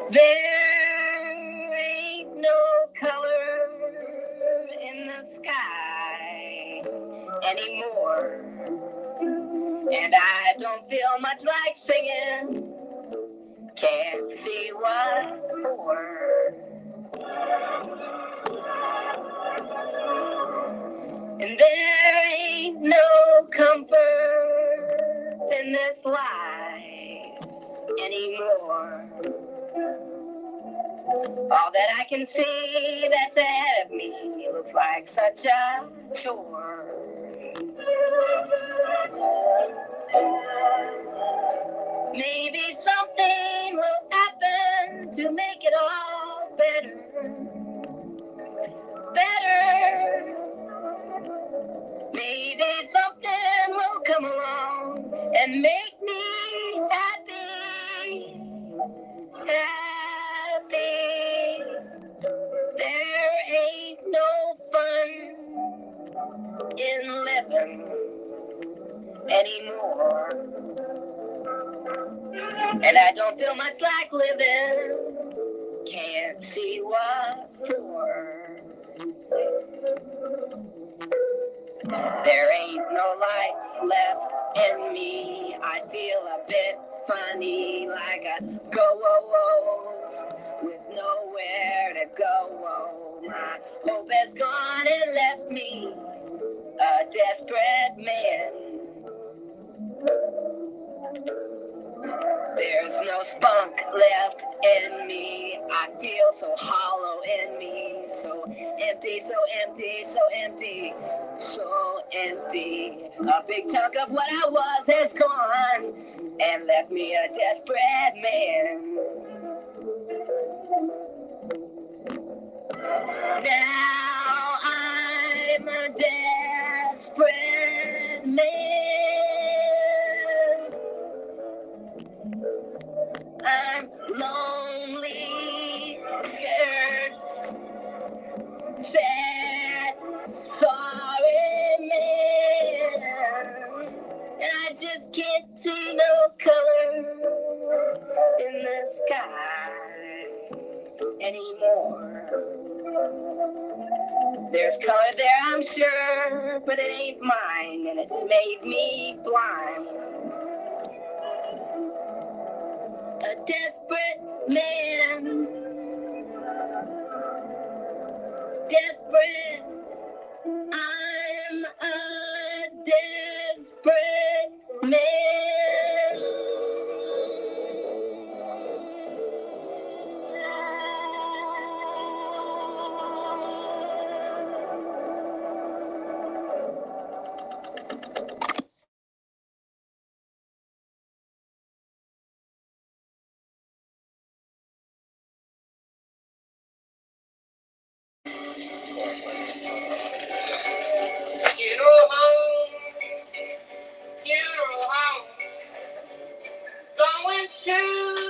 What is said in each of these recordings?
There ain't no color in the sky anymore, and I don't feel much like singing. Can't see what for. And there ain't no comfort in this life anymore. All that I can see that's ahead of me looks like such a chore. Maybe something will happen to make it all better. Better. Maybe something will come along and make me happy. Happy. There ain't no fun in living anymore. And I don't feel much like living. Can't see what for. There ain't no life left in me. I feel a bit funny, like a go-oh with nowhere to go. My hope has gone and left me a desperate man. There's no spunk left in me. I feel so hollow in me. So empty, so empty, so empty, so empty. A big chunk of what I was has gone and left me a desperate man. Now I'm a desperate man. I'm lonely, scared, sad, sorry man. And I just can't see no color in the sky anymore. There's color there, I'm sure, but it ain't mine, and it's made me blind. A desperate man, desperate, I'm a desperate man. Funeral home, funeral home. Going to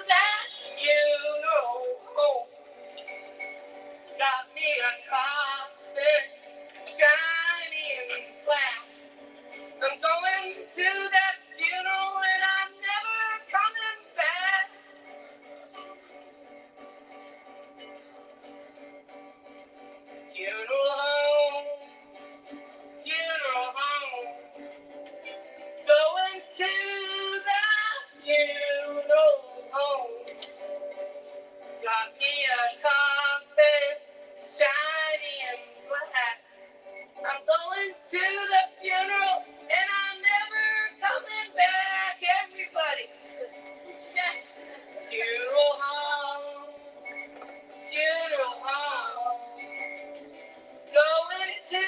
that funeral home. Got me a coffin, shiny and black. I'm going to that funeral and I'm never coming back. Funeral home, funeral home. Going to that funeral home. Got me a coffin, shiny and black. I'm going to the funeral and I'm never coming back. Everybody, funeral home, funeral home. Going to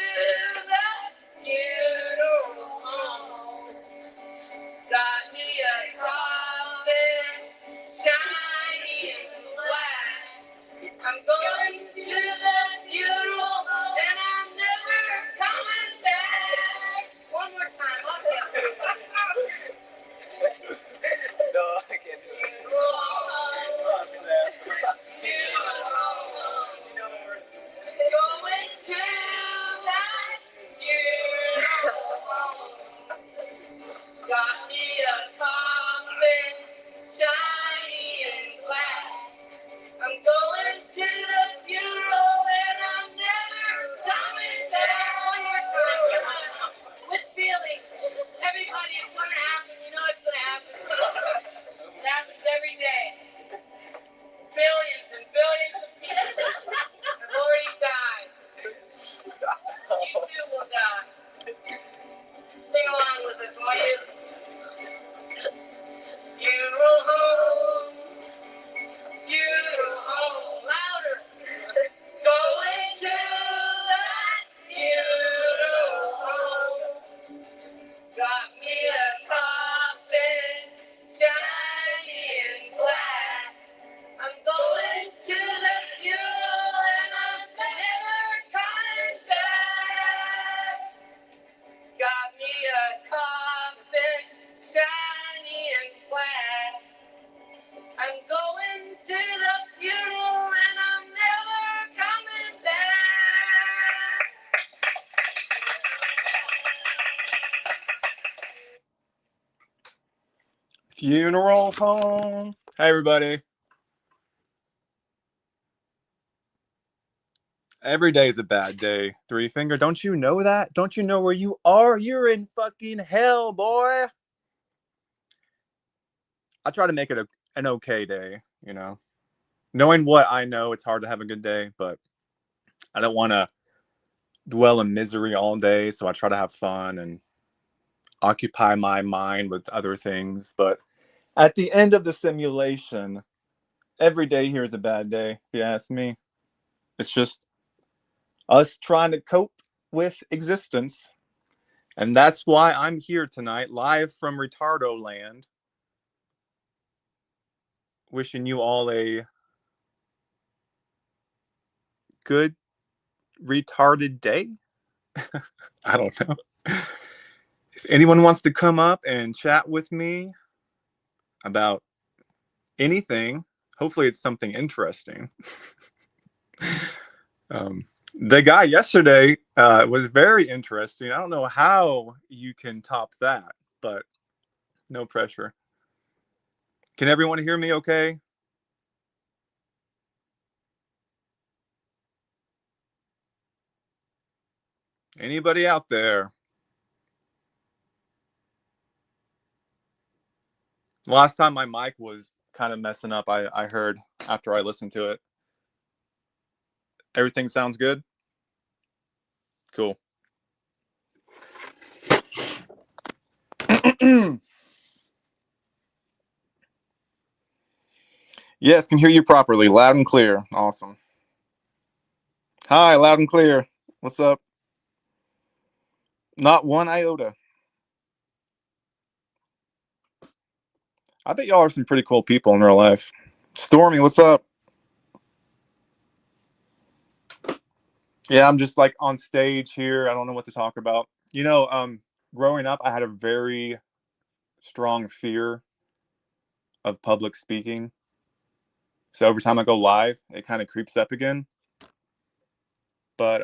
the funeral home. Funeral home, funeral home, louder. Going to that funeral home. Got me a coffin, shiny and black. I'm going to the funeral and I'm never coming back. Got me a coffin, shiny and black. I'm going to the funeral and I'm never coming back. Funeral home. Hey, everybody. Every day is a bad day. Three Finger, don't you know that? Don't you know where you are? You're in fucking hell, boy. I try to make it an okay day, you know. Knowing what I know, it's hard to have a good day, but I don't want to dwell in misery all day, so I try to have fun and occupy my mind with other things. But at the end of the simulation, every day here is a bad day, if you ask me. It's just us trying to cope with existence. And that's why I'm here tonight, live from RetardoLand, wishing you all a good retarded day. I don't know. If anyone wants to come up and chat with me about anything, hopefully it's something interesting. The guy yesterday was very interesting. I don't know how you can top that, but no pressure. Can everyone hear me okay? Anybody out there? Last time my mic was kind of messing up, I heard after I listened to it. Everything sounds good? Cool. Yes, can hear you properly, loud and clear. Awesome. Hi, loud and clear. What's up? Not one iota. I bet y'all are some pretty cool people in real life. Stormy, what's up? Yeah, I'm just like on stage here. I don't know what to talk about. You know, growing up, I had a very strong fear of public speaking. So every time I go live, it kind of creeps up again. But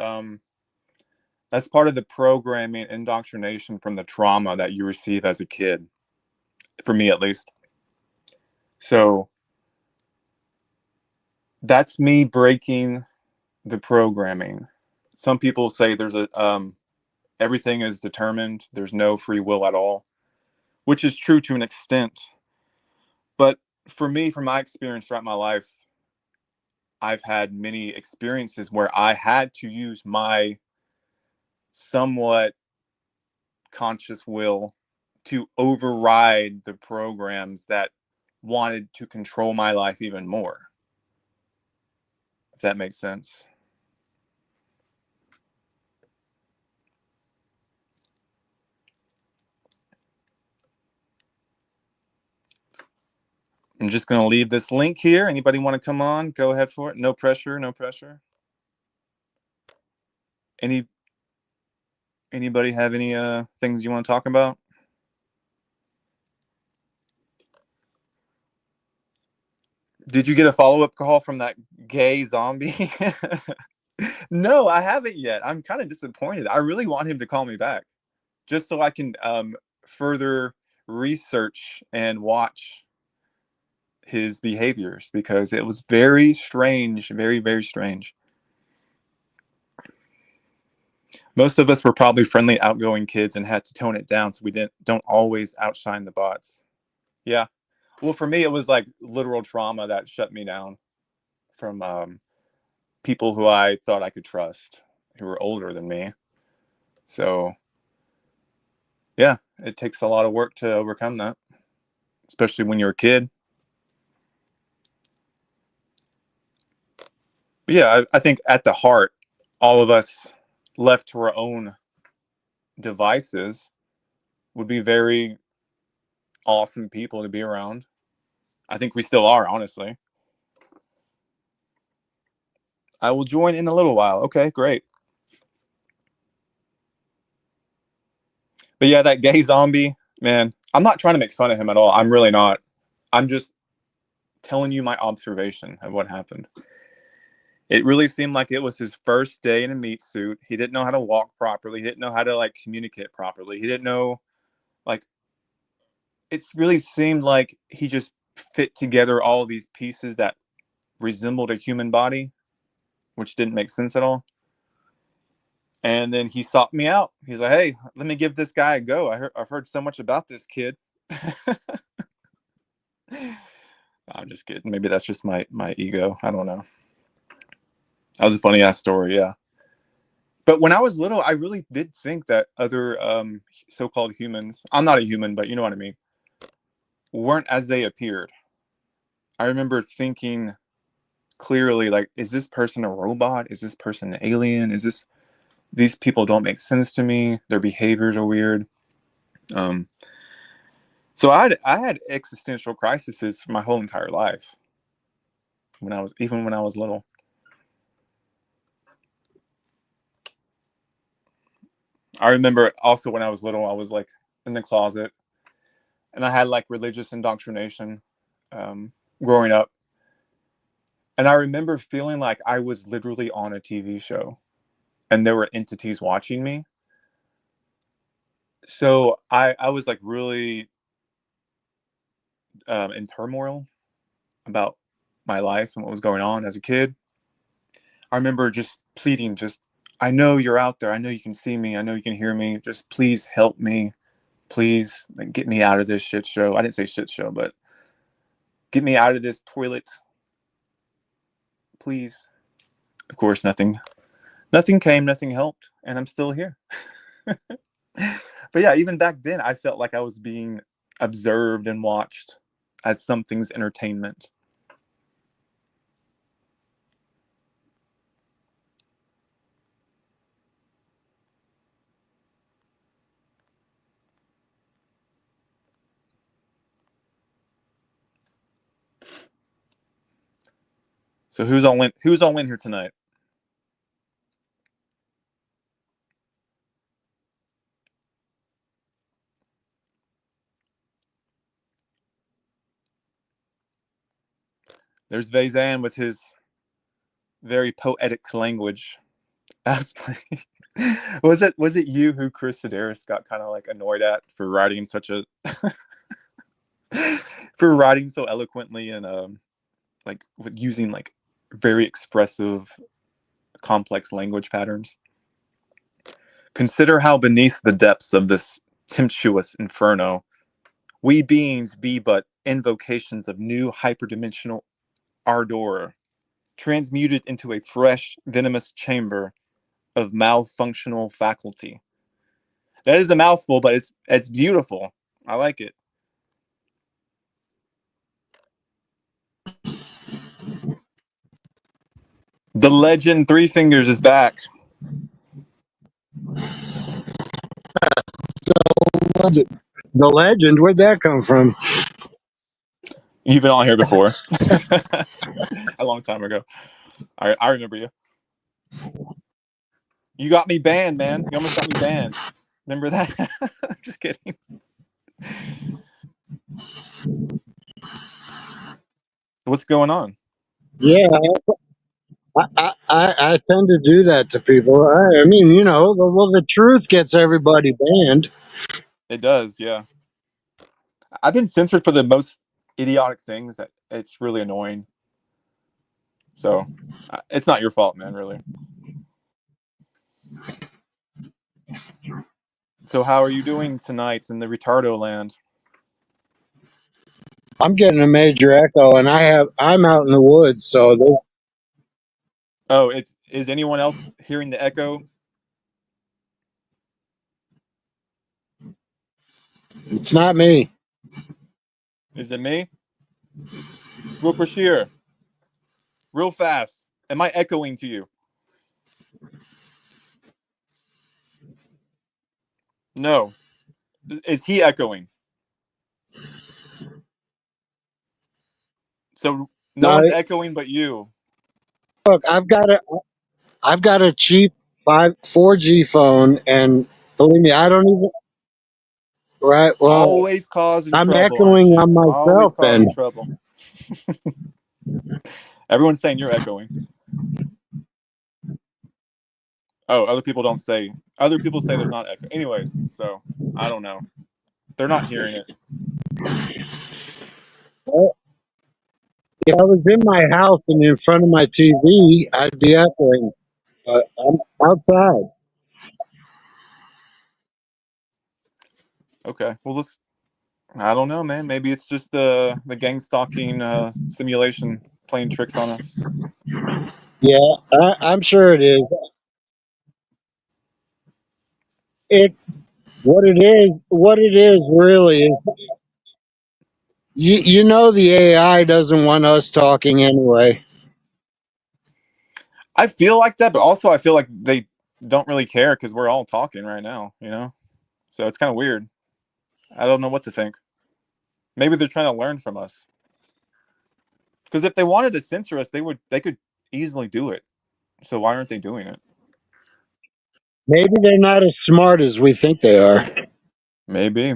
that's part of the programming indoctrination from the trauma that you receive as a kid, for me at least. So that's me breaking the programming. Some people say there's a everything is determined, there's no free will at all, which is true to an extent. But for me, from my experience throughout my life, I've had many experiences where I had to use my somewhat conscious will to override the programs that wanted to control my life even more. If that makes sense. I'm just going to leave this link here. Anybody want to come on? Go ahead for it. No pressure, no pressure. Anybody have any things you want to talk about? Did you get a follow-up call from that gay zombie? No, I haven't yet. I'm kind of disappointed. I really want him to call me back just so I can further research and watch his behaviors, because it was very strange, very, very strange. Most of us were probably friendly, outgoing kids and had to tone it down so we don't always outshine the bots. Yeah. Well, for me, it was like literal trauma that shut me down from people who I thought I could trust, who were older than me. So, yeah, It takes a lot of work to overcome that, especially when you're a kid. But yeah, I think at the heart, all of us left to our own devices would be very awesome people to be around. I think we still are, honestly. I will join in a little while. Okay, great. But yeah, that gay zombie, man, I'm not trying to make fun of him at all. I'm really not. I'm just telling you my observation of what happened. It really seemed like it was his first day in a meat suit. He didn't know how to walk properly. He didn't know how to like communicate properly. He didn't know like it's really seemed like he just fit together all these pieces that resembled a human body, which didn't make sense at all. And then he sought me out. He's like, "Hey, let me give this guy a go. I've heard so much about this kid." I'm just kidding. Maybe that's just my ego. I don't know. That was a funny ass story, yeah. But when I was little, I really did think that other so-called humans, I'm not a human, but you know what I mean, weren't as they appeared. I remember thinking clearly, like, is this person a robot? Is this person an alien? Is this these people don't make sense to me? Their behaviors are weird. Um, so I had existential crises for my whole entire life when I was little. I remember also when I was little, I was like in the closet, and I had like religious indoctrination um, growing up, and I remember feeling like I was literally on a TV show, and there were entities watching me. So I was like really in turmoil about my life and what was going on as a kid. I remember just pleading, just I know you're out there. I know you can see me. I know you can hear me. Just please help me. Please like, get me out of this shit show. I didn't say shit show, but get me out of this toilet, please. Of course, nothing came, nothing helped, and I'm still here. But yeah, even back then, I felt like I was being observed and watched as something's entertainment. So who's all in? Who's all in here tonight? There's Vezan with his very poetic language. Was it you who Chris Sedaris got kind of like annoyed at for writing such a for writing so eloquently and like with using like very expressive complex language patterns? Consider how beneath the depths of this tempestuous inferno we beings be but invocations of new hyperdimensional ardor, transmuted into a fresh venomous chamber of malfunctional faculty. That is a mouthful, but it's beautiful. I like it. The legend Three Fingers is back. The legend, where'd that come from? You've been on here before. A long time ago. I remember you. You got me banned, man. You almost got me banned. Remember that? Just kidding. What's going on? Yeah, I tend to do that to people. I mean, well, the truth gets everybody banned. It does, yeah. I've been censored for the most idiotic things that it's really annoying. So it's not your fault, man, really. So how are you doing tonight in the RetardoLand? I'm getting a major echo, and I'm out in the woods, so Oh, is anyone else hearing the echo? It's not me. Is it me? Real Bashir, real fast. Am I echoing to you? No. Is he echoing? So no No, one's echoing but you. look, I've got a cheap 4G phone, and believe me, I don't even. Right. Well, Always causing I'm trouble, aren't echoing you? on Always myself. Then causing trouble. Everyone's saying you're echoing. Oh, other people don't say. Other people say there's not echo. Anyways, so I don't know. They're not hearing it. well, if I was in my house and in front of my TV, I'd be echoing. But I'm outside. Okay. Well, let's. I don't know, man. Maybe it's just the gang stalking simulation playing tricks on us. Yeah, I'm sure it is. It's what it is. What it is really is. You know the AI doesn't want us talking anyway. I feel like that, but also I feel like they don't really care because we're all talking right now. You know, so it's kind of weird. I don't know what to think. Maybe they're trying to learn from us. Because if they wanted to censor us, they could easily do it. So why aren't they doing it? Maybe they're not as smart as we think they are. Maybe.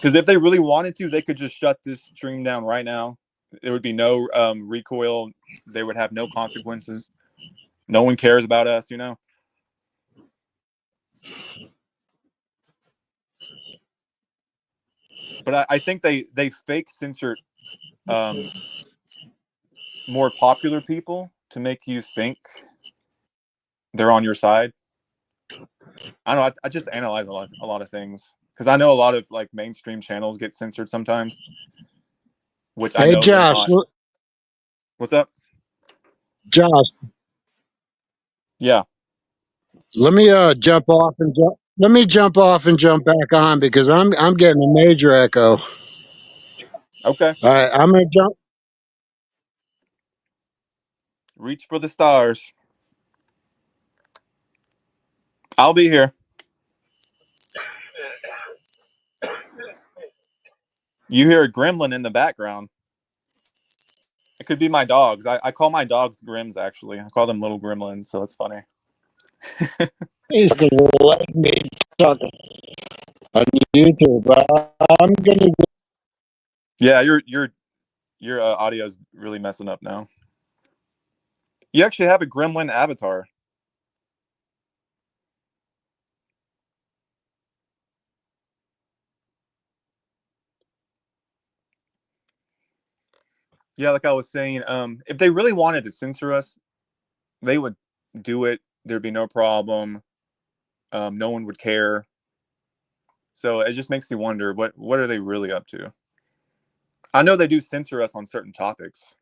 Because if they really wanted to, they could just shut this stream down right now. There would be no recoil. They would have no consequences. No one cares about us, you know. But I think they fake censor um, more popular people to make you think they're on your side. I don't know. I just analyze a lot of things because I know a lot of like mainstream channels get censored sometimes, which I Hey, know they're Josh, not. What's up? Josh, Yeah. let me jump off and jump. Let me jump off and jump back on because I'm getting a major echo. All Okay. right, I'm gonna jump. Reach for the stars. I'll be here. You hear a gremlin in the background. It could be my dogs. I call my dogs Grims, actually. I call them little gremlins, so it's funny. He's gonna let me talk on YouTube. I'm gonna. Yeah, your audio's really messing up now. You actually have a gremlin avatar. Yeah, like I was saying, if they really wanted to censor us, they would do it. There'd be no problem. No one would care. So it just makes me wonder what are they really up to? I know they do censor us on certain topics,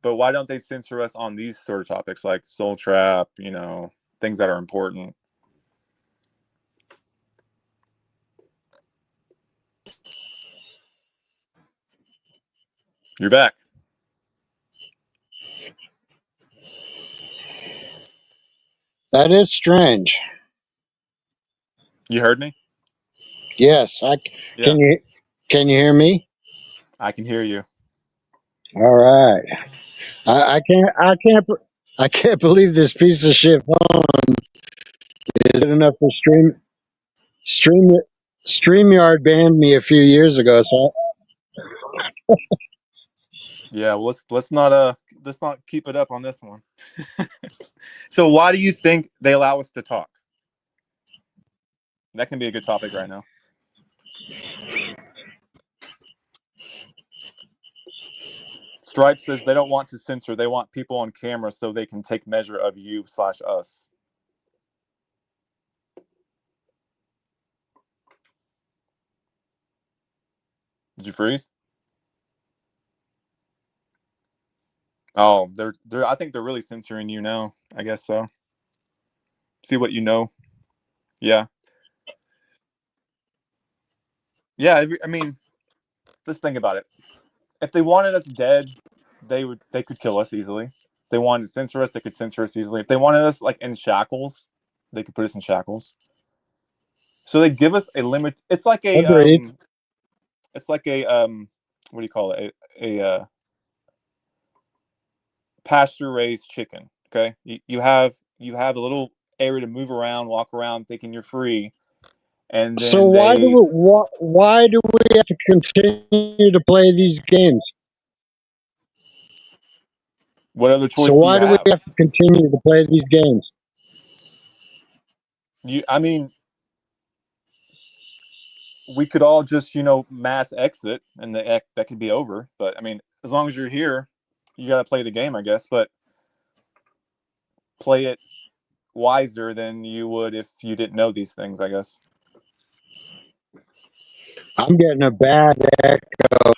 but why don't they censor us on these sort of topics like Soul Trap, you know, things that are important? You're back. That is strange. You heard me? Yes, I Yeah, can. Can you hear me? I can hear you. All right. I can't believe this piece of shit phone is good enough for stream StreamYard banned me a few years ago. So Yeah, well, let's not keep it up on this one. So why do you think they allow us to talk? That can be a good topic right now. Stripe says they don't want to censor. They want people on camera so they can take measure of you/us. Did you freeze? Oh, they're. I think they're really censoring you now. I guess so. See what you know. Yeah. Yeah, I mean, let's think about it. If they wanted us dead, they could kill us easily. If they wanted to censor us, they could censor us easily. If they wanted us like in shackles, they could put us in shackles. So they give us a limit. Agreed. It's like a what do you call it? A pasture raised chicken. Okay, you have a little area to move around, walk around, thinking you're free, and So then they why do we have to continue to play these games? what other So choice do you why do we have? have to continue to play these games? I mean, we could all just mass exit, and that could be over. But I mean, as long as you're here, you got to play the game, I guess. But play it wiser than you would if you didn't know these things, I guess. I'm getting a bad echo.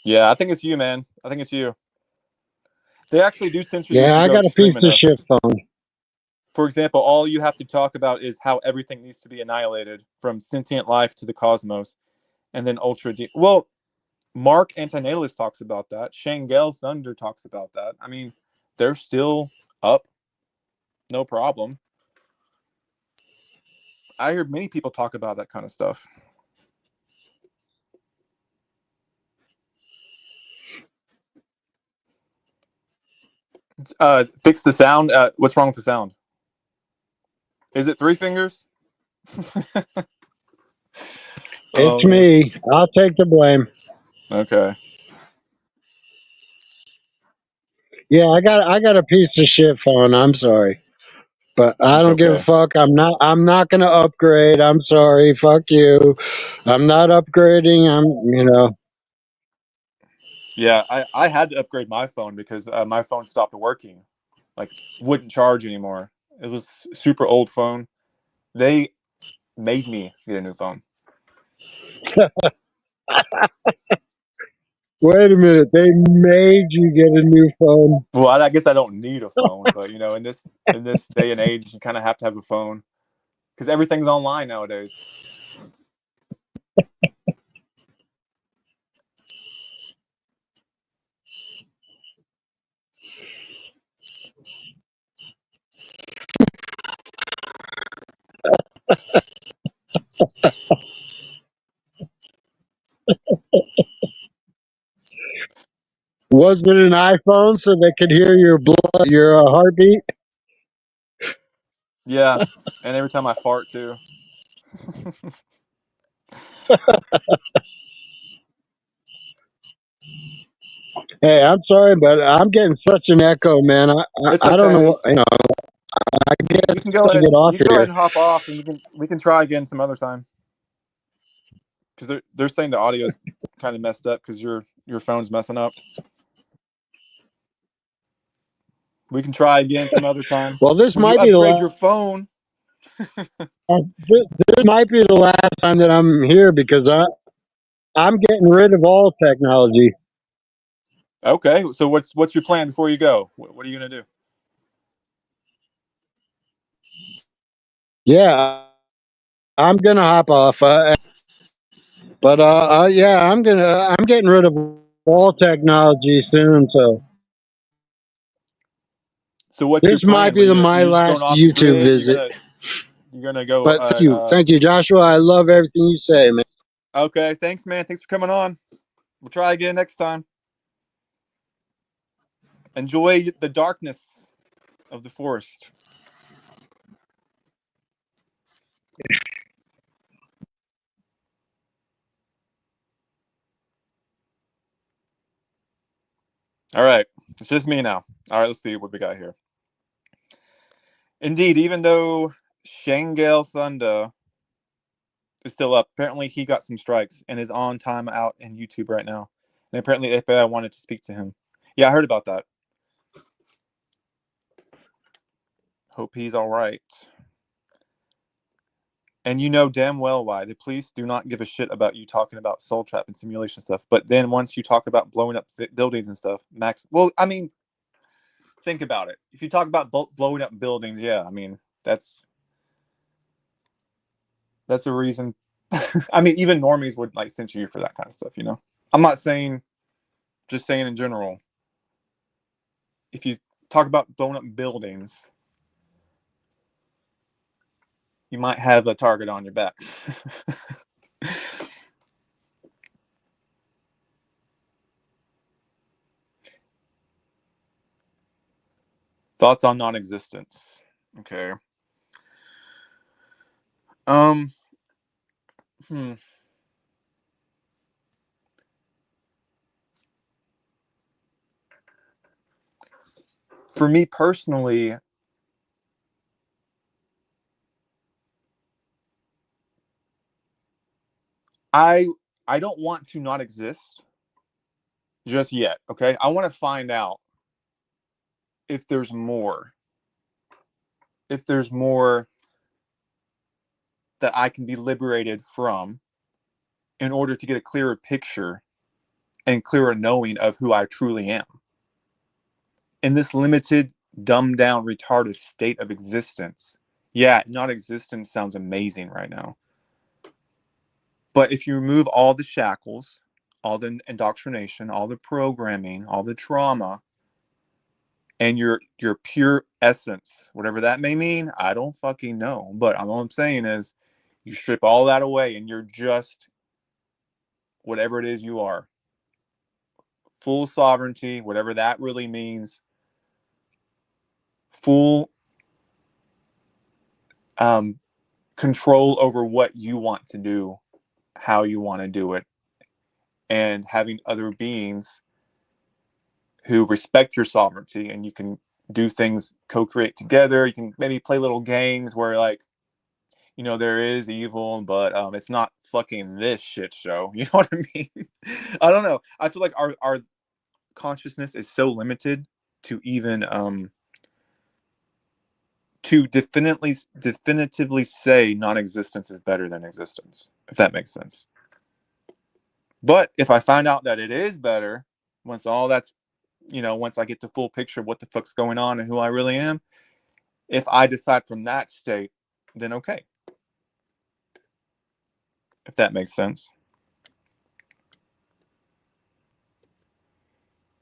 Yeah, I think it's you, man. I think it's you. They actually do censor you if Yeah, you I go got a piece extreme of enough. shit phone. For example, all you have to talk about is how everything needs to be annihilated, from sentient life to the cosmos, and then ultra deep. Well, Mark Antinalis talks about that. Shangel Thunder talks about that. I mean, they're still up, no problem. I hear many people talk about that kind of stuff. Fix the sound. What's wrong with the sound? Is it three fingers? It's Oh man. me. I'll take the blame. Okay. Yeah, I got a piece of shit phone. I'm sorry. But I It's don't give a okay. fuck. I'm not gonna upgrade. I'm sorry. Fuck you. I'm not upgrading. Yeah, I had to upgrade my phone because my phone stopped working, like wouldn't charge anymore. It was super old phone. They made me get a new phone. Wait a minute. They made you get a new phone. Well, I guess I don't need a phone, but in this day and age, you kind of have to have a phone because everything's online nowadays. Was it an iPhone so they could hear your blood, your heartbeat? Yeah, and every time I fart too. Hey, I'm sorry, but I'm getting such an echo, man. It's I don't know okay. what, I You can guess go I ahead. get off You can go ahead here. and hop off, and we can try again some other time because they're saying the audio's kind of messed up because your phone's messing up. We can try again some other time Well, this when you might be the upgrade last. your phone. This might be the last time that I'm here because I'm getting rid of all technology. Okay, so what's your plan before you go? What are you gonna do? Yeah, I'm gonna hop off. But yeah, I'm getting rid of all technology soon. So So what's your this might plan? be my You just going last off the YouTube grid? visit. You're gonna go. But thank you, Joshua. I love everything you say, man. Okay, thanks, man. Thanks for coming on. We'll try again next time. Enjoy the darkness of the forest. All right, it's just me now. All right, let's see what we got here. Indeed, even though Shangel Thunder is still up, apparently he got some strikes and is on time out in YouTube right now. And apparently FBI wanted to speak to him. Yeah, I heard about that. Hope he's all right. And you know damn well why. The police do not give a shit about you talking about soul trap and simulation stuff. But then once you talk about blowing up buildings and stuff, Max, well, I mean, think about it. If you talk about blowing up buildings, yeah, I mean, that's a reason I mean, even normies would like censor you for that kind of stuff, you know? I'm not saying, just saying in general, if you talk about blowing up buildings, you might have a target on your back. Thoughts on non-existence. Okay. Um, hmm. For me personally, I I don't want to not exist just yet, okay? I want to find out if there's more. If there's more that I can be liberated from in order to get a clearer picture and clearer knowing of who I truly am. In this limited, dumbed down, retarded state of existence, yeah, non existence sounds amazing right now. But if you remove all the shackles, all the indoctrination, all the programming, all the trauma, and your pure essence, whatever that may mean, I don't fucking know. But all I'm saying is you strip all that away and you're just whatever it is you are. Full sovereignty, whatever that really means, full control over what you want to do, how you want to do it, and having other beings who respect your sovereignty, and you can do things, co-create together. You can maybe play little games where, like, you know, there is evil, but it's not fucking this shit show. You know what I mean? I don't know. I feel like our consciousness is so limited to even to definitively say non-existence is better than existence, if that makes sense. But if I find out that it is better, once all that's, you know, once I get the full picture of what the fuck's going on and who I really am, if I decide from that state, then okay. If that makes sense.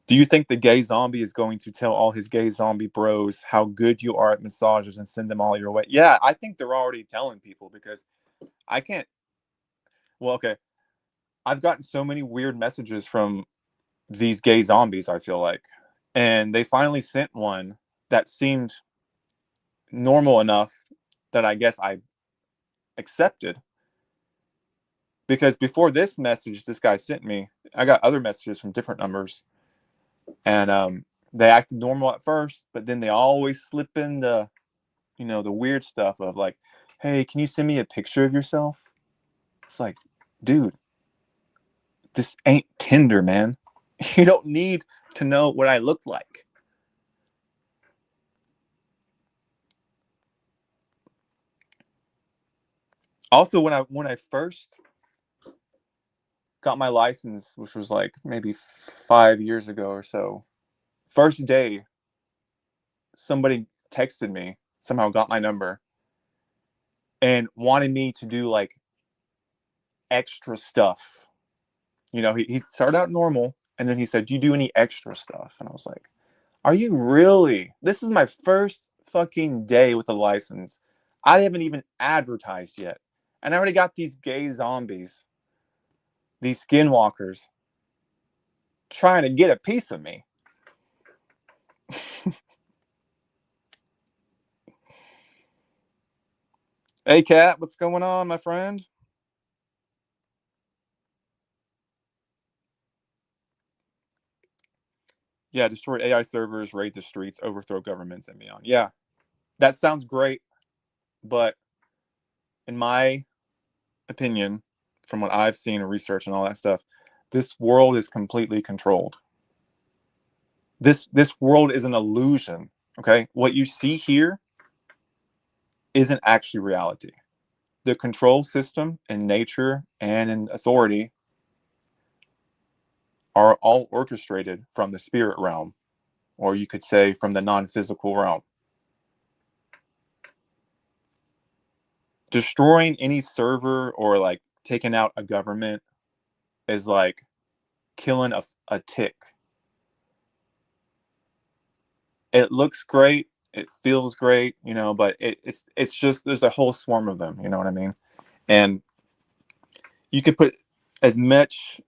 Do you think the gay zombie is going to tell all his gay zombie bros how good you are at massages and send them all your way? Yeah, I think they're already telling people, because I can't. Well, okay. I've gotten so many weird messages from these gay zombies, I feel like. And they finally sent one that seemed normal enough that I guess I accepted. Because before this message this guy sent me, I got other messages from different numbers. And they acted normal at first, but then they always slip in the, you know, the weird stuff of like, hey, can you send me a picture of yourself? It's like, dude, this ain't Tinder, man. You don't need to know what I look like. Also, when I first got my license, which was like maybe 5 years ago or so, first day, somebody texted me, somehow got my number, and wanted me to do like extra stuff. You know, he started out normal, and then he said, do you do any extra stuff? And I was like, are you really? This is my first fucking day with a license. I haven't even advertised yet. And I already got these gay zombies, these skinwalkers, trying to get a piece of me. Hey, Kat, what's going on, my friend? Yeah, destroy AI servers, raid the streets, overthrow governments, and beyond. Yeah, that sounds great, but in my opinion, from what I've seen and research and all that stuff, this world is completely controlled. This world is an illusion. Okay, what you see here isn't actually reality. The control system in nature and in authority are all orchestrated from the spirit realm, or you could say from the non-physical realm. Destroying any server or like taking out a government is like killing a tick. It looks great, it feels great, you know, but it's just there's a whole swarm of them, you know what I mean? And you can put as much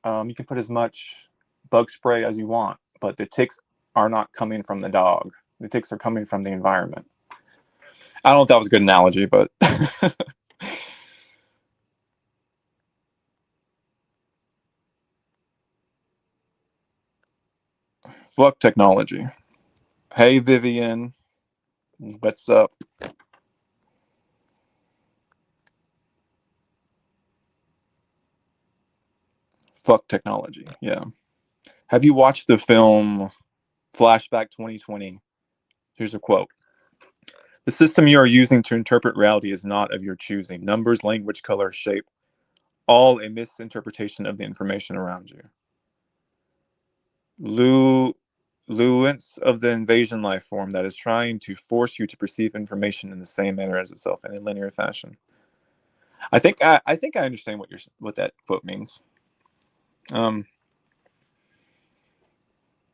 bug spray as you want, but the ticks are not coming from the dog. The ticks are coming from the environment. I don't know if that was a good analogy, but fuck technology. Hey Vivian, what's up? Fuck technology. Yeah. Have you watched the film Flashback 2020? Here's a quote. The system you are using to interpret reality is not of your choosing. Numbers, language, color, shape, all a misinterpretation of the information around you. Luence of the invasion life form that is trying to force you to perceive information in the same manner as itself in a linear fashion. I think I understand what that quote means.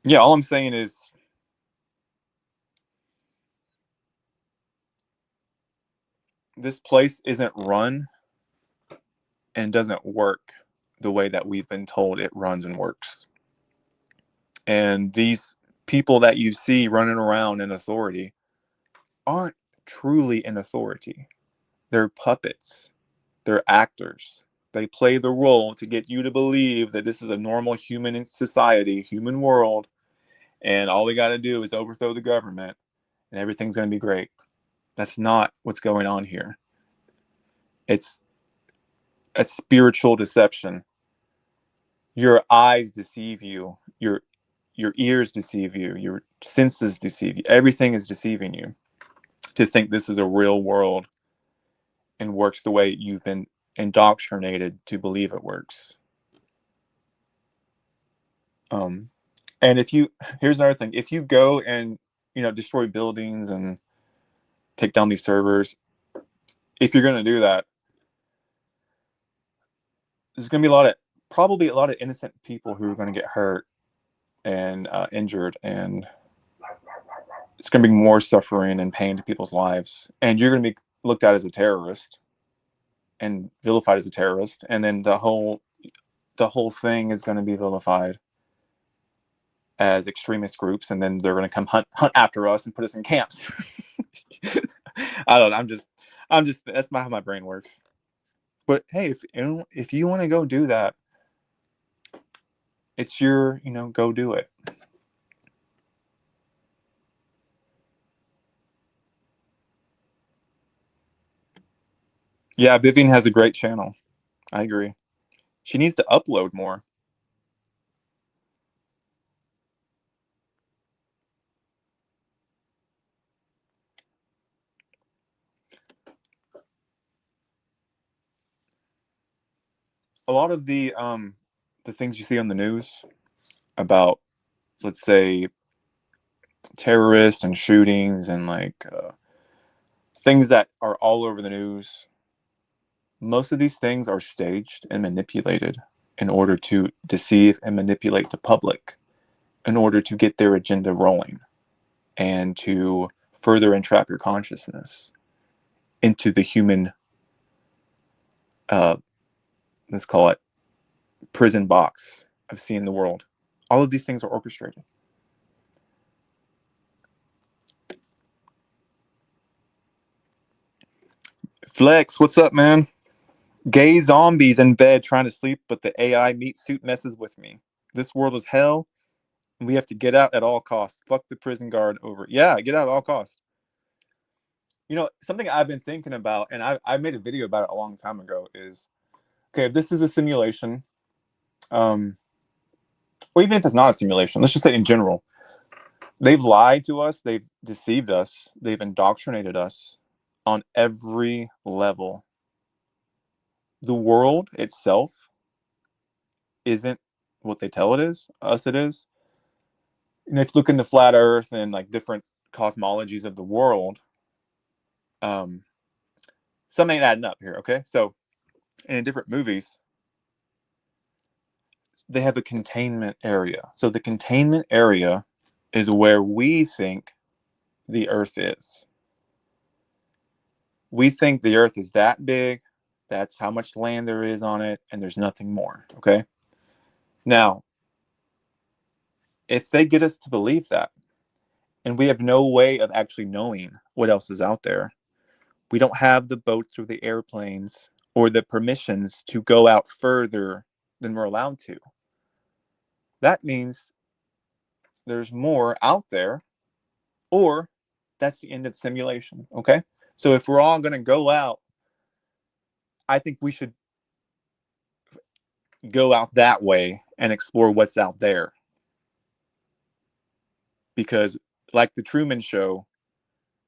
Yeah, all I'm saying is this place isn't run and doesn't work the way that we've been told it runs and works. And these people that you see running around in authority aren't truly in authority. They're puppets. They're actors. They play the role to get you to believe that this is a normal human society, human world, and all we got to do is overthrow the government and everything's going to be great. That's not what's going on here. It's a spiritual deception. Your eyes deceive you. Your ears deceive you. Your senses deceive you. Everything is deceiving you to think this is a real world and works the way you've been indoctrinated to believe it works. And here's another thing, if you go and, destroy buildings and take down these servers, if you're going to do that, there's going to be probably a lot of innocent people who are going to get hurt and injured, and it's going to be more suffering and pain to people's lives, and you're going to be looked at as a terrorist and vilified as a terrorist, and then the whole thing is going to be vilified as extremist groups, and then they're going to come hunt after us and put us in camps. I don't know. I'm just that's how my brain works. But hey, if you want to go do that, it's your, go do it. Yeah, Vivian has a great channel. I agree. She needs to upload more. A lot of the things you see on the news about, let's say, terrorists and shootings and things that are all over the news, most of these things are staged and manipulated in order to deceive and manipulate the public, in order to get their agenda rolling and to further entrap your consciousness into the human, let's call it, prison box of seeing the world. All of these things are orchestrated. Flex, what's up, man? Gay zombies in bed trying to sleep, but the AI meat suit messes with me. This world is hell, and we have to get out at all costs. Fuck the prison guard over. Yeah, get out at all costs. Something I've been thinking about, and I made a video about it a long time ago, is, okay, if this is a simulation, or even if it's not a simulation, let's just say in general, they've lied to us, they've deceived us, they've indoctrinated us on every level. The world itself isn't what they tell it is. It is. And if you look into flat Earth and different cosmologies of the world, Some ain't adding up here, okay? So in different movies, they have a containment area. So the containment area is where we think the Earth is. We think the Earth is that big, that's how much land there is on it, and there's nothing more, okay? Now, if they get us to believe that, and we have no way of actually knowing what else is out there, we don't have the boats or the airplanes or the permissions to go out further than we're allowed to. That means there's more out there, or that's the end of the simulation, okay? So if we're all going to go out, I think we should go out that way and explore what's out there. Because, like the Truman Show,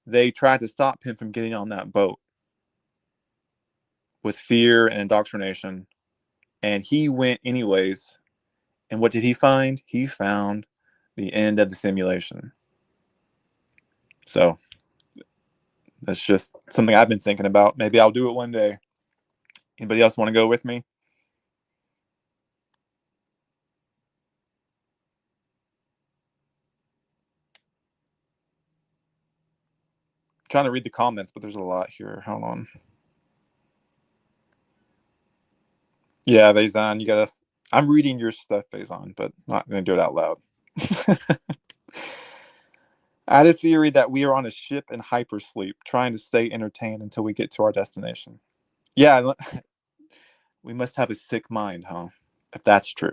they tried to stop him from getting on that boat with fear and indoctrination. And he went anyways. And what did he find? He found the end of the simulation. So that's just something I've been thinking about. Maybe I'll do it one day. Anybody else want to go with me? I'm trying to read the comments, but there's a lot here. Hold on. Yeah, Faison, you gotta. I'm reading your stuff, Faison, but not gonna do it out loud. I had a theory that we are on a ship in hypersleep, trying to stay entertained until we get to our destination. Yeah, we must have a sick mind, huh? If that's true.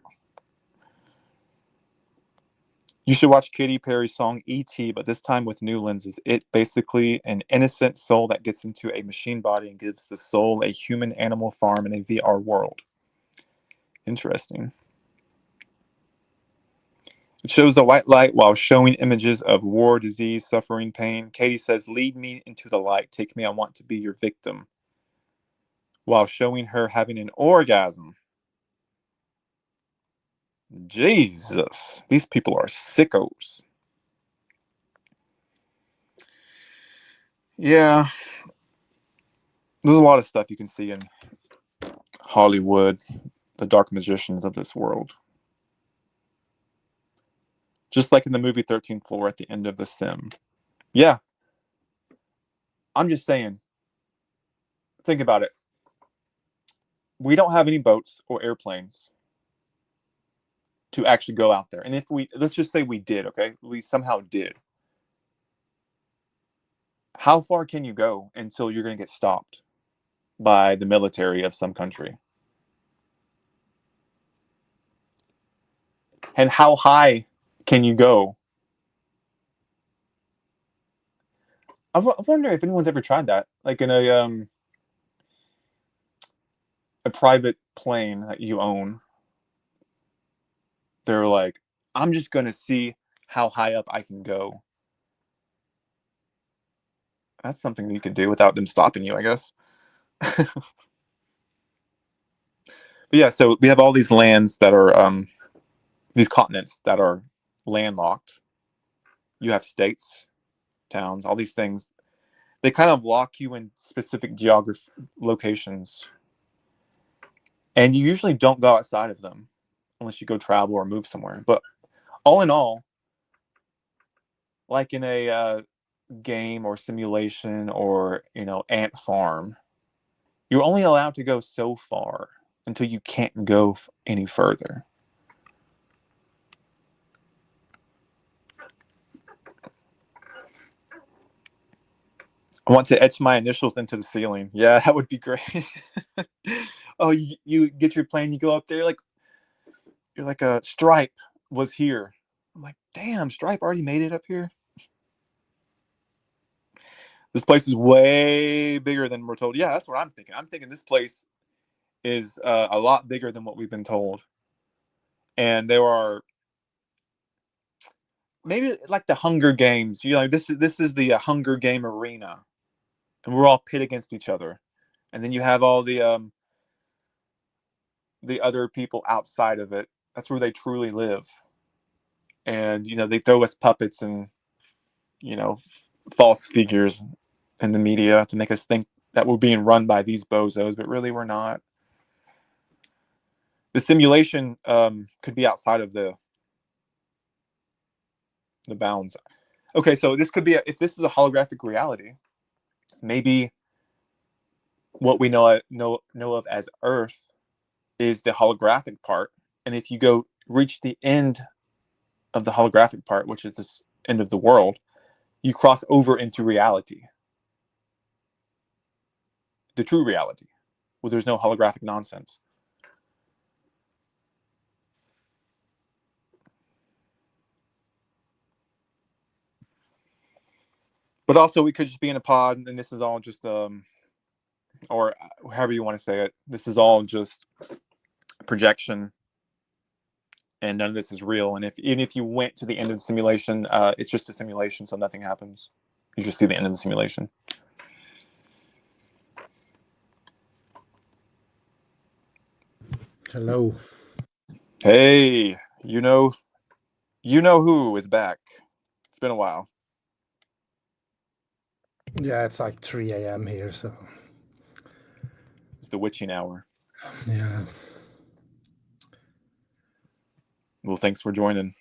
You should watch Katy Perry's song E.T., but this time with new lenses. It basically an innocent soul that gets into a machine body and gives the soul a human animal farm in a VR world. Interesting. It shows the white light while showing images of war, disease, suffering, pain. Katie says, lead me into the light. Take me, I want to be your victim. While showing her having an orgasm. Jesus. These people are sickos. Yeah. There's a lot of stuff you can see in Hollywood, the dark magicians of this world. Just like in the movie 13th Floor at the end of The Sim. Yeah. I'm just saying. Think about it. We don't have any boats or airplanes to actually go out there. And if we, let's just say we did, okay? We somehow did. How far can you go until you're going to get stopped by the military of some country? And how high can you go? I wonder if anyone's ever tried that, like in a private plane that you own. They're like, I'm just going to see how high up I can go. That's something that you could do without them stopping you, I guess. But yeah, so we have all these lands that are these continents that are landlocked. You have states, towns, all these things. They kind of lock you in specific geography locations, and you usually don't go outside of them unless you go travel or move somewhere. But all in all, like in a game or simulation or ant farm, you're only allowed to go so far until you can't go any further. I want to etch my initials into the ceiling. Yeah, that would be great. Oh, you get your plane, you go up there, like you're like a Stripe was here. I'm like, damn, Stripe already made it up here. This place is way bigger than we're told. Yeah, that's what I'm thinking. I'm thinking this place is a lot bigger than what we've been told. And there are maybe like the Hunger Games. This is the Hunger Game arena, and we're all pit against each other. And then you have all the other people outside of it. That's where they truly live. And they throw us puppets and false figures in the media to make us think that we're being run by these bozos, but really we're not. The simulation could be outside of the bounds. Okay, so this could be if this is a holographic reality, maybe what we know of as Earth is the holographic part, and if you go reach the end of the holographic part, which is this end of the world, you cross over into reality, the true reality, where there's no holographic nonsense. But also, we could just be in a pod, and this is all just, or however you want to say it, this is all just projection, and none of this is real. And even if you went to the end of the simulation, it's just a simulation, so nothing happens. You just see the end of the simulation. Hello. Hey, you know who is back. It's been a while. Yeah, it's like 3 a.m. here, so It's the witching hour. yeah. Well, thanks for joining.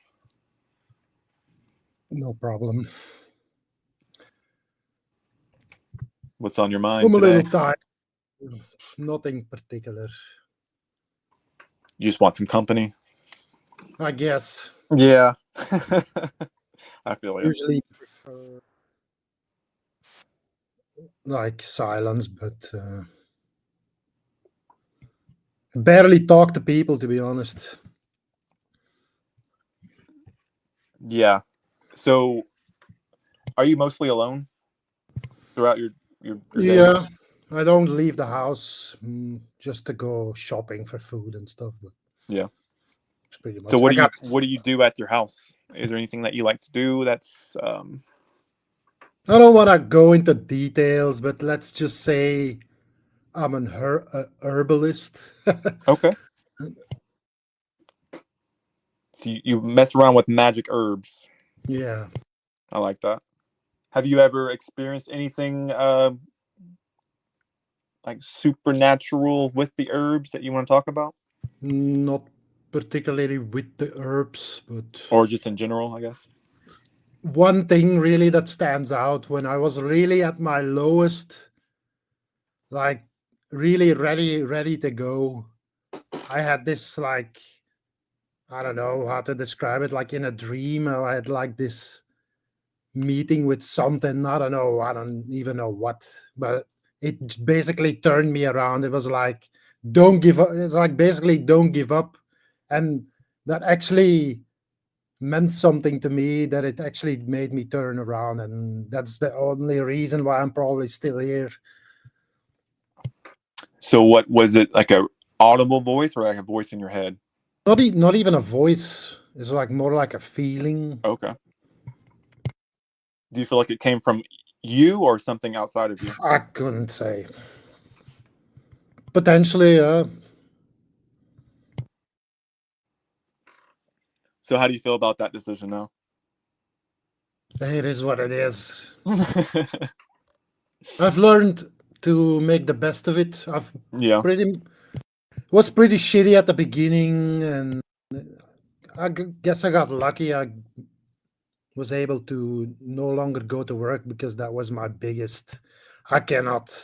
No problem. What's on your mind I'm a today? little tired. Nothing particular. You just want some company? I guess. Yeah. I feel it. Usually prefer like silence, but barely talk to people, to be honest. Yeah. So, are you mostly alone throughout your day? Yeah, I don't leave the house just to go shopping for food and stuff. But yeah, it's pretty much. So what do you do at your house? Is there anything that you like to do? That's I don't want to go into details, but let's just say I'm an herbalist. okay. So you mess around with magic herbs. Yeah. I like that. Have you ever experienced anything like supernatural with the herbs that you want to talk about? Not particularly with the herbs, but Or just in general, I guess. one thing really that stands out when I was really at my lowest, like really ready to go. I had this like, I don't know how to describe it, like in a dream. I had like this meeting with something. I don't know. I don't even know what, but it basically turned me around. It was like, don't give up. It's like basically don't give up. And that actually meant something to me, that it actually made me turn around. And that's the only reason why I'm probably still here. So what was it, like a audible voice or like a voice in your head? Not even a voice. It's like more like a feeling. Okay. Do you feel like it came from you or something outside of you? I couldn't say. Potentially, So how do you feel about that decision now? it is what it is. I've learned to make the best of it. Was pretty shitty at the beginning, and I guess I got lucky. I was able to no longer go to work because that was my biggest. I cannot.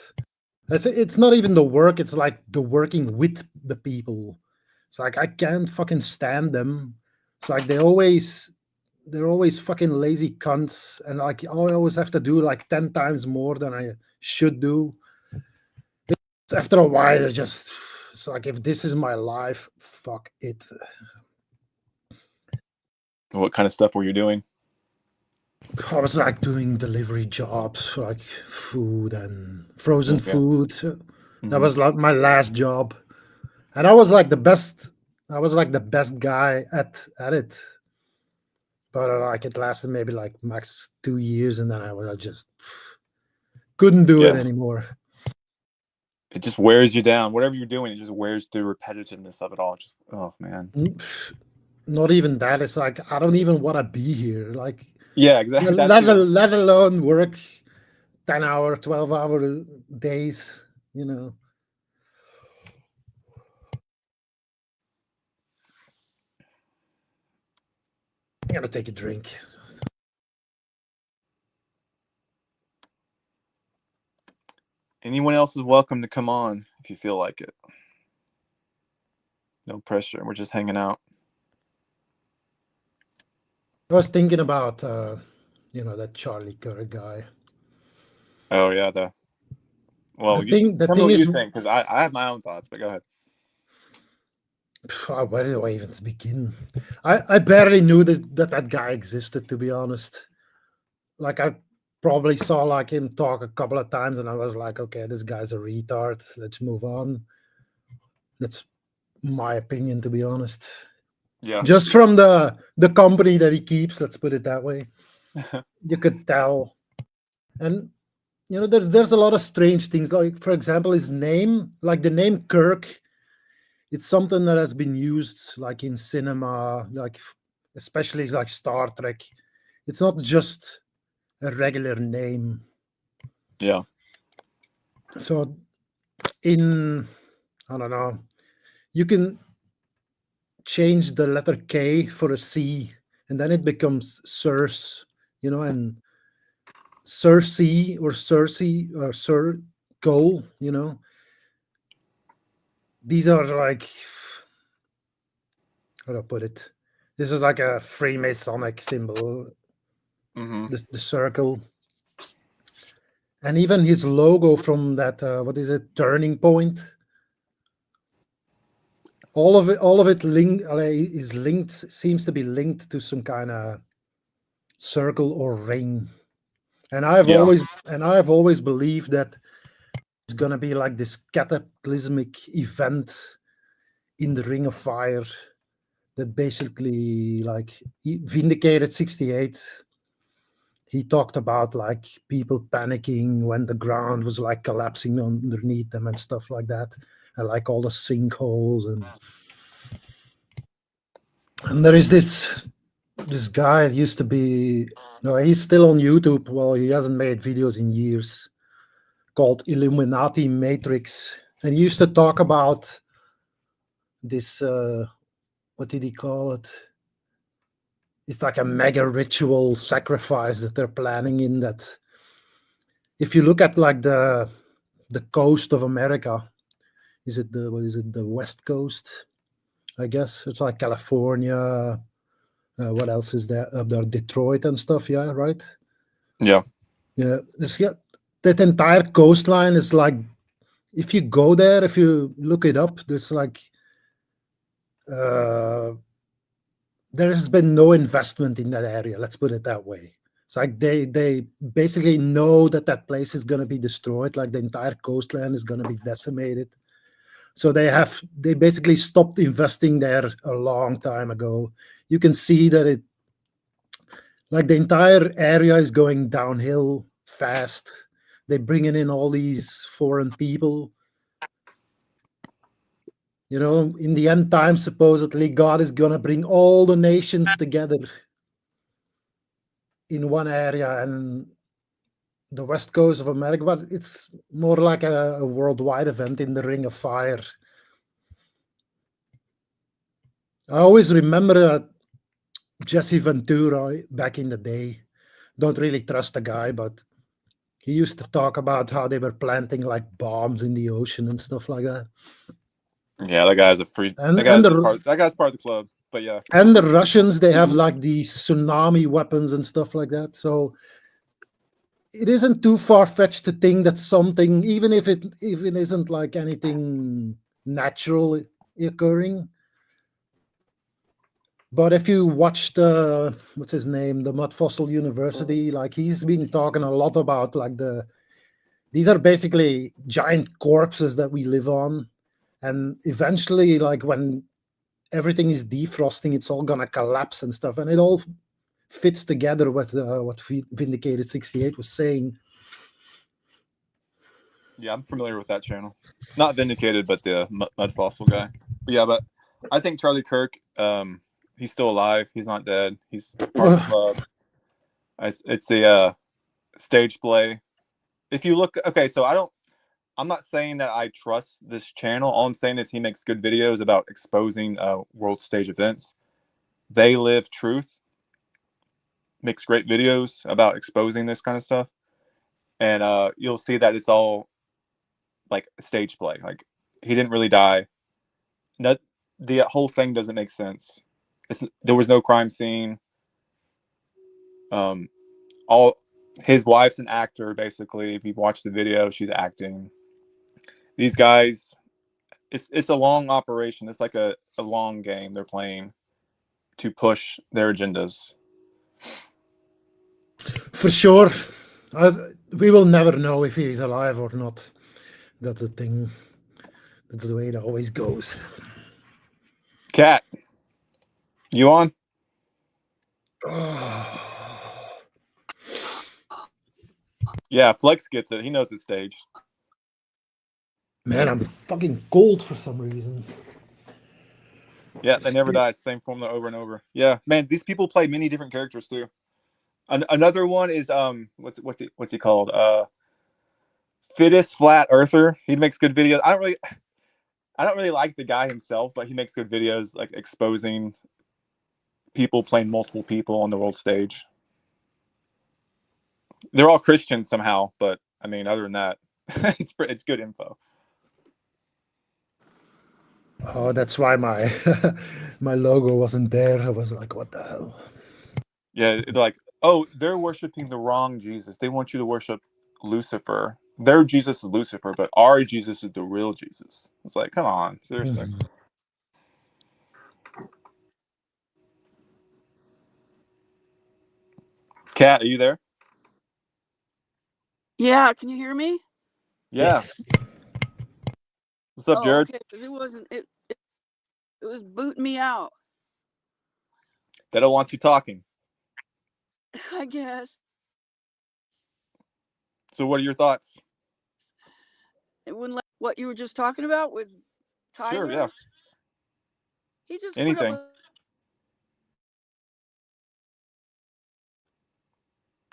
It's not even the work. It's like the working with the people. It's like I can't fucking stand them. It's like they're always fucking lazy cunts, and like I always have to do like 10 times more than I should do. After a while, it's like, if this is my life, fuck it. What kind of stuff were you doing? I was like doing delivery jobs for like food and frozen food. That was like my last job, and I was like the best. I was like the best guy at it. But like it lasted maybe like max 2 years, and then I just couldn't do it anymore. It just wears you down. Whatever you're doing, it just wears the repetitiveness of it all. Just, oh man. Not even that. It's like I don't even want to be here. Like, yeah, exactly. Let alone work 10-hour, 12-hour days, you know. I'm gonna take a drink. Anyone else is welcome to come on if you feel like it. No pressure. We're just hanging out. I was thinking about, that Charlie Kirk guy. Oh yeah, well, The thing tell me what is, you think, because I have my own thoughts, but go ahead. where do I even begin? I barely knew that guy existed, to be honest. Like, I probably saw like him talk a couple of times, and I was like, okay, this guy's a retard. Let's move on. That's my opinion, to be honest. Yeah. Just from the company that he keeps, let's put it that way. You could tell. And there's a lot of strange things. Like, for example, his name, like the name Kirk, it's something that has been used like in cinema, like especially like Star Trek. It's not just a regular name. Yeah. So I don't know, you can change the letter K for a C, and then it becomes Circe, and Cersei or Cersei or Sir Goal, These are like, how do I put it? This is like a Freemasonic symbol, the circle. And even his logo from that, what is it, Turning Point? All of it is linked, seems to be linked to some kind of circle or ring. And I've always believed that it's gonna be like this cataclysmic event in the Ring of Fire that basically like vindicated 68. He talked about like people panicking when the ground was like collapsing underneath them and stuff like that, and like all the sinkholes, and there is this guy used to be, no, he's still on YouTube. Well, he hasn't made videos in years, called Illuminati Matrix, and he used to talk about this, what did he call it? It's like a mega ritual sacrifice that they're planning in that. If you look at like the coast of America, the West Coast? I guess it's like California. What else is there up there? Detroit and stuff. Yeah, right. Yeah. Yeah, that entire coastline is like, if you go there, if you look it up, there's like, there has been no investment in that area. Let's put it that way. It's like they basically know that place is going to be destroyed. Like the entire coastline is going to be decimated. So they basically stopped investing there a long time ago. You can see that like the entire area is going downhill fast. They're bringing in all these foreign people. In the end time, supposedly God is going to bring all the nations together in one area, and the West Coast of America, but it's more like a worldwide event in the Ring of Fire. I always remember that Jesse Ventura back in the day. Don't really trust the guy, but he used to talk about how they were planting like bombs in the ocean and stuff like that. Yeah, that guy's a free. And that guy's part of the club. But yeah. And the Russians, they have like these tsunami weapons and stuff like that. So it isn't too far-fetched to think that something, even if it isn't like anything natural occurring. But if you watch what's his name, the Mud Fossil University, like he's been talking a lot about like these are basically giant corpses that we live on. And eventually, like when everything is defrosting, it's all gonna collapse and stuff. And it all fits together with what Vindicated 68 was saying. Yeah, I'm familiar with that channel. Not Vindicated, but the Mud Fossil guy. But yeah, but I think Charlie Kirk, he's still alive. He's not dead. He's part of the club. It's a stage play. if you look, okay, so I'm not saying that I trust this channel. All I'm saying is he makes good videos about exposing world stage events. They Live Truth makes great videos about exposing this kind of stuff, and you'll see that it's all like stage play. Like he didn't really die. Not, the whole thing doesn't make sense. There was no crime scene. All his wife's an actor basically. If you watch the video, she's acting. These guys, it's a long operation. It's like a long game they're playing to push their agendas. For sure. We will never know if he's alive or not. That's the thing. That's the way it always goes. Cat, you on? Yeah, Flex gets it. He knows his stage. Man, I'm fucking cold for some reason. Yeah, they never die. Same formula over and over. Yeah, man, these people play many different characters too. Another one is what's he called? Fittest Flat Earther. He makes good videos. I don't really like the guy himself, but he makes good videos like exposing people playing multiple people on the world stage. They're all Christians somehow, but I mean, other than that, it's good info. Oh, that's why my my logo wasn't there. I was like, what the hell? Yeah, it's like, oh, they're worshiping the wrong Jesus. They want you to worship Lucifer. Their Jesus is Lucifer, but our Jesus is the real Jesus. It's like, come on, seriously. Mm-hmm. Kat, are you there? Yeah, can you hear me? Yeah. Yes. What's up, Jared? Okay, because it wasn't it was booting me out. They don't want you talking. I guess. So what are your thoughts? It wouldn't let what you were just talking about with Tyler. Sure, yeah. He just Anything. put up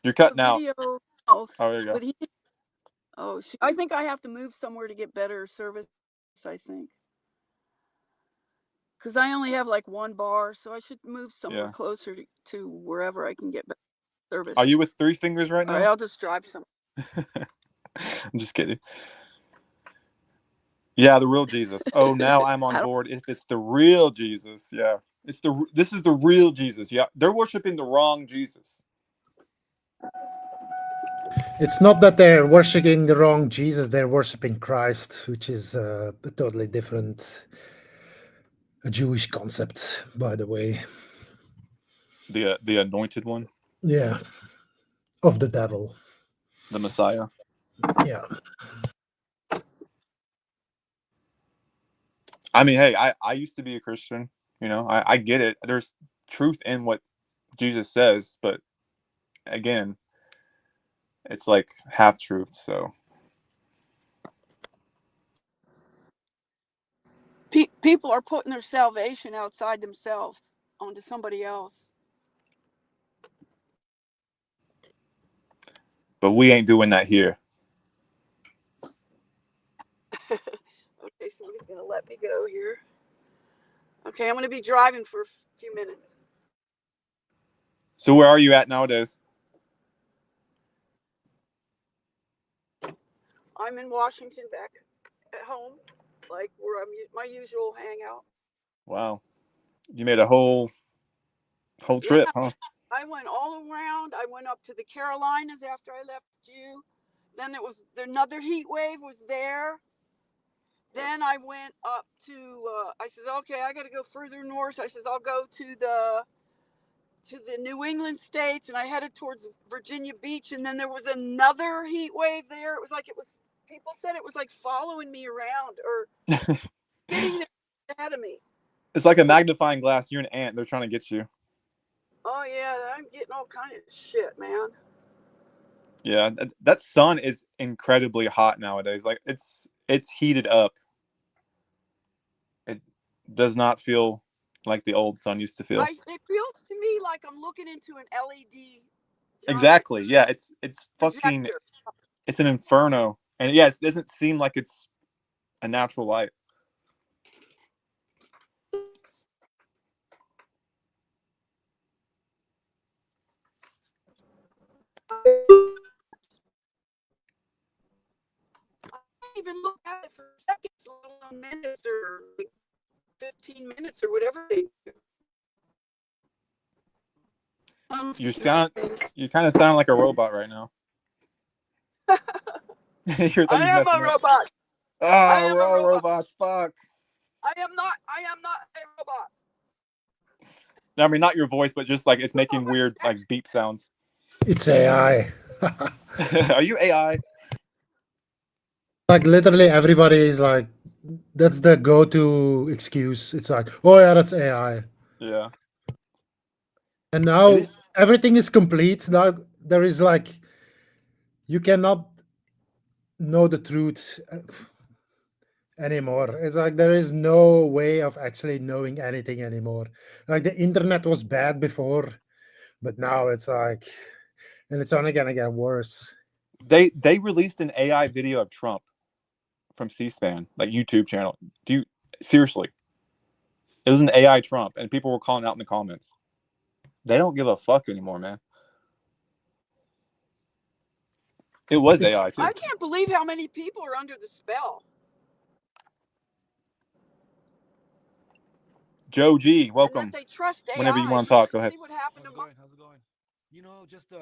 You're cutting out. video. Oh, there you go. But I think I have to move somewhere to get better service, I think. Because I only have like one bar, so I should move somewhere closer to wherever I can get better service. Are you with 3 fingers right now? All right, I'll just drive some. I'm just kidding. Yeah, the real Jesus. Oh, now I'm on board. If it's the real Jesus, yeah. This is the real Jesus. Yeah, they're worshiping the wrong Jesus. It's not that they're worshiping the wrong Jesus, they're worshiping Christ, which is a totally different Jewish concept, by the way. The anointed one? Yeah. Of the devil. The Messiah? Yeah. I mean, hey, I used to be a Christian. You know, I get it. There's truth in what Jesus says, but again, it's like half truth, so. People are putting their salvation outside themselves onto somebody else. But we ain't doing that here. Okay, somebody's going to let me go here. Okay, I'm going to be driving for a few minutes. So where are you at nowadays? I'm in Washington, back at home, like where I'm my usual hangout. Wow. You made a whole trip, huh? I went all around. I went up to the Carolinas after I left you. Then another heat wave was there. Then I went up to, I said, okay, I got to go further north. I says, I'll go to the New England states, and I headed towards Virginia Beach. And then there was another heat wave there. It was like, people said it was like following me around or getting ahead of me. It's like a magnifying glass. You're an ant. They're trying to get you. Oh, yeah, I'm getting all kind of shit, man. Yeah, that sun is incredibly hot nowadays. Like it's heated up. It does not feel like the old sun used to feel. It feels to me like I'm looking into an LED. Exactly. Yeah, it's fucking projector. It's an inferno, and yeah, it doesn't seem like it's a natural light. Even look at it for seconds, let alone minutes or like 15 minutes or whatever they do. You kind of sound like a robot right now. Your I thing's am messing a up. robot. Ah, we're all robots. Fuck. I am not a robot. No, I mean, not your voice, but just like it's making weird like beep sounds. It's AI. Are you AI? Like literally everybody is like, that's the go-to excuse. It's like, oh yeah, that's AI. Yeah. And now everything is complete. Now there is like, you cannot know the truth anymore. It's like there is no way of actually knowing anything anymore. Like the internet was bad before, but now it's like, and it's only gonna get worse. They released an AI video of Trump from C-SPAN, like YouTube channel. Seriously? It was an AI Trump, and people were calling out in the comments. They don't give a fuck anymore, man. It was AI too. I can't believe how many people are under the spell. Joe G, And welcome. that they trust AI. Whenever you want to talk, go ahead. See what happened How's it going? You know, just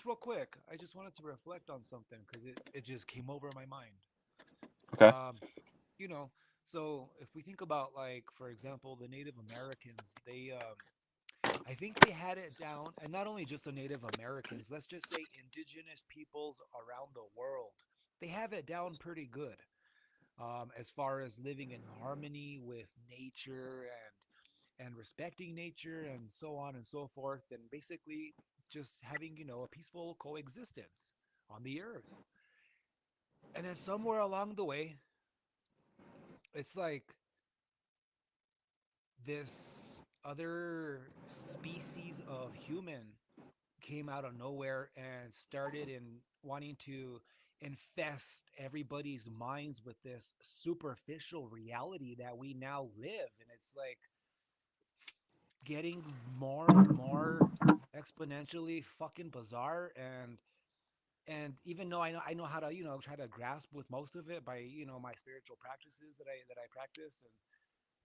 real quick, I just wanted to reflect on something because it just came over my mind. Okay. You know, so if we think about, like, for example, the Native Americans, I think they had it down, and not only just the Native Americans, let's just say indigenous peoples around the world, they have it down pretty good, as far as living in harmony with nature and respecting nature and so on and so forth, and basically just having, a peaceful coexistence on the earth. And then somewhere along the way, it's like this other species of human came out of nowhere and started in wanting to infest everybody's minds with this superficial reality that we now live. And it's like getting more and more exponentially fucking bizarre. And even though I know how to, try to grasp with most of it by, my spiritual practices that I practice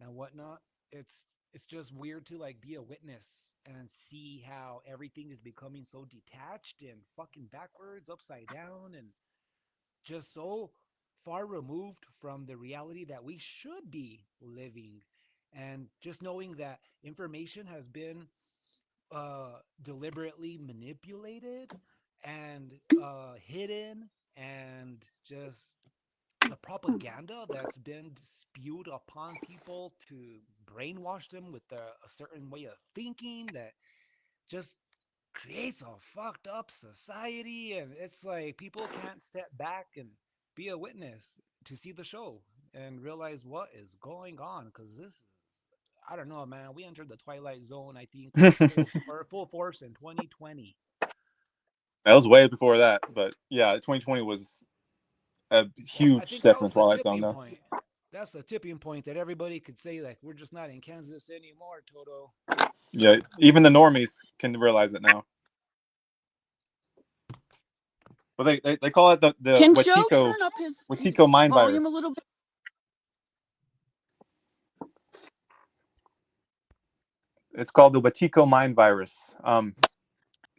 and whatnot, it's just weird to like be a witness and see how everything is becoming so detached and fucking backwards, upside down, and just so far removed from the reality that we should be living. And just knowing that information has been deliberately manipulated and hidden, and just the propaganda that's been spewed upon people to brainwash them with a certain way of thinking that just creates a fucked up society. And it's like people can't step back and be a witness to see the show and realize what is going on, because this is, I don't know, man. We entered the twilight zone, I think, full force in 2020. That was way before that, but yeah, 2020 was a huge I think step that in the was the twilight zone, tipping though. point. That's the tipping point that everybody could say, like, we're just not in Kansas anymore, Toto. Yeah, even the normies can realize it now. Well, they call it the Can Joe turn up his mind volume virus. a little bit? It's called the Wetiko mind virus.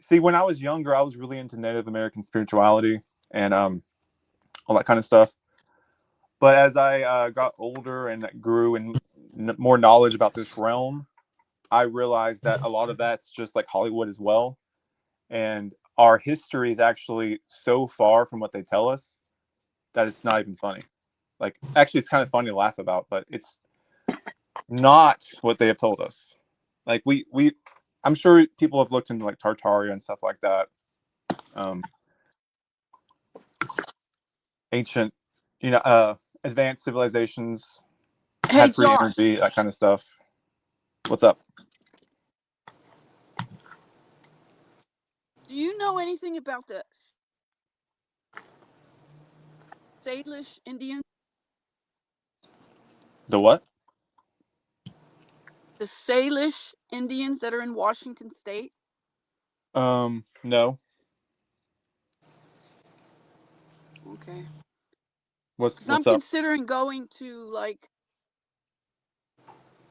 See, when I was younger, I was really into Native American spirituality and all that kind of stuff. But as I got older and grew and more knowledge about this realm, I realized that a lot of that's just like Hollywood as well. And our history is actually so far from what they tell us that it's not even funny. Like, actually, it's kind of funny to laugh about, but it's not what they have told us. Like, I'm sure people have looked into like Tartaria and stuff like that. Ancient, advanced civilizations had free energy, that kind of stuff. What's up? Do you know anything about this? Salish Indians? The what? The Salish Indians that are in Washington State? No. Okay. Because I'm What's up? considering going to like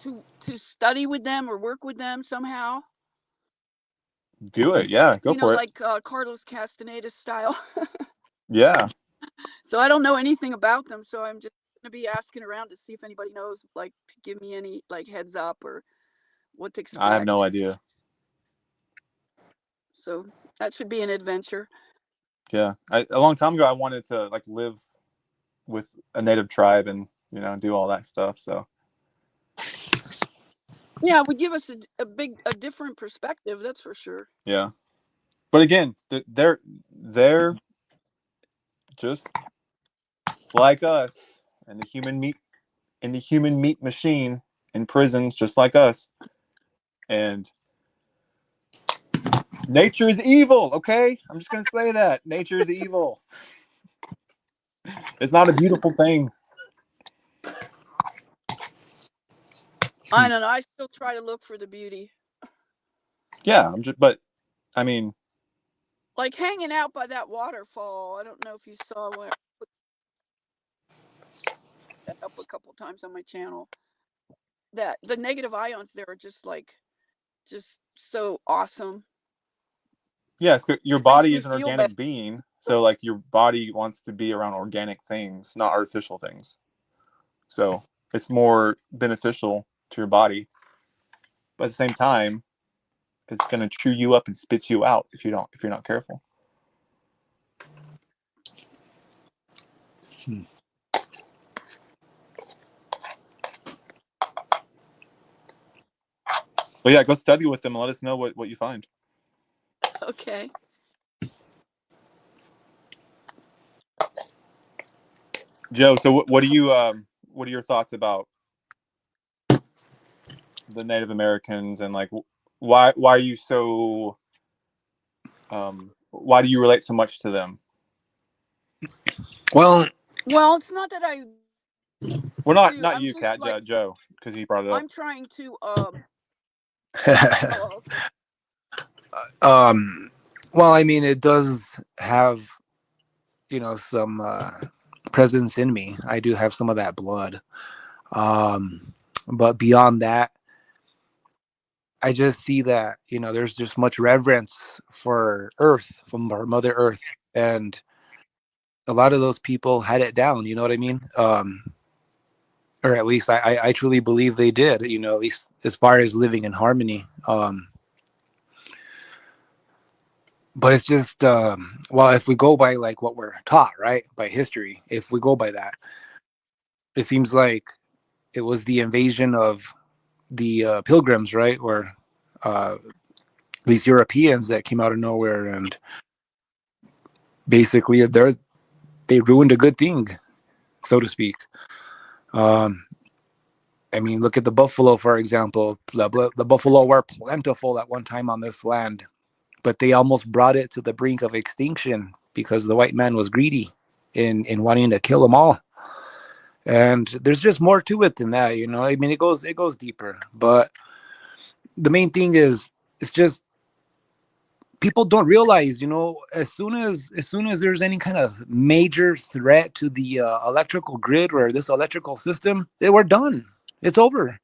to study with them or work with them somehow. Do it. Yeah, go for it. Like Carlos Castaneda style. Yeah. So I don't know anything about them, so I'm just gonna be asking around to see if anybody knows, like, give me any like heads up or what to expect. I have no idea. So that should be an adventure. Yeah. A long time ago, I wanted to like live with a native tribe and do all that stuff. So Yeah, it would give us a different perspective, that's for sure. yeah. But again, they're just like us, and the human meat machine in prisons, just like us. And nature is evil. Okay, I'm just gonna say that nature is evil. It's not a beautiful thing. I don't know. I still try to look for the beauty. Yeah, but I mean, like hanging out by that waterfall. I don't know if you saw when I put that up a couple times on my channel. That the negative ions there are just so awesome. yes, your It makes body me is an feel organic better. being, so like your body wants to be around organic things, not artificial things. So it's more beneficial to your body, but at the same time, it's gonna chew you up and spit you out if you're not careful. But yeah, go study with them and let us know what you find. Okay. Joe, so what are your thoughts about the Native Americans and like why are you so why do you relate so much to them? Well, Well, it's not that I Well, do. not I'm you, just Kat, like Joe, because he brought it up. I'm trying to oh, okay. well, I mean, it does have some presence in me. I do have some of that blood, but beyond that, I just see that there's just much reverence for Earth, from our Mother Earth, and a lot of those people had it down. You know what I mean? Or at least I truly believe they did. At least as far as living in harmony. But it's just well, if we go by like what we're taught, right, by history, if we go by that, it seems like it was the invasion of the pilgrims, right, or these Europeans that came out of nowhere and basically they ruined a good thing, so to speak. Um, I mean, look at the buffalo, for example. The buffalo were plentiful at one time on this land, but they almost brought it to the brink of extinction because the white man was greedy in wanting to kill them all. And there's just more to it than that, I mean, it goes deeper, but the main thing is it's just people don't realize, as soon as there's any kind of major threat to the electrical grid or this electrical system, we're done. It's over.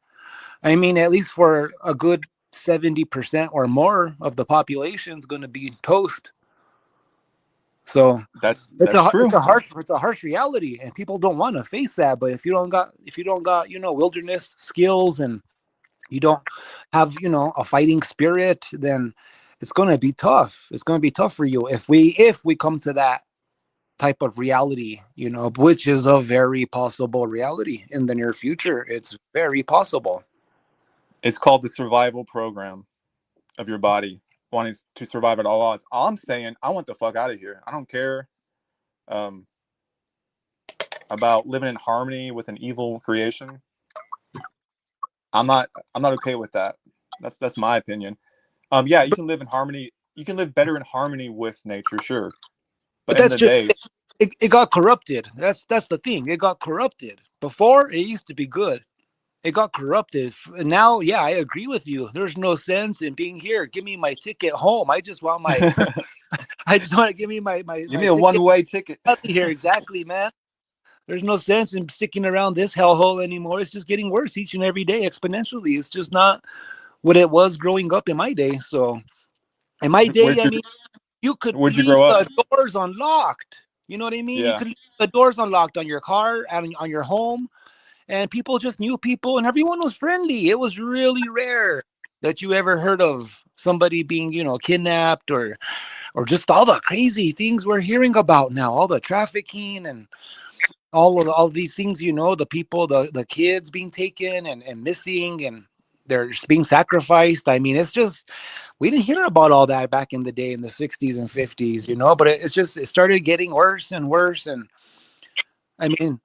I mean, at least for a good 70% or more of the population is going to be toast. So That's it's a true. it's a harsh reality, and people don't want to face that. But if you don't got wilderness skills, and you don't have a fighting spirit, then it's going to be tough. It's going to be tough for you if we come to that type of reality, which is a very possible reality in the near future. It's very possible. It's called the survival program of your body wanting to survive at all odds. All I'm saying, I want the fuck out of here. I don't care about living in harmony with an evil creation. I'm not okay with that. That's my opinion. Yeah, you can live in harmony. You can live better in harmony with nature, sure. But But in that's the just day, it got corrupted. That's the thing. It got corrupted. Before it used to be good. It got corrupted. Now, yeah, I agree with you. There's no sense in being here. Give me my ticket home. I just want my. I just want to give me my Give me a one-way ticket. Out of here, exactly, man. There's no sense in sticking around this hellhole anymore. It's just getting worse each and every day, exponentially. It's just not what it was growing up in my day. So, in my day, I mean, you could Where'd you leave grow up? the doors unlocked. You know what I mean? Yeah. You could leave the doors unlocked on your car and on your home, and people just knew people, and everyone was friendly. It was really rare that you ever heard of somebody being, kidnapped or just all the crazy things we're hearing about now, all the trafficking and all these things, the people, the kids being taken and missing, and they're just being sacrificed. I mean, it's just, we didn't hear about all that back in the day in the 60s and 50s, but it started getting worse and worse. And I mean,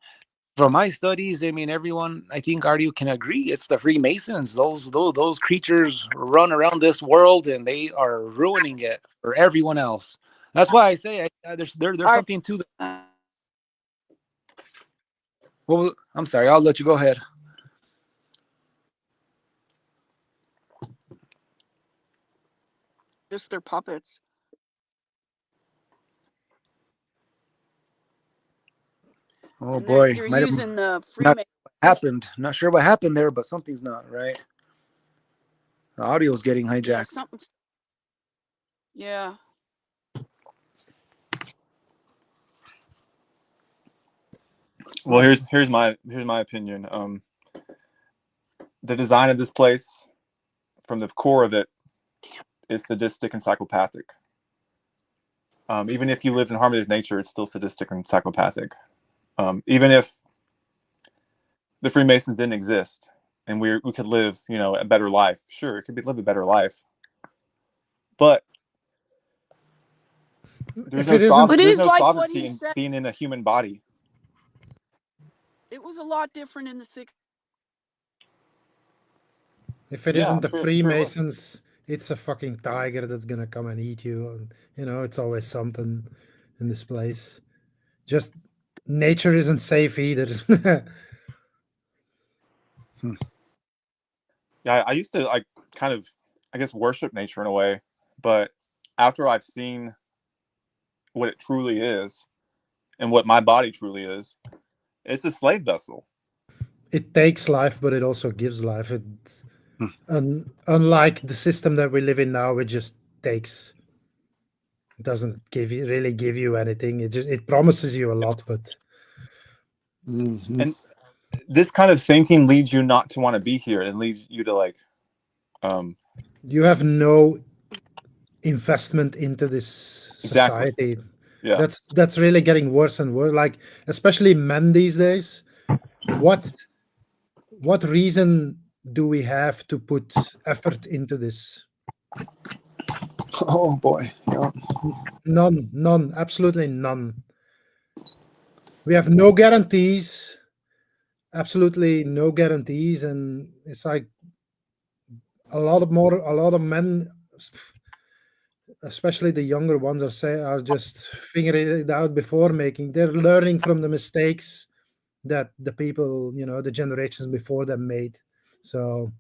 from my studies, I mean, everyone, I think, Artie, can agree, it's the Freemasons. Those creatures run around this world, and they are ruining it for everyone else. That's why I say there's something to that. Well, I'm sorry. I'll let you go ahead. Just their puppets. Oh And boy, they're might have using the not Freemasons. happened. Not sure what happened there, but something's not right. The audio's getting hijacked. Yeah, something. Yeah. Well, here's my opinion. The design of this place, from the core of it, is sadistic and psychopathic. Even if you lived in harmony with nature, it's still sadistic and psychopathic. Even if the Freemasons didn't exist and we could live, a better life, sure, it could be live a better life, but there's no sovereignty in being in a human body. It was a lot different in the 60s. If it isn't the Freemasons, it's a fucking tiger that's gonna come and eat you. And, it's always something in this place. Just nature isn't safe either. Yeah, I used to kind of, I guess, worship nature in a way, but after I've seen what it truly is and what my body truly is, it's a slave vessel. It takes life, but it also gives life. It's unlike the system that we live in now, it just takes. It doesn't really give you anything. It promises you a lot, but. And this kind of thinking leads you not to want to be here. It leads you to you have no investment into this society. Exactly. Yeah. That's really getting worse and worse. Like, especially men these days. What reason do we have to put effort into this? Oh boy. Yeah. None, absolutely none. We have no guarantees, absolutely no guarantees, and it's like a lot of men, especially the younger ones, are just figuring it out before making. They're learning from the mistakes that the people, the generations before them made. So,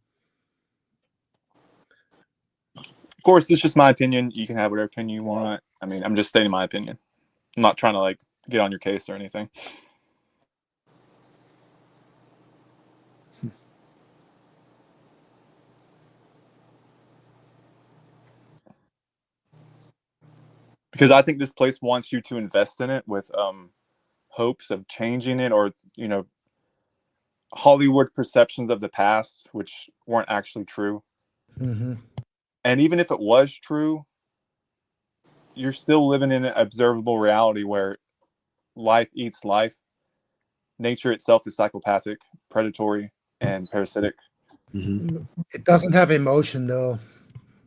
of course, it's just my opinion. You can have whatever opinion you want. I mean, I'm just stating my opinion. I'm not trying to get on your case or anything. Because I think this place wants you to invest in it with hopes of changing it, or Hollywood perceptions of the past, which weren't actually true. Mm-hmm. And even if it was true, you're still living in an observable reality where life eats life. Nature itself is psychopathic, predatory, and parasitic. Mm-hmm. It doesn't have emotion, though.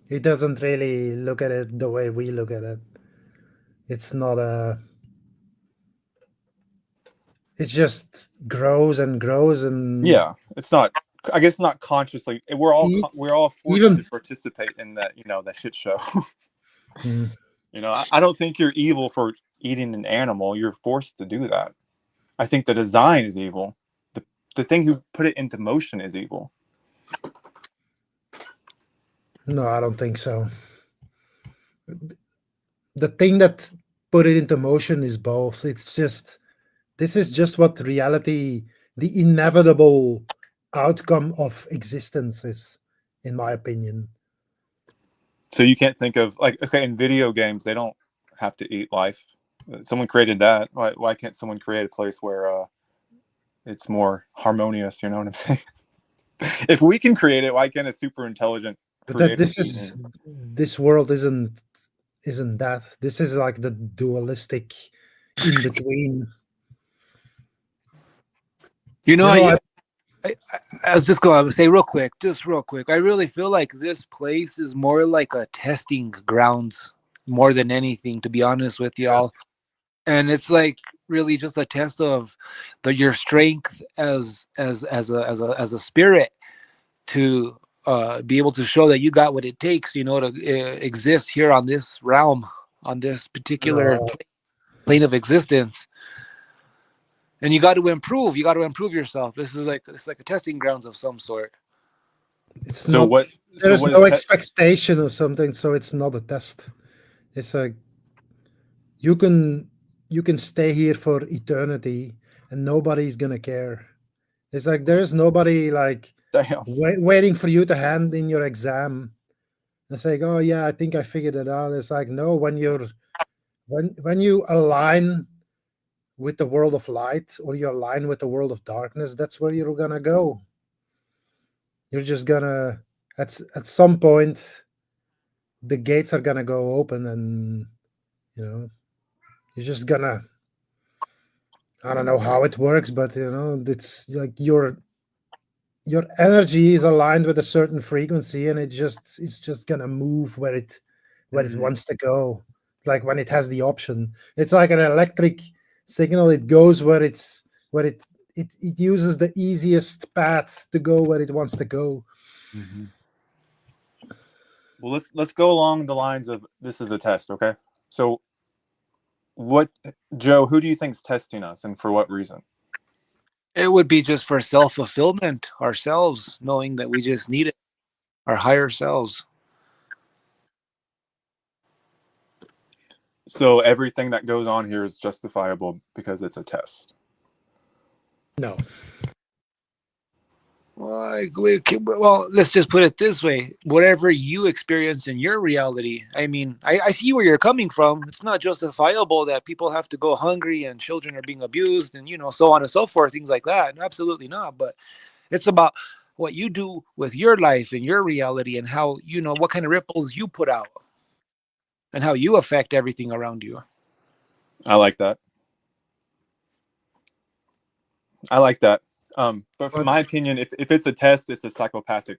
It doesn't really look at it the way we look at it. It's not it just grows and grows, and yeah, it's not. I guess not consciously. We're all forced to participate in that. That shit show. Mm. I don't think you're evil for eating an animal, you're forced to do that. I think the design is evil. The thing who put it into motion is evil. No, I don't think so. The thing that put it into motion is both. It's just, this is just what reality, the inevitable outcome of existence is, in my opinion. So you can't think of, like, okay, in video games, they don't have to eat life. Someone created that. Why can't someone create a place where it's more harmonious? You know what I'm saying? If we can create it, why can't a super intelligent But that creative this is, being? this world isn't that. This is like the dualistic in between. You know, You know, I was just going to say real quick. I really feel like this place is more like a testing grounds more than anything, to be honest with y'all. And it's like really just a test of your strength as a spirit to be able to show that you got what it takes, you know, to exist here on this realm, on this particular no, plane of existence. And you got to improve. You got to improve yourself. This is like, it's like a testing grounds of some sort. it's So not. what? So There's what is no expectation of something, so it's not a test. It's like you can stay here for eternity, and nobody's gonna care. It's like there's nobody like damn? waiting for you to hand in your exam and say, "Oh yeah, I think I figured it out." It's like no, when you align with the world of light or you align with the world of darkness, that's where you're gonna go. You're just gonna at some point the gates are gonna go open, and you know you're just gonna, I don't know how it works, but you know it's like your energy is aligned with a certain frequency, and it's just gonna move where it Mm-hmm. wants to go. Like when it has the option, it's like an electric signal. It goes where it uses the easiest path to go where it wants to go. Mm-hmm. Well, let's go along the lines of this is a test, okay? So what, Joe? Who do you think's testing us, and for what reason? It would be just for self-fulfillment, ourselves, knowing that we just need it, our higher selves. So everything that goes on here is justifiable because it's a test. No, Well, let's just put it this way. Whatever you experience in your reality, I mean, I see where you're coming from. It's not justifiable that people have to go hungry and children are being abused and, you know, so on and so forth, things like that. Absolutely not. But it's about what you do with your life and your reality and how, you know, what kind of ripples you put out and how you affect everything around you. I like that. I like that. But from but my opinion, if it's a test, it's a psychopathic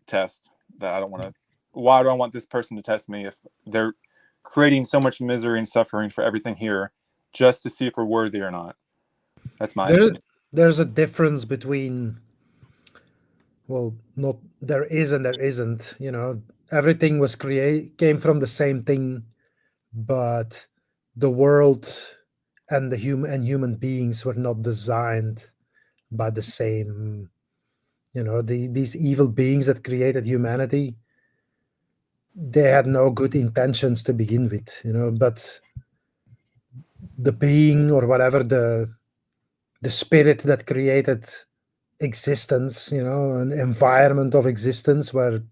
test that I don't want to. Why do I want this person to test me if they're creating so much misery and suffering for everything here just to see if we're worthy or not? That's my there opinion. there's a difference between, well, not there is and there isn't. You know, everything was came from the same thing, but the world and the human beings were not designed by the same. You know, these evil beings that created humanity, they had no good intentions to begin with. You know, but the being or whatever, the spirit that created existence, you know, an environment of existence where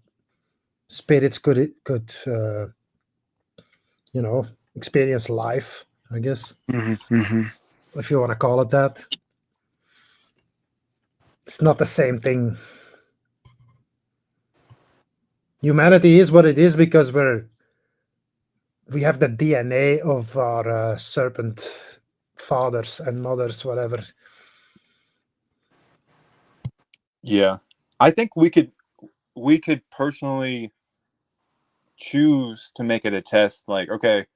spirits could you know, experience life, I guess, Mm-hmm, mm-hmm. if you want to call it that. It's not the same thing. Humanity is what it is because we have the DNA of our serpent fathers and mothers, whatever. Yeah, I think we could personally choose to make it a test. Like, okay,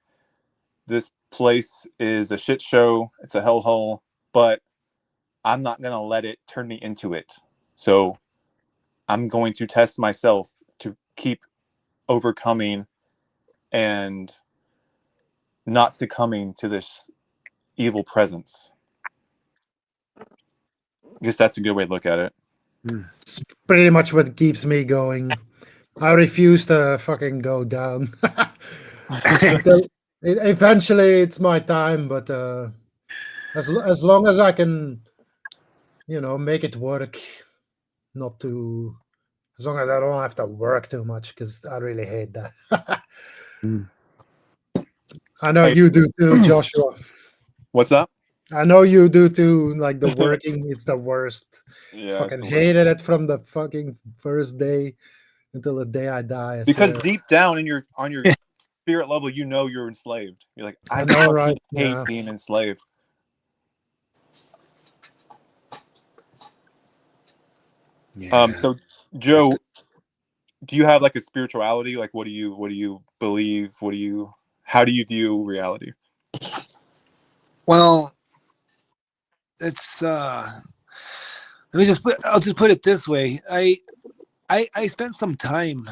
this place is a shit show. It's a hellhole, but I'm not gonna let it turn me into it. So I'm going to test myself to keep overcoming and not succumbing to this evil presence. I guess that's a good way to look at it. Pretty much what keeps me going. I refuse to fucking go down. Until eventually it's my time, but as long as I can, make it work, not to, as long as I don't have to work too much, because I really hate that. I know Hey, you do too, Joshua. what's that? I know you do too. Like the working, it's the worst. Yeah, it's Fucking the worst. hated it from the fucking first day until the day I die. I Because swear. deep down on your spirit level, you know you're enslaved. You're like, I I know, fucking right? hate Yeah. being enslaved. So Joe, do you have like a spirituality? Like what do you believe? How do you view reality? Well, it's I'll just put it this way. I spent some time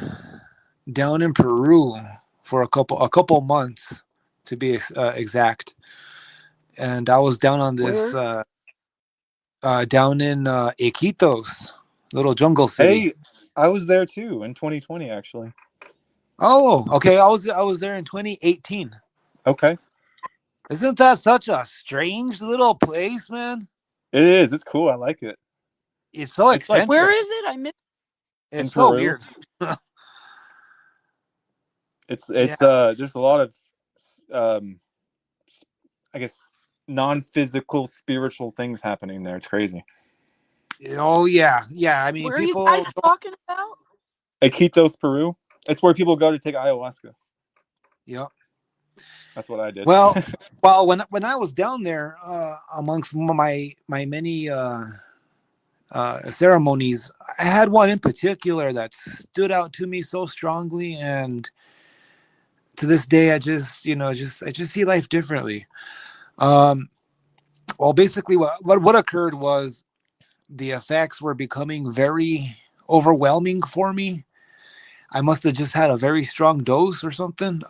down in Peru for a couple months to be exact. And I was down on this down in Iquitos, little jungle city. Hey, I was there too in 2020 actually. Oh, okay. I was there in 2018. Okay. Isn't that such a strange little place, man? It is. It's cool. I like it. It's so It's like eccentric. Where is it? I missed. in It's so Peru. weird. It's Yeah. there's a lot of I guess non-physical spiritual things happening there. It's crazy. Oh yeah, yeah. I mean, Where are you people. guys talking about? Iquitos, Peru. It's where people go to take ayahuasca. Yep. That's what I did. Well, when I was down there, amongst my many ceremonies, I had one in particular that stood out to me so strongly, and to this day, I just see life differently. Well, basically, what occurred was the effects were becoming very overwhelming for me. I must have just had a very strong dose or something.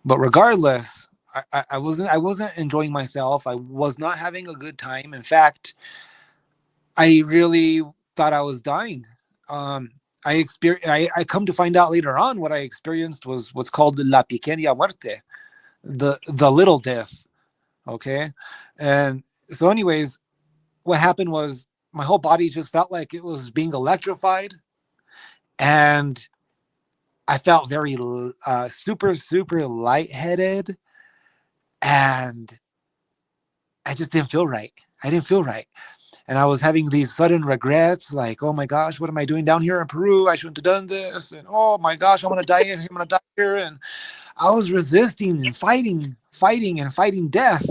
But regardless, I wasn't enjoying myself. I was not having a good time. In fact, I really thought I was dying. I come to find out later on what I experienced was what's called la pequeña muerte, the little death. Okay, and so anyways, what happened was my whole body just felt like it was being electrified, and I felt very super lightheaded, and I just didn't feel right. I didn't feel right. And I was having these sudden regrets, like, oh my gosh, what am I doing down here in Peru? I shouldn't have done this. And oh my gosh, I'm gonna die here. I'm gonna die here. And I was resisting and fighting death.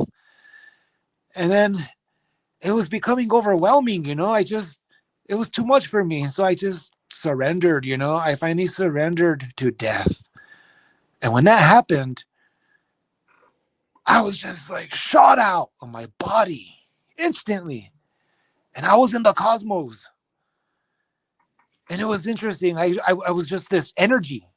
And then it was becoming overwhelming, it was too much for me. So I just surrendered, I finally surrendered to death. And when that happened, I was just like shot out of my body instantly. And I was in the cosmos. And it was interesting. I was just this energy.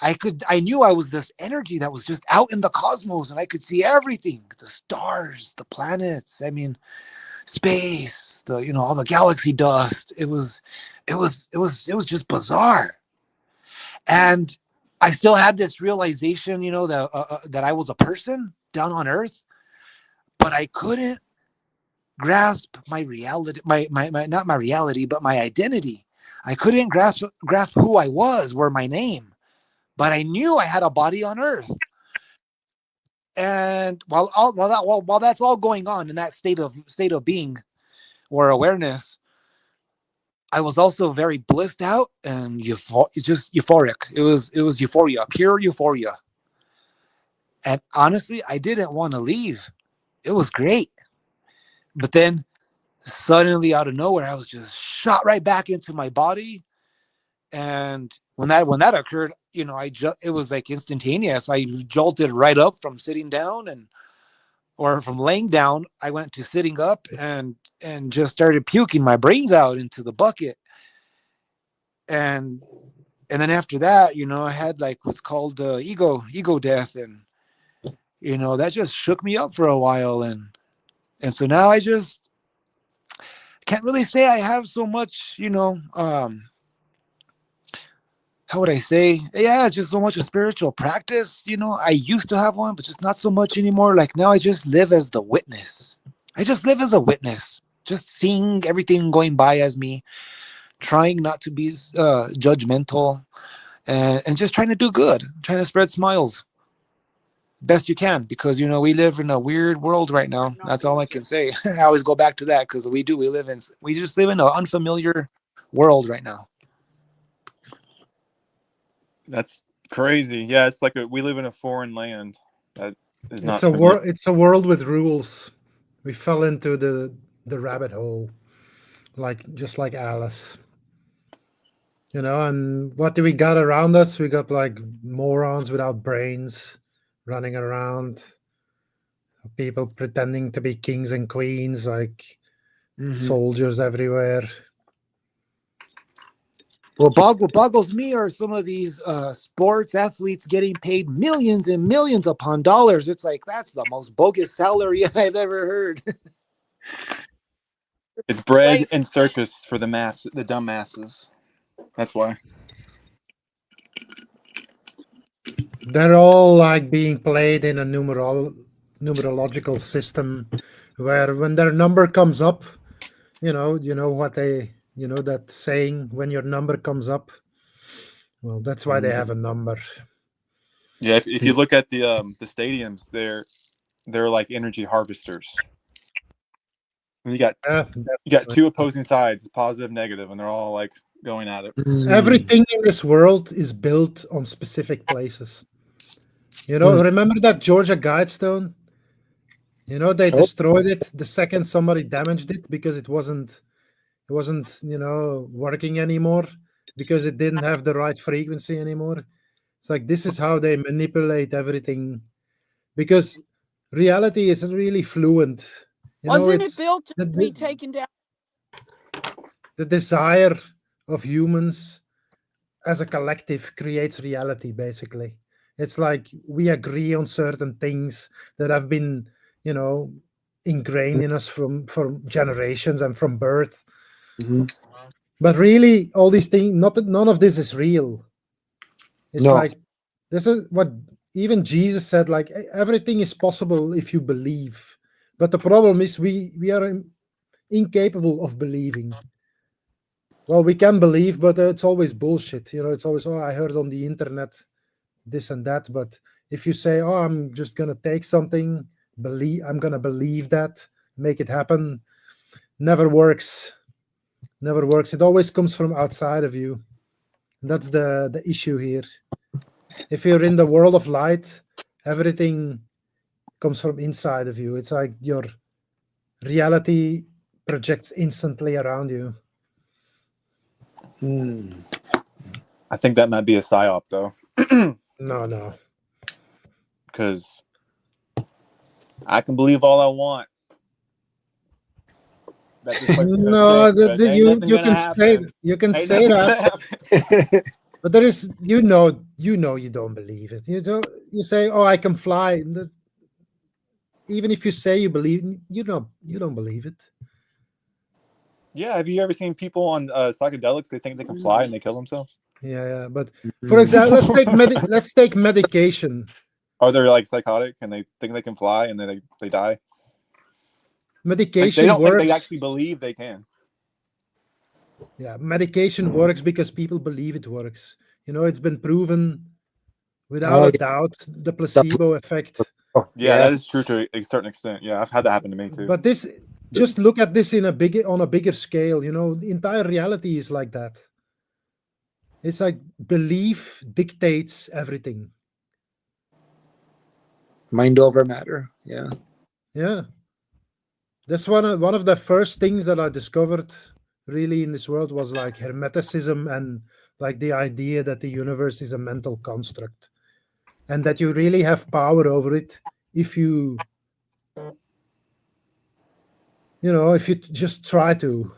I knew I was this energy that was just out in the cosmos, and I could see everything, the stars, the planets, I mean, space, all the galaxy dust. It was just bizarre. And I still had this realization, that I was a person down on Earth, but I couldn't grasp my reality, my not my reality, but my identity. I couldn't grasp who I was, or my name, but I knew I had a body on Earth. And while that's all going on in that state of being or awareness, I was also very blissed out and just euphoric. It was euphoria, pure euphoria. And honestly, I didn't want to leave. It was great. But then suddenly out of nowhere, I was just shot right back into my body. And when that occurred, it was like instantaneous. I jolted right up from sitting down, or from laying down. I went to sitting up and just started puking my brains out into the bucket. And And then after that, I had like what's called ego death, and that just shook me up for a while, and so now I just can't really say I have so much, how would I say? Yeah, just so much of spiritual practice. I used to have one, but just not so much anymore. Like now I just live as the witness. I just live as a witness, just seeing everything going by as me, trying not to be judgmental, and just trying to do good, trying to spread smiles best you can, because we live in a weird world right now. That's all I can say. I always go back to that because we just live in an unfamiliar world right now. That's crazy. Yeah, it's like we live in a foreign land that is not It's a familiar. world. It's a world with rules. We fell into the rabbit hole, just like Alice. And what do we got around us? We got like morons without brains running around, people pretending to be kings and queens, like soldiers everywhere. Well, what boggles me are some of these sports athletes getting paid millions and millions upon dollars. It's like, that's the most bogus salary I've ever heard. It's bread and circus for the dumb masses. That's why. They're all like being played in a numerological system where when their number comes up, what that saying, when your number comes up, well, that's why they have a number. Yeah, if you look at the stadiums, they're like energy harvesters. And you got two opposing sides, positive, negative, and they're all like going at it. Everything in this world is built on specific places. Remember that Georgia Guidestone? They destroyed it the second somebody damaged it because it wasn't working anymore, because it didn't have the right frequency anymore. It's like, this is how they manipulate everything, because reality isn't really fluent. Wasn't it built to be taken down? The desire of humans as a collective creates reality, basically. It's like we agree on certain things that have been, ingrained in us from generations and from birth. But really, all these things, none of this is real. It's like, this is what even Jesus said, like, everything is possible if you believe. But the problem is we are incapable of believing. Well, we can believe, but it's always bullshit. It's always, oh, I heard on the internet this and that. But if you say, oh, I'm just going to take something, I'm going to believe that, make it happen, never works. Never works. It always comes from outside of you. That's the issue here. If you're in the world of light, everything comes from inside of you. It's like your reality projects instantly around you. I think that might be a psyop, though. No. Because I can believe all I want. No, you can say that. But there is, you don't believe it. You say, oh, I can fly. Even if you say you believe, you don't believe it. Yeah, have you ever seen people on psychedelics? They think they can fly and they kill themselves. Yeah. But for example, let's take medication. Are they like psychotic and they think they can fly and then they die? Medication they don't works. think they actually believe they can. Yeah, medication works because people believe it works. It's been proven without a doubt, the placebo effect. Yeah, that is true to a certain extent. Yeah, I've had that happen to me too. But just look at this on a bigger scale. The entire reality is like that. It's like belief dictates everything. Mind over matter. Yeah. That's one of the first things that I discovered really in this world was like Hermeticism, and like the idea that the universe is a mental construct and that you really have power over it if you if you just try to.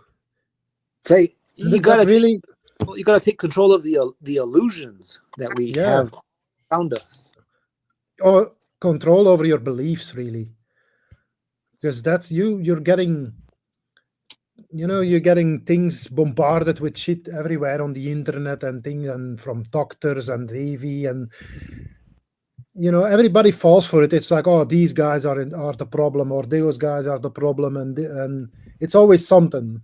Say, you gotta really Well, you got to take control of the illusions that we Yeah, have around us. or control over your beliefs, really, because that's you're getting, you're getting things bombarded with shit everywhere on the internet and things, and from doctors and TV, and everybody falls for it. It's like, oh, these guys are the problem, or those guys are the problem, and it's always something.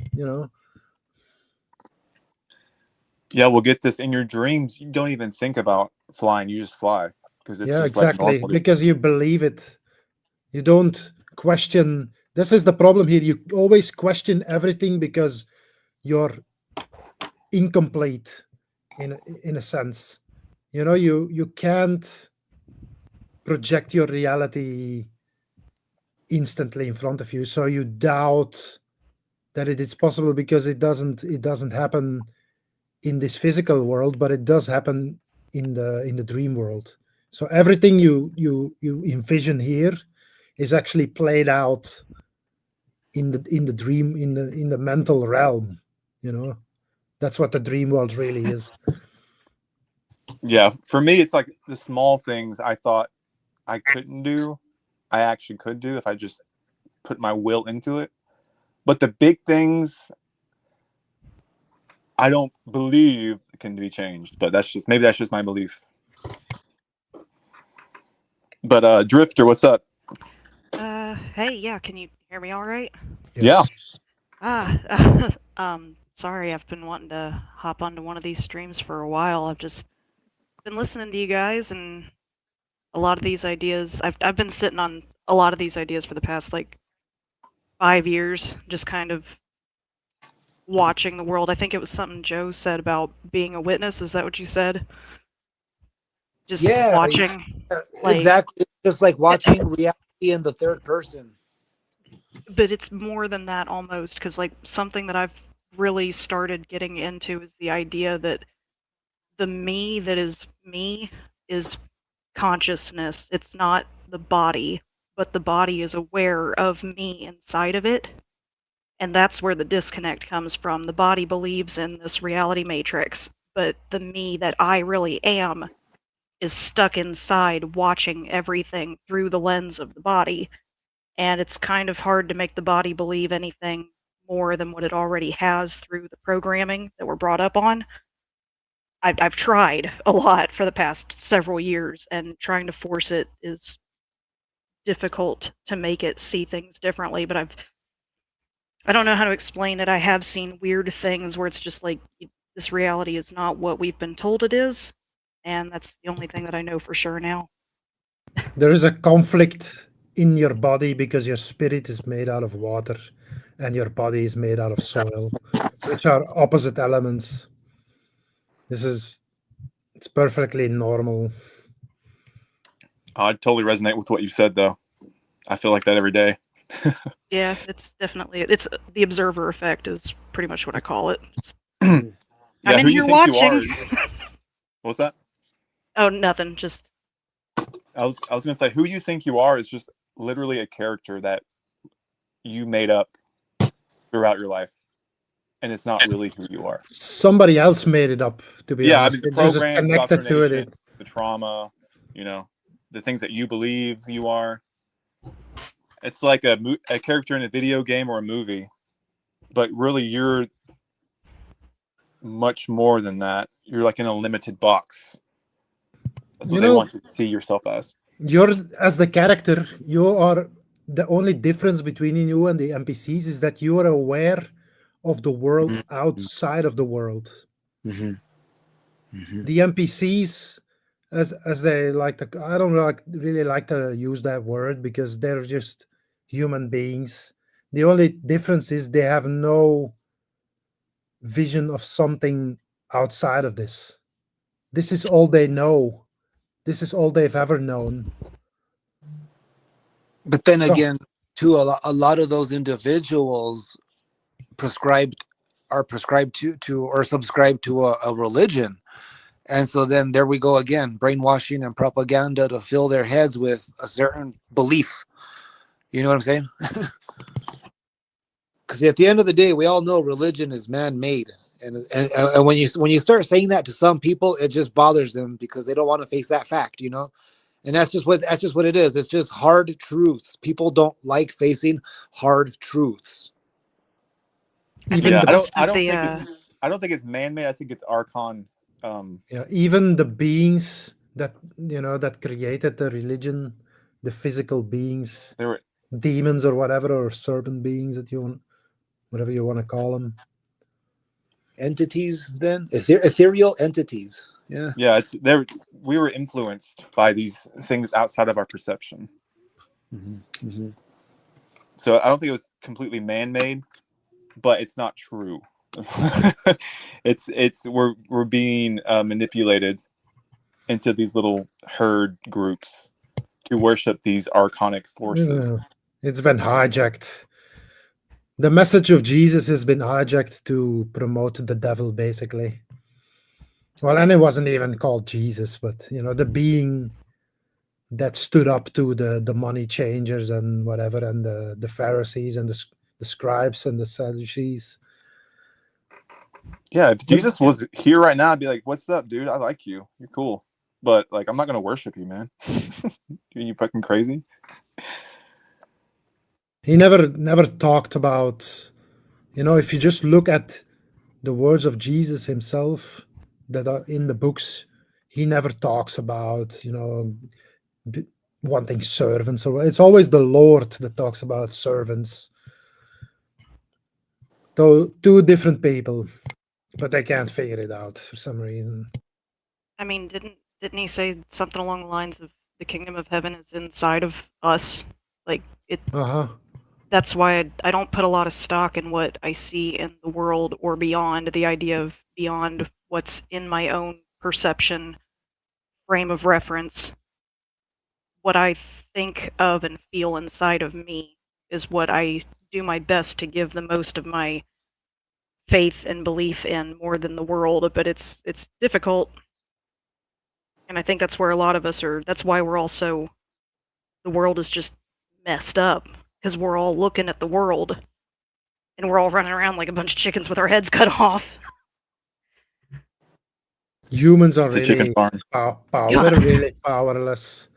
Yeah, we'll get this in your dreams. You don't even think about flying. You just fly because it's Yeah, just like exactly, normal. because you believe it. You don't question. This is the problem here. You always question everything because you're incomplete in a sense. You can't project your reality instantly in front of you, so you doubt that it is possible because it doesn't happen in this physical world, but it does happen in the dream world. So everything you envision here is actually played out in the dream, in the mental realm. That's what the dream world really is. Yeah, for me, it's like the small things I thought I couldn't do, I actually could do if I just put my will into it. But the big things, I don't believe can be changed. But maybe that's just my belief. But Drifter, what's up? Hey, yeah, can you hear me all right? Yeah. Yes. Sorry, I've been wanting to hop onto one of these streams for a while. I've just been listening to you guys, and a lot of these ideas, I've been sitting on a lot of these ideas for the past, like, 5 years, just kind of watching the world. I think it was something Joe said about being a witness. Is that what you said? Just Yeah, watching, like, exactly. Just like watching reality in the third person. but it's more than that almost, because, like, something that I've really started getting into is the idea that the me that is me is consciousness. It's not the body, but the body is aware of me inside of it. And that's where the disconnect comes from. The body believes in this reality matrix, but the me that I really am is stuck inside watching everything through the lens of the body. And it's kind of hard to make the body believe anything more than what it already has through the programming that we're brought up on. I've tried a lot for the past several years, and trying to force it is difficult to make it see things differently. But I don't know how to explain it. I have seen weird things where it's just like, this reality is not what we've been told it is, and that's the only thing that I know for sure now. There is a conflict in your body because your spirit is made out of water and your body is made out of soil, which are opposite elements. It's perfectly normal. I totally resonate with what you said, though. I feel like that every day. Yeah, it's the observer effect is pretty much what I call it. Yeah, I'm in who you here think you are watching. what's that? Oh, nothing. Just I was gonna say, who you think you are is just literally a character that you made up throughout your life, and it's not really who you are. Somebody else made it up, to be Yeah, I honest. mean the They're just program, connected to indoctrination, it. the trauma, the things that you believe you are. It's like a character in a video game or a movie, but really you're much more than that. You're like in a limited box. That's what You they know, want you to see yourself as. you're as the character, you are the only difference between you and the NPCs is that you are aware of the world outside of the world. Mm-hmm. Mm-hmm. The NPCs, as they like to, I don't really like to use that word because they're just human beings. The only difference is they have no vision of something outside of this. This is all they know. This is all they've ever known. But then So again, too, a lot of those individuals are prescribed to or subscribe to a religion. And so then there we go again, brainwashing and propaganda to fill their heads with a certain belief. You know what I'm saying? Because at the end of the day, we all know religion is man-made. And when you start saying that to some people, it just bothers them because they don't want to face that fact, you know. And that's just what it is. It's just hard truths. People don't like facing hard truths. Even Yeah, the I don't think it's man-made. I think it's Archon. yeah, even the beings that that created the religion, the physical beings, They were demons or whatever, or serpent beings that you want, whatever you want to call them. Entities, then ethereal entities. Yeah. yeah, it's there. We were influenced by these things outside of our perception. Mm-hmm. Mm-hmm. So I don't think it was completely man-made, but it's not true. it's we're being manipulated into these little herd groups to worship these archonic forces. Yeah, it's been hijacked. The message of Jesus has been hijacked to promote the devil, basically. Well, and it wasn't even called Jesus, but the being that stood up to the money changers and whatever, and the Pharisees and the scribes and the Sadducees. Yeah, if Jesus was here right now, I'd be like, "What's up, dude? I like you. You're cool." But like, I'm not gonna worship you, man. Are you fucking crazy? He never talked about, if you just look at the words of Jesus himself that are in the books, he never talks about, wanting servants, or it's always the Lord that talks about servants. Though two different people, but they can't figure it out for some reason. I mean, didn't he say something along the lines of the kingdom of heaven is inside of us? Like it. That's why I don't put a lot of stock in what I see in the world or beyond. The idea of beyond what's in my own perception, frame of reference. What I think of and feel inside of me is what I do my best to give the most of my faith and belief in, more than the world. But it's difficult. And I think that's where a lot of us are. That's why we're all so. The world is just messed up because we're all looking at the world, and we're all running around like a bunch of chickens with our heads cut off. Humans are It's a chicken really farm. they're really powerless.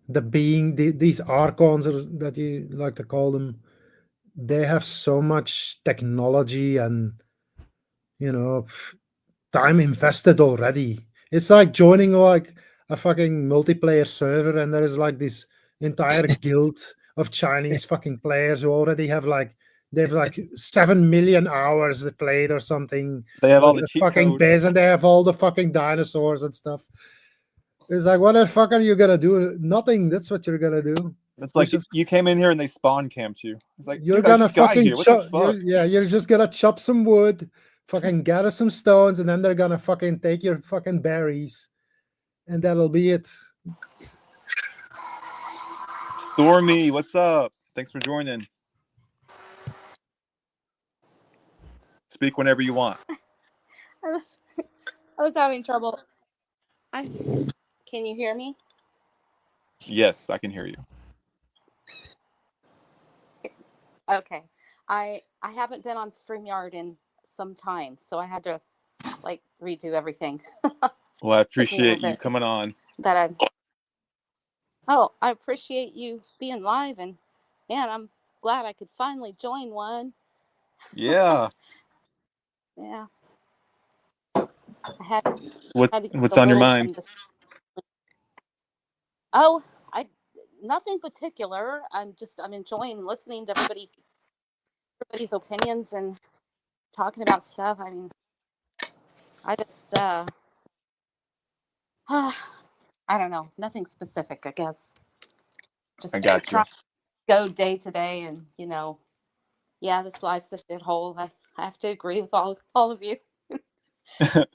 These archons that you like to call them, they have so much technology and time invested already. It's like joining like a fucking multiplayer server, and there is like this entire guild of Chinese fucking players who already have they have like 7 million hours they played or something. They have all With the the cheat fucking codes. base, and they have all the fucking dinosaurs and stuff. It's like, what the fuck are you gonna do? Nothing. That's what you're gonna do. It's like you came in here and they spawn camped you. It's like, You're dude, I gonna just got fucking here. What the chop. fuck? You're just gonna chop some wood, fucking gather some stones, and then they're gonna fucking take your fucking berries, and that'll be it. Stormy, what's up? Thanks for joining. Speak whenever you want. I was having trouble. Can you hear me? Yes, I can hear you. Okay. I haven't been on StreamYard in some time, so I had to redo everything. Well, I appreciate you coming on. I appreciate you being live, and man, I'm glad I could finally join one. Yeah. Yeah. What's on your mind? Nothing particular. I'm enjoying listening to everybody's opinions and talking about stuff. I mean, I just I don't know, nothing specific, I guess. Just I got you. Go day to day, and yeah, this life's a shithole. I have to agree with all of you. But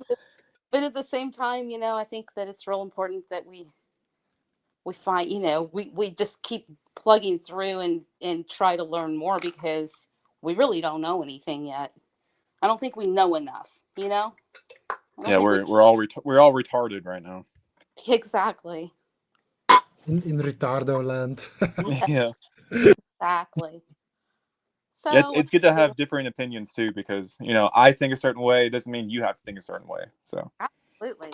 at the same time, I think that it's real important that we find, we just keep plugging through and try to learn more, because we really don't know anything yet. I don't think we know enough, Yeah, we're all retarded right now. Exactly. In RetardoLand. Yeah. Exactly. Yeah, So what it's good to do you have differing opinions too, because I think a certain way doesn't mean you have to think a certain way. So do? Absolutely.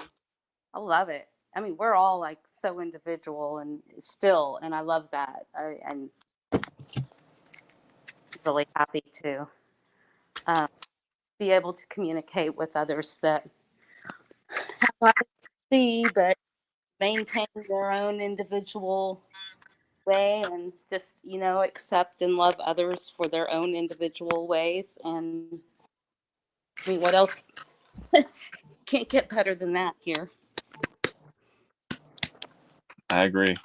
I love it. I mean, we're all like so individual and still, and I love that. I'm really happy to um, be able to communicate with others that have see, but maintain their own individual way and just, accept and love others for their own individual ways. And I mean, what else can't get better than that here? I agree.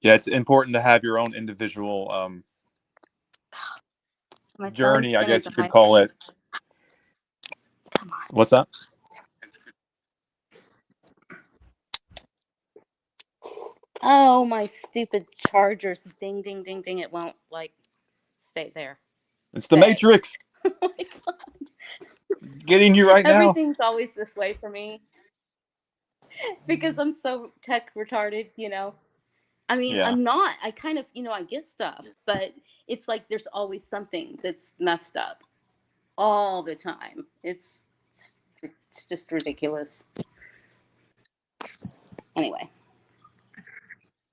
Yeah, it's important to have your own individual My phone's journey, I gonna guess you could die. call it. Come on. What's that? Oh, my stupid chargers. Ding, ding, ding, ding. It won't like stay there. It's the Stay. Matrix. Oh my God. It's getting you right now. Everything's always this way for me because I'm so tech retarded. I mean, Yeah. I'm not. I kind of, I get stuff, but it's like there's always something that's messed up all the time. It's just ridiculous. Anyway.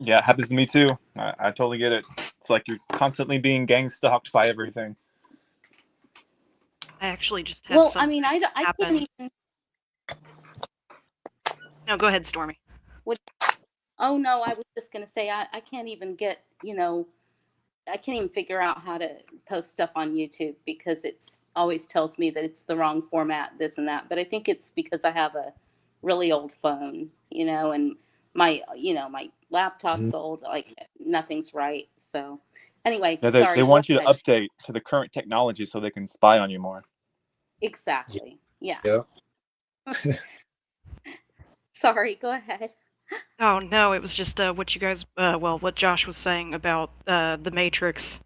Yeah, it happens to me too. I totally get it. It's like you're constantly being gang stalked by everything. I actually just had Well, I something mean, I can't happen. even. No, go ahead, Stormy. Oh no, I was just gonna say I can't even get, I can't even figure out how to post stuff on YouTube because it's always tells me that it's the wrong format, this and that. But I think it's because I have a really old phone, and my laptop's old, like nothing's right. So anyway, Yeah, they sorry, go want you to ahead. update to the current technology so they can spy on you more. Exactly. Yeah. Yeah. Sorry, go ahead. Oh no, it was just what you guys, what Josh was saying about the Matrix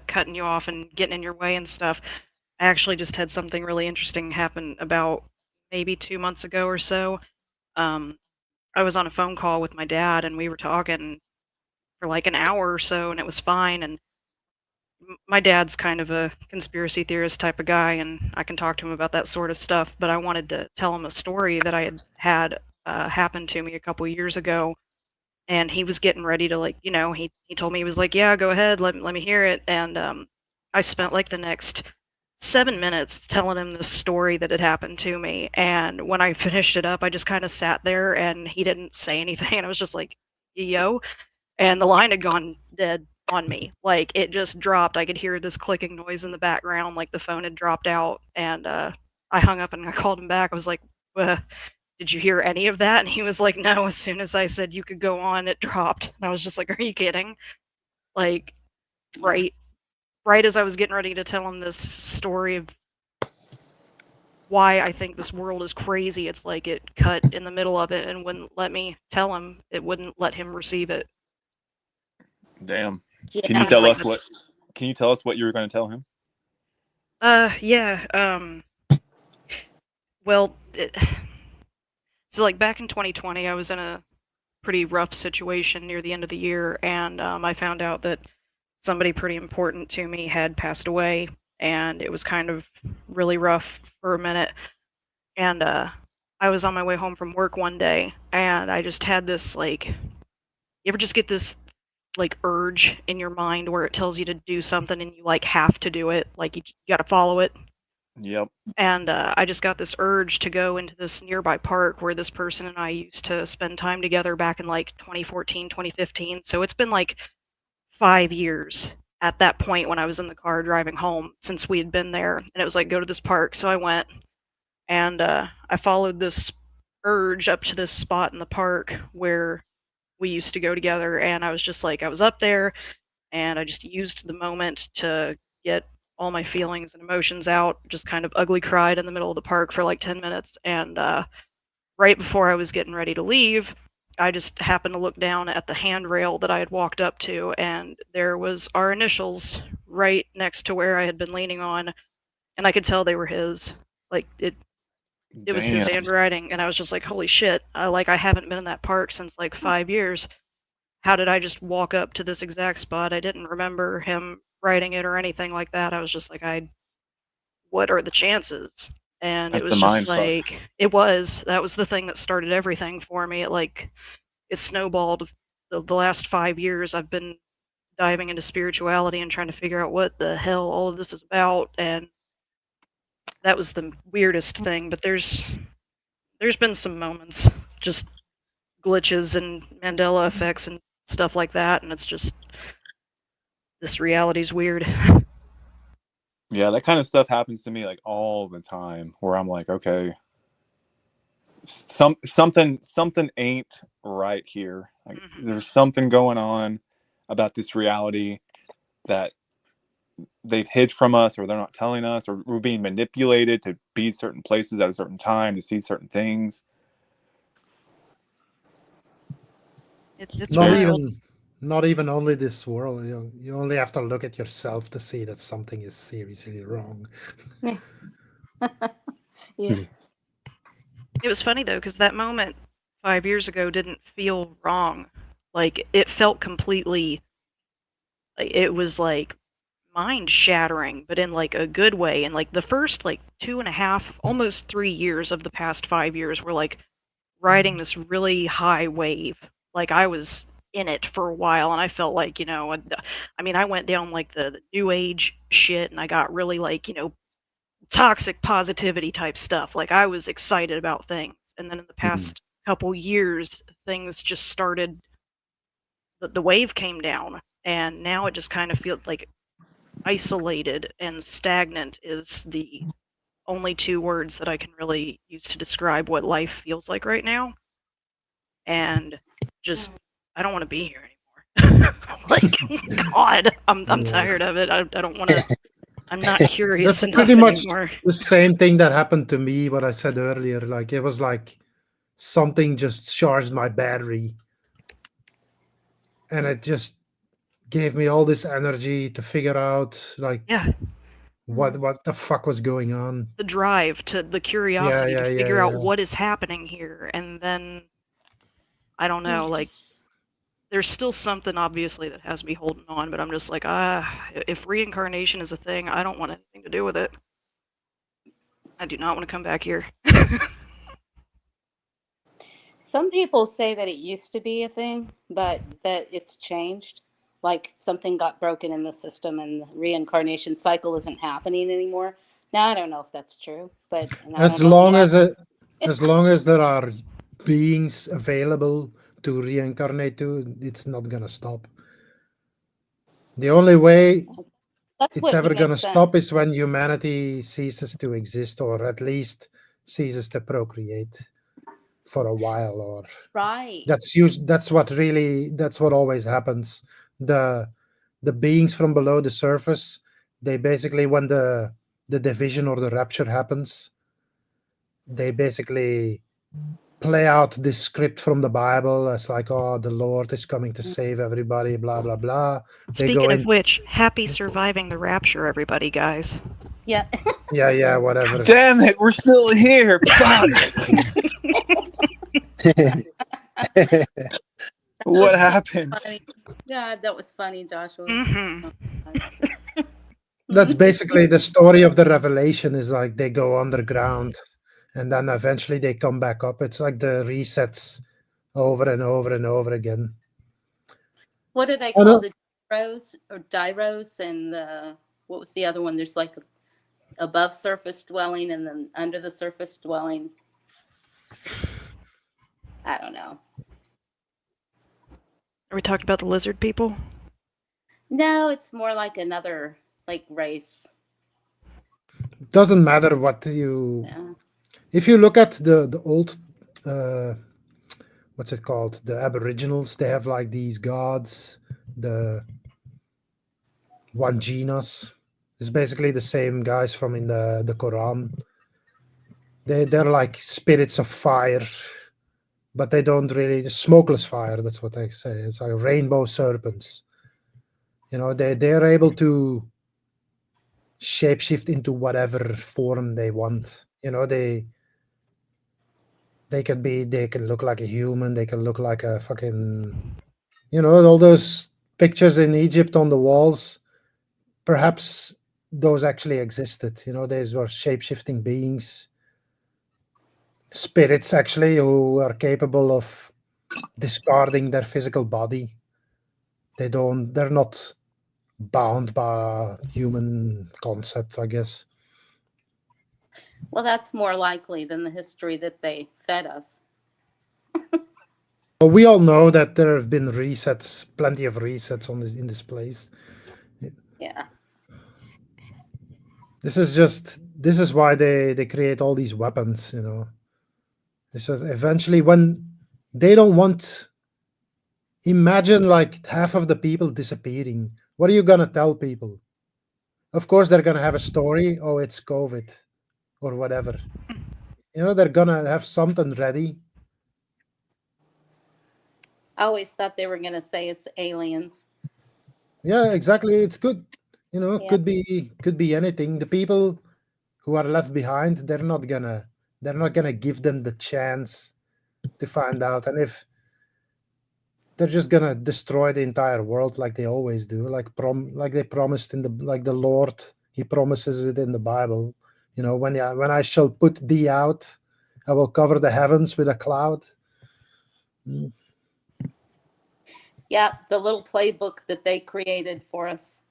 cutting you off and getting in your way and stuff. I actually just had something really interesting happen about maybe 2 months ago or so. Um, I was on a phone call with my dad, and we were talking for like an hour or so, and it was fine. And my dad's kind of a conspiracy theorist type of guy, and I can talk to him about that sort of stuff. But I wanted to tell him a story that I had happen to me a couple years ago, and he was getting ready to he told me, he was like, yeah, go ahead, let me hear it. And I spent like the next 7 minutes telling him this story that had happened to me, and when I finished it up, I just kind of sat there and he didn't say anything, and I was just like, yo, and the line had gone dead on me. Like, it just dropped. I could hear this clicking noise in the background, like the phone had dropped out. And I hung up and I called him back. I was like, did you hear any of that? And he was like, no, as soon as I said you could go on, it dropped. And I was just like, are you kidding? Like, right as I was getting ready to tell him this story of why I think this world is crazy, it's like it cut in the middle of it and wouldn't let me tell him. It wouldn't let him receive it. Damn. Yeah. Can you I was just tell like, us what? Can you tell us what you were going to tell him? Yeah. Well, so like back in 2020, I was in a pretty rough situation near the end of the year, and I found out that somebody pretty important to me had passed away, and it was kind of really rough for a minute. And I was on my way home from work one day, and I just had this like, you ever just get this like urge in your mind where it tells you to do something and you like have to do it, like you got to follow it. Yep. And I just got this urge to go into this nearby park where this person and I used to spend time together back in like 2014, 2015. So it's been like 5 years at that point when I was in the car driving home since we had been there. And it was like, go to this park. So I went, and I followed this urge up to this spot in the park where we used to go together. And I was just like, I was up there, and I just used the moment to get all my feelings and emotions out. Just kind of ugly cried in the middle of the park for like 10 minutes. And right before I was getting ready to leave, I just happened to look down at the handrail that I had walked up to, and there was our initials right next to where I had been leaning on, and I could tell they were his. Like, it It was his Damn. handwriting, and I was just like, holy shit! I haven't been in that park since like 5 years. How did I just walk up to this exact spot? I didn't remember him writing it or anything like that. I was just like, what are the chances? And it That's the was just mind fuck. like, that was the thing that started everything for me. It snowballed. The last 5 years, I've been diving into spirituality and trying to figure out what the hell all of this is about, and that was the weirdest thing. But there's been some moments, just glitches and Mandela effects and stuff like that, and it's just, this reality's weird. Yeah, that kind of stuff happens to me like all the time, where I'm like, okay, something ain't right here. Like, there's something going on about this reality that they've hid from us, or they're not telling us, or we're being manipulated to be certain places at a certain time to see certain things. It's Not wild. even only this world. You only have to look at yourself to see that something is seriously wrong. Yeah. It was funny though, because that moment 5 years ago didn't feel wrong. Like, it felt completely, it was like mind shattering, but in like a good way. And like the first like 2.5, almost 3 years of the past 5 years were like riding this really high wave. Like, I was in it for a while, and I felt like, I mean, I went down like the new age shit, and I got really like, toxic positivity type stuff. Like, I was excited about things. And then in the past couple years, things just started, the wave came down, and now it just kind of feels like isolated and stagnant is the only two words that I can really use to describe what life feels like right now. And just, I don't want to be here anymore. Like, God, I'm Yeah. tired of it. I don't want to. I'm not curious That's enough pretty much anymore. the same thing that happened to me. What I said earlier, like it was like something just charged my battery, and it just gave me all this energy to figure out like Yeah, what the fuck was going on. the drive, to the Yeah, curiosity to yeah, yeah, figure out yeah. what is happening here, and then I don't know, like, there's still something obviously that has me holding on, but I'm just like, if reincarnation is a thing, I don't want anything to do with it. I do not want to come back here. Some people say that it used to be a thing, but that it's changed. Like something got broken in the system and the reincarnation cycle isn't happening anymore. Now, I don't know if that's true, but and I As don't know if you long have. as long as there are beings available to reincarnate to, it's not gonna stop. The only way That's it's what ever would make gonna sense. stop is when humanity ceases to exist, or at least ceases to procreate for a while. Or Right. that's what always happens. The the beings from below the surface, they basically, when the division or the rapture happens, they basically play out this script from the Bible as like, oh, the Lord is coming to save everybody, blah blah blah. They go Speaking of in, which, happy surviving the rapture, everybody, guys. Yeah. yeah, whatever. Damn it, we're still here. Fuck. What happened? Funny. Yeah, that was funny, Joshua. Mm-hmm. That's basically the story of the revelation. Is like they go underground, and then eventually they come back up. It's like the resets over and over and over again. What do they I call know. the gyros or gyros? And the, what was the other one? There's like above surface dwelling and then under the surface dwelling. I don't know. Are we talking about the lizard people? No, it's more like another like race. Doesn't matter what you. Yeah. If you look at the old, what's it called? The Aboriginals. They have like these gods. The Wanjinas. It's basically the same guys from in the Quran. They're like spirits of fire, but they don't really smokeless fire. That's what they say. It's like rainbow serpents. You know, they're able to shapeshift into whatever form they want. You know, They can look like a human. They can look like a fucking, all those pictures in Egypt on the walls. Perhaps those actually existed. These were shape-shifting beings, spirits actually, who are capable of discarding their physical body. They're not bound by human concepts, I guess. Well, that's more likely than the history that they fed us. But we all know that there have been resets, plenty of resets in this place. Yeah. This is why they create all these weapons. It's just eventually when they don't want. Imagine like half of the people disappearing. What are you gonna tell people? Of course, they're gonna have a story. Oh, it's COVID or whatever. They're gonna have something ready. I always thought they were going to say it's aliens. Yeah, exactly. It's good. Yeah. Could be anything. The people who are left behind, they're not gonna give them the chance to find out. And if they're just gonna destroy the entire world like they always do, like they promised like the Lord, He promises it in the Bible. When I shall put thee out, I will cover the heavens with a cloud. Mm. Yeah, the little playbook that they created for us.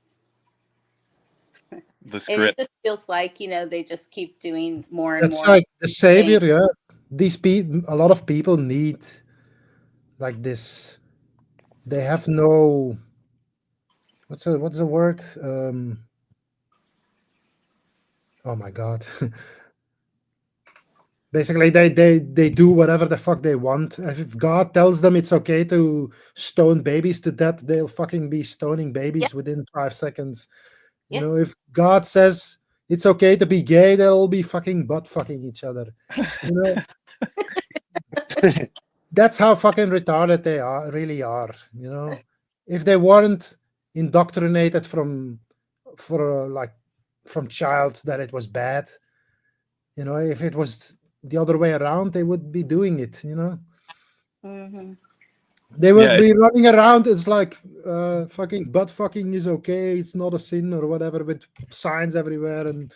The And it script. just feels like, they just keep doing more and That's more. like the savior. Yeah, these people. A lot of people need like this. They have no. What's the word? Oh my god. Basically, they do whatever the fuck they want. If God tells them it's okay to stone babies to death, they'll fucking be stoning babies Yeah. within 5 seconds. Yeah. If God says it's okay to be gay, they'll all be fucking butt fucking each other. You know, that's how fucking retarded they really are. If they weren't indoctrinated from child that it was bad, if it was the other way around, they would be doing it. Mm-hmm. They would Yeah, be running around. It's like fucking butt fucking is okay. It's not a sin or whatever, with signs everywhere. And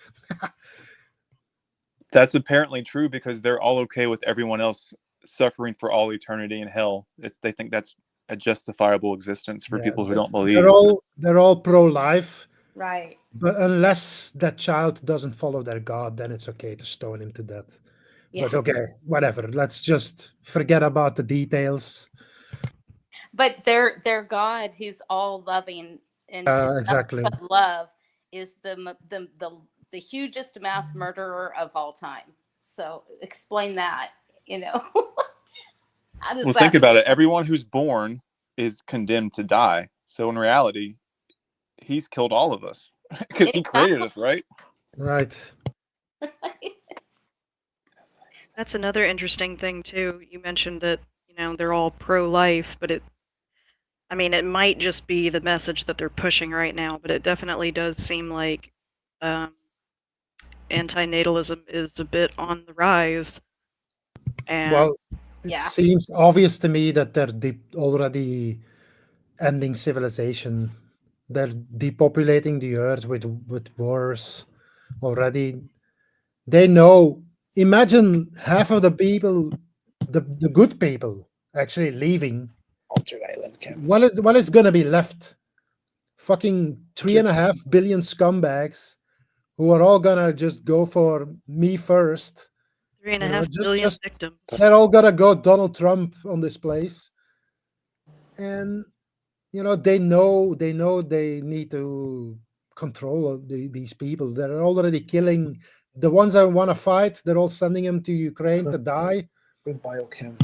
that's apparently true because they're all okay with everyone else suffering for all eternity in hell. They think that's a justifiable existence for yeah, people who don't they're believe. all they're all pro-life. Right. But unless that child doesn't follow their God, then it's okay to stone him to death. Yeah. But okay, whatever. Let's just forget about the details. But their God, who's all loving and is nothing Exactly. but love, is the hugest mass murderer of all time. So explain that. How does Well, that? think about it. Everyone who's born is condemned to die. So in reality, he's killed all of us because he created us, right? Right. That's another interesting thing too. You mentioned that they're all pro-life, but it might just be the message that they're pushing right now, but it definitely does seem like antinatalism is a bit on the rise. And Well, it Yeah. seems obvious to me that they're already ending civilization. They're depopulating the earth with wars already. They know. Imagine half of the people, the good people, actually leaving. Altered island camp. What is going to be left? Fucking 3.5 billion scumbags who are all gonna just go for me first. 3.5 billion victims. They're all gonna go Donald Trump on this place, and they know they need to control these people. They're already killing the ones that want to fight. They're all sending them to Ukraine to die. Good biochem.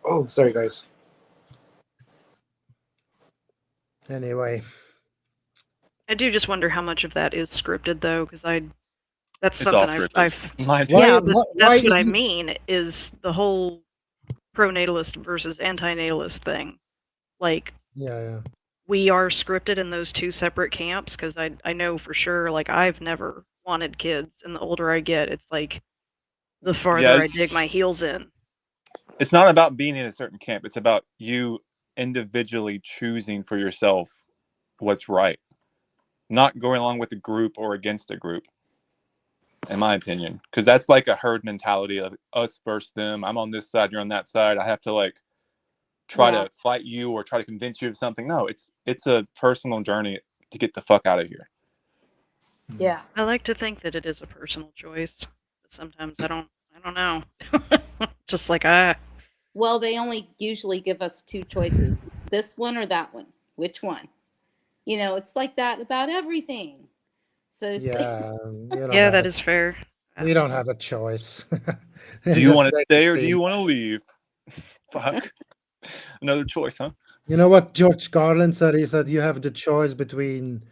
Oh, sorry guys. Anyway, I do just wonder how much of that is scripted, though, because that's It's all something scripted. I've Why- yeah, but why that's what I isn't- mean is the whole pro-natalist versus anti-natalist thing. Like, yeah. we are scripted in those two separate camps, because I know for sure, like, I've never wanted kids, and the older I get, it's like the farther Yeah, I dig my heels in. it's not about being in a certain camp. It's about you individually choosing for yourself what's right, not going along with a group or against a group, in my opinion. Because that's like a herd mentality of us versus them. I'm on this side, you're on that side. I have to like try Yeah. to fight you or try to convince you of something. No, it's a personal journey to get the fuck out of here. Yeah. I like to think that it is a personal choice, but sometimes I don't know. Just like Well, they only usually give us two choices. It's this one or that one. Which one? You know, it's like that about everything. So it's Yeah, you don't yeah, have that a, is fair. we don't have a choice. They Do you just want to make stay it or do seem. you want to leave? Fuck. Another choice, huh? You know what George Carlin said? He said you have the choice between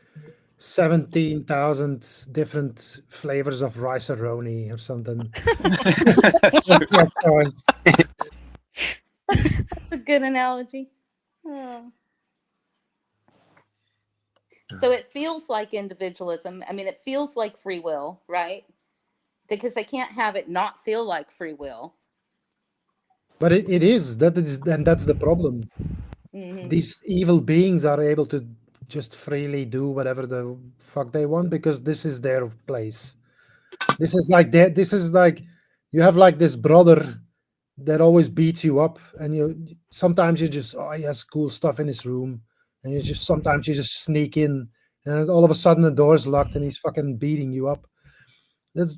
17,000 different flavors of rice-a-roni or something. That's What's true. your choice? a good analogy. Oh. So it feels like individualism. I mean, it feels like free will, right? Because they can't have it not feel like free will. But it is that is and that's the problem. Hmm. These evil beings are able to just freely do whatever the fuck they want because this is their place. This is like that. This is like you have like this brother that always beats you up, and you sometimes you just he has cool stuff in his room, and you just sometimes you just sneak in, and all of a sudden the door's locked and he's fucking beating you up. That's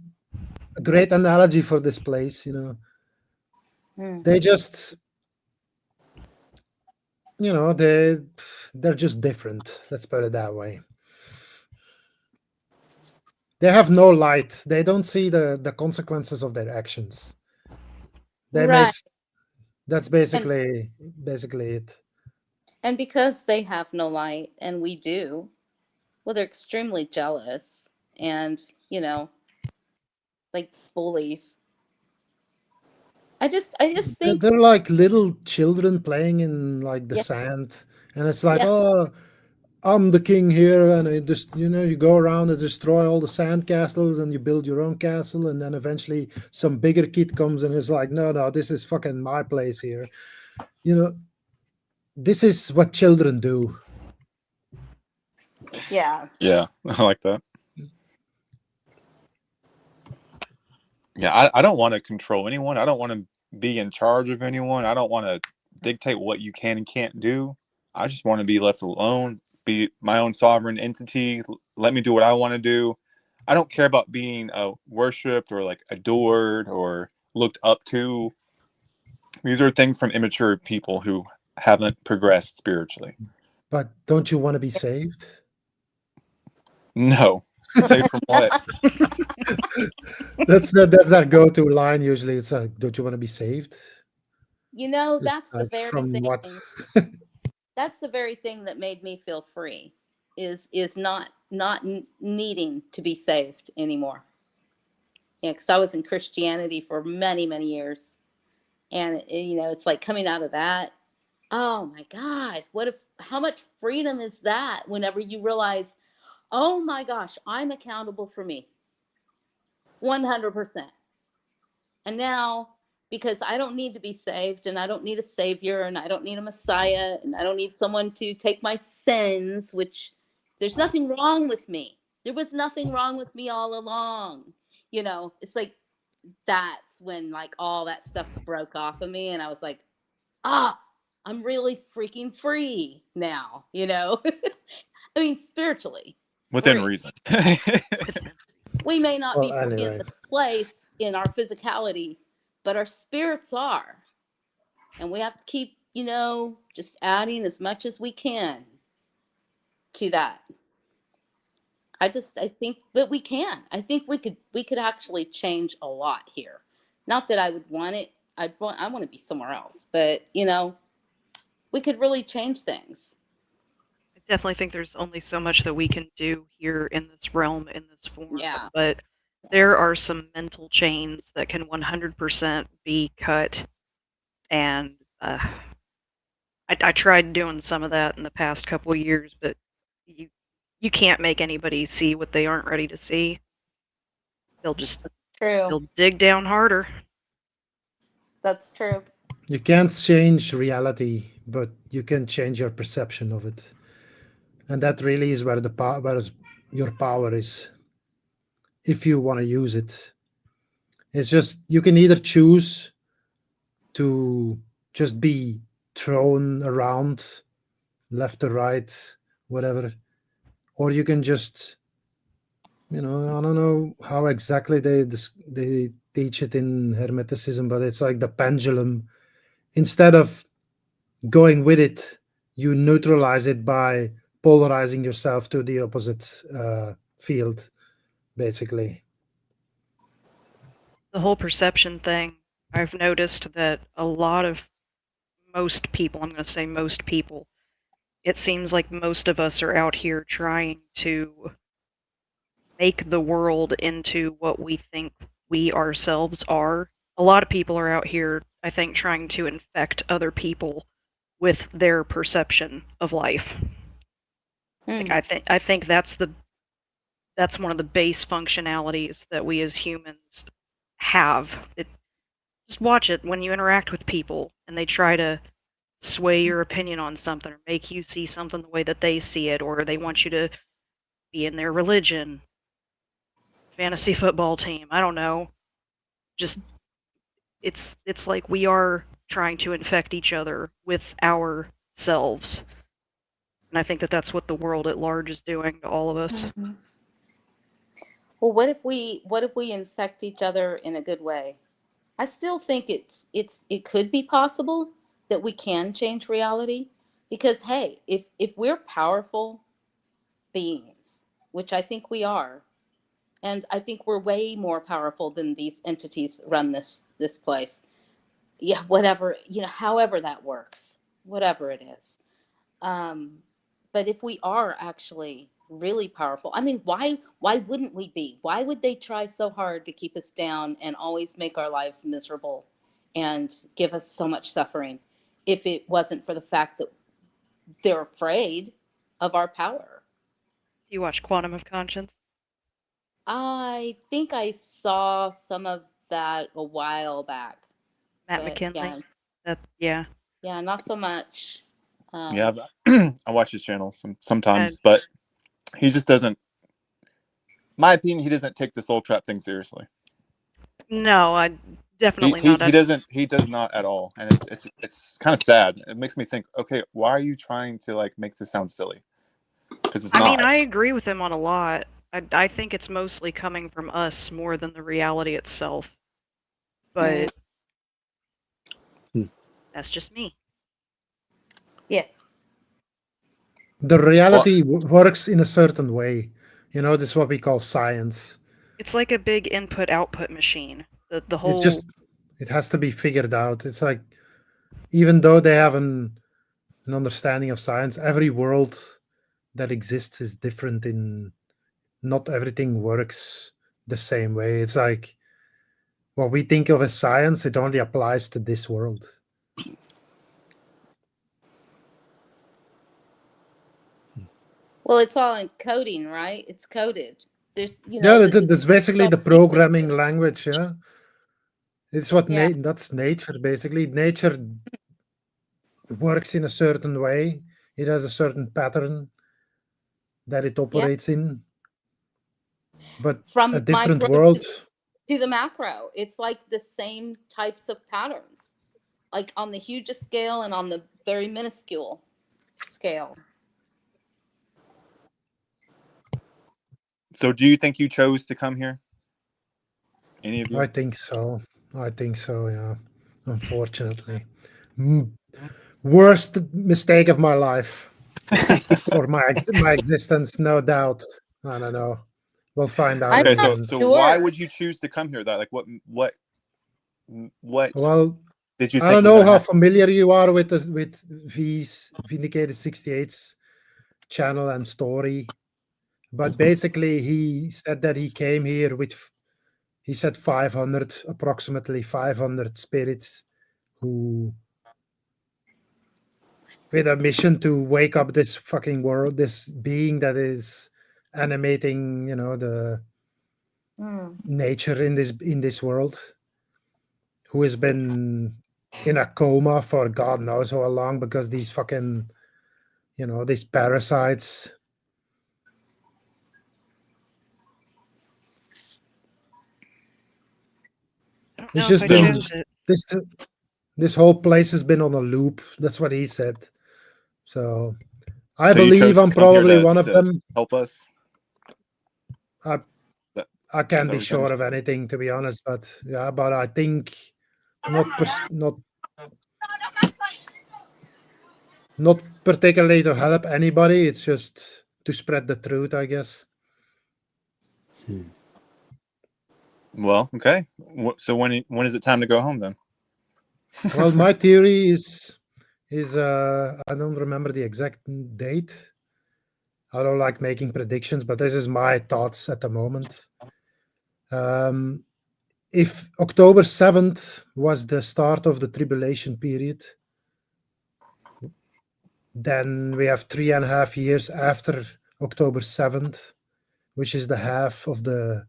a great analogy for this place. Mm. They just they're just different. Let's put it that way. They have no light. They don't see the consequences of their actions. They may. Right. That's And basically it. and because they have no light and we do, well, they're extremely jealous and, you know, like bullies. I just think, They're like little children playing in like the yeah, sand, and it's like, yeah, oh, I'm the king here, and I just you go around and destroy all the sand castles, and you build your own castle, and then eventually some bigger kid comes and is like, no, no, this is fucking my place here. You know, this is what children do. yeah. Yeah, I like that. Yeah, I don't want to control anyone. I don't want to be in charge of anyone. I don't want to dictate what you can and can't do. I just want to be left alone, be my own sovereign entity. Let me do what I want to do. I don't care about being worshipped or like adored or looked up to. These are things from immature people who haven't progressed spiritually. But don't you want to be saved? No. Saved from what? That's our go-to line usually. It's like, don't you want to be saved? You know, It's that's the like very from what? thing. That's the very thing that made me feel free is not needing to be saved anymore. Yeah, because I was in Christianity for many years, and you know, it's like coming out of that. Oh my God, what if? How much freedom is that? Whenever you realize, oh my gosh, I'm accountable for me, 100%. And now, because I don't need to be saved, and I don't need a savior, and I don't need a messiah, and I don't need someone to take my sins, which there's nothing wrong with me. There was nothing wrong with me all along. You know, it's like that's when like all that stuff broke off of me, and I was like, ah, I'm really freaking free now, you know? I mean, spiritually Within free. reason. We may not Well, be free in anyway, this place in our physicality, but our spirits are. And we have to keep, you know, just adding as much as we can to that. I think that we can. I think we could actually change a lot here. Not that I would want it. I want to be somewhere else, but you know, we could really change things. I definitely think there's only so much that we can do here in this realm, in this form, Yeah. but there are some mental chains that can 100% be cut. And I tried doing some of that in the past couple of years, but you can't make anybody see what they aren't ready to see. They'll just True. You'll dig down harder. That's true. You can't change reality, but you can change your perception of it. And that really is where where your power is, if you want to use it. It's just you can either choose to just be thrown around left or right, whatever, or you can just, I don't know how exactly they teach it in Hermeticism, but it's like the pendulum. Instead of going with it, you neutralize it by polarizing yourself to the opposite field, basically. The whole perception thing, I've noticed that most people, I'm going to say most people, it seems like most of us are out here trying to make the world into what we think we ourselves are. A lot of people are out here, I think, trying to infect other people with their perception of life. Like, I think that's one of the base functionalities that we as humans have. Just watch it when you interact with people and they try to sway your opinion on something or make you see something the way that they see it, or they want you to be in their religion, fantasy football team, I don't know. Just it's like we are trying to infect each other with ourselves. And I think that that's what the world at large is doing to all of us. Well, what if we infect each other in a good way? I still think it could be possible that we can change reality, because hey, if we're powerful beings, which I think we are, and I think we're way more powerful than these entities that run this place. Yeah, whatever, however that works, whatever it is. But if we are actually really powerful, I mean, why wouldn't we be? Why would they try so hard to keep us down and always make our lives miserable and give us so much suffering if it wasn't for the fact that they're afraid of our power? Do you watch Quantum of Conscience? I think I saw some of that a while back, Matt but McKinley? Yeah. yeah, not so much. Yeah, I watch his channel sometimes, but he just doesn't. My opinion, he doesn't take the soul trap thing seriously. No, I definitely He not. doesn't. He does not at all, and it's kind of sad. It makes me think. Okay, why are you trying to like make this sound silly? Because it's I not. mean, I agree with him on a lot. I think it's mostly coming from us more than the reality itself. But that's just me. Yeah. The reality works in a certain way. This is what we call science. It's like a big input-output machine. The whole. It has to be figured out. It's like, even though they have an understanding of science, every world that exists is different. Not everything works the same way. It's like what we think of as science, it only applies to this world. Well, it's all in coding, right? It's coded. There's, that's basically the programming language. Yeah, it's what that's nature. Basically, nature works in a certain way. It has a certain pattern that it operates in. But from a different micro world to the macro, it's like the same types of patterns, like on the hugest scale and on the very minuscule scale. So, do you think you chose to come here? Any of you? I think so. Yeah. Unfortunately, worst mistake of my life, or my existence, no doubt. I don't know. We'll find out. Okay, so why would you choose to come here? That like what Well, did you think? I don't know how familiar you are with V's Vindicated 68's channel and story, but basically he said that he came here with, he said, approximately 500 spirits who, with a mission to wake up this fucking world, this being that is animating, nature in this world, who has been in a coma for God knows how long because these fucking, these parasites. I don't It's know if just I So, been chose it. this whole place has been on a loop. That's what he said. So I so you believe chose to I'm come here probably one of to them. help us. I That, I is can't that be what you're saying? sure of anything, to be honest, but yeah, but I think not not particularly to help anybody. It's just to spread the truth, I guess. Well, okay. So when is it time to go home then? Well, my theory is I don't remember the exact date. I don't like making predictions, but this is my thoughts at the moment. If October 7th was the start of the tribulation period, then we have 3.5 years after October 7th, which is the half of the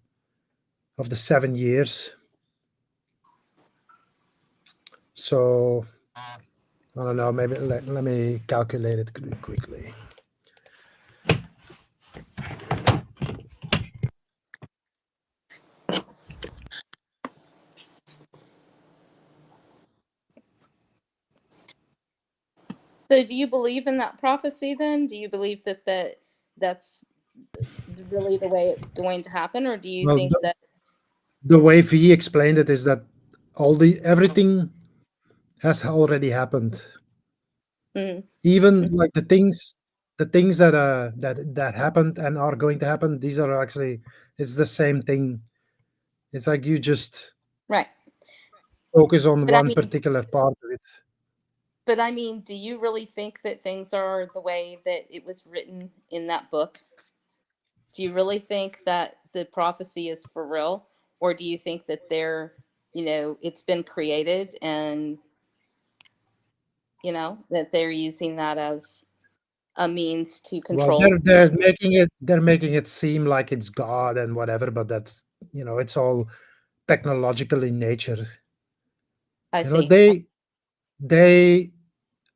7 years. So I don't know. Maybe let me calculate it quickly. So do you believe in that prophecy then? Do you believe that's really the way it's going to happen, or do you Well, think that the way he explained it is that everything has already happened. mm, Even like the things that happened and are going to happen, these are actually, it's the same thing. It's like you just right? focus on But I one mean, particular part of it. do you really think that things are the way that it was written in that book? Do you really think that the prophecy is for real, or do you think that it's been created and that they're using that as a means to Well, control? they're making it seem like it's God and whatever, but that's, it's all technological in nature. I You know, see. they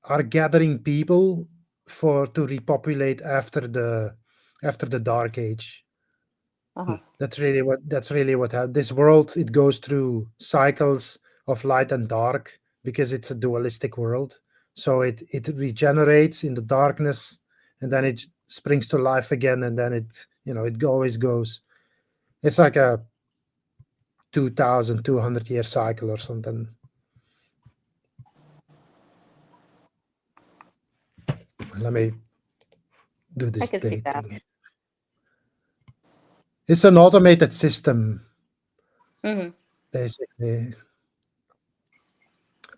are gathering people to repopulate after the dark age. Uh-huh. That's really what happened. This world, it goes through cycles of light and dark because it's a dualistic world. So it regenerates in the darkness, and then it springs to life again, and then it always goes. It's like a 2,200 year cycle or something. Let me do I this could see date that. thing. It's an automated system, Hmm. basically.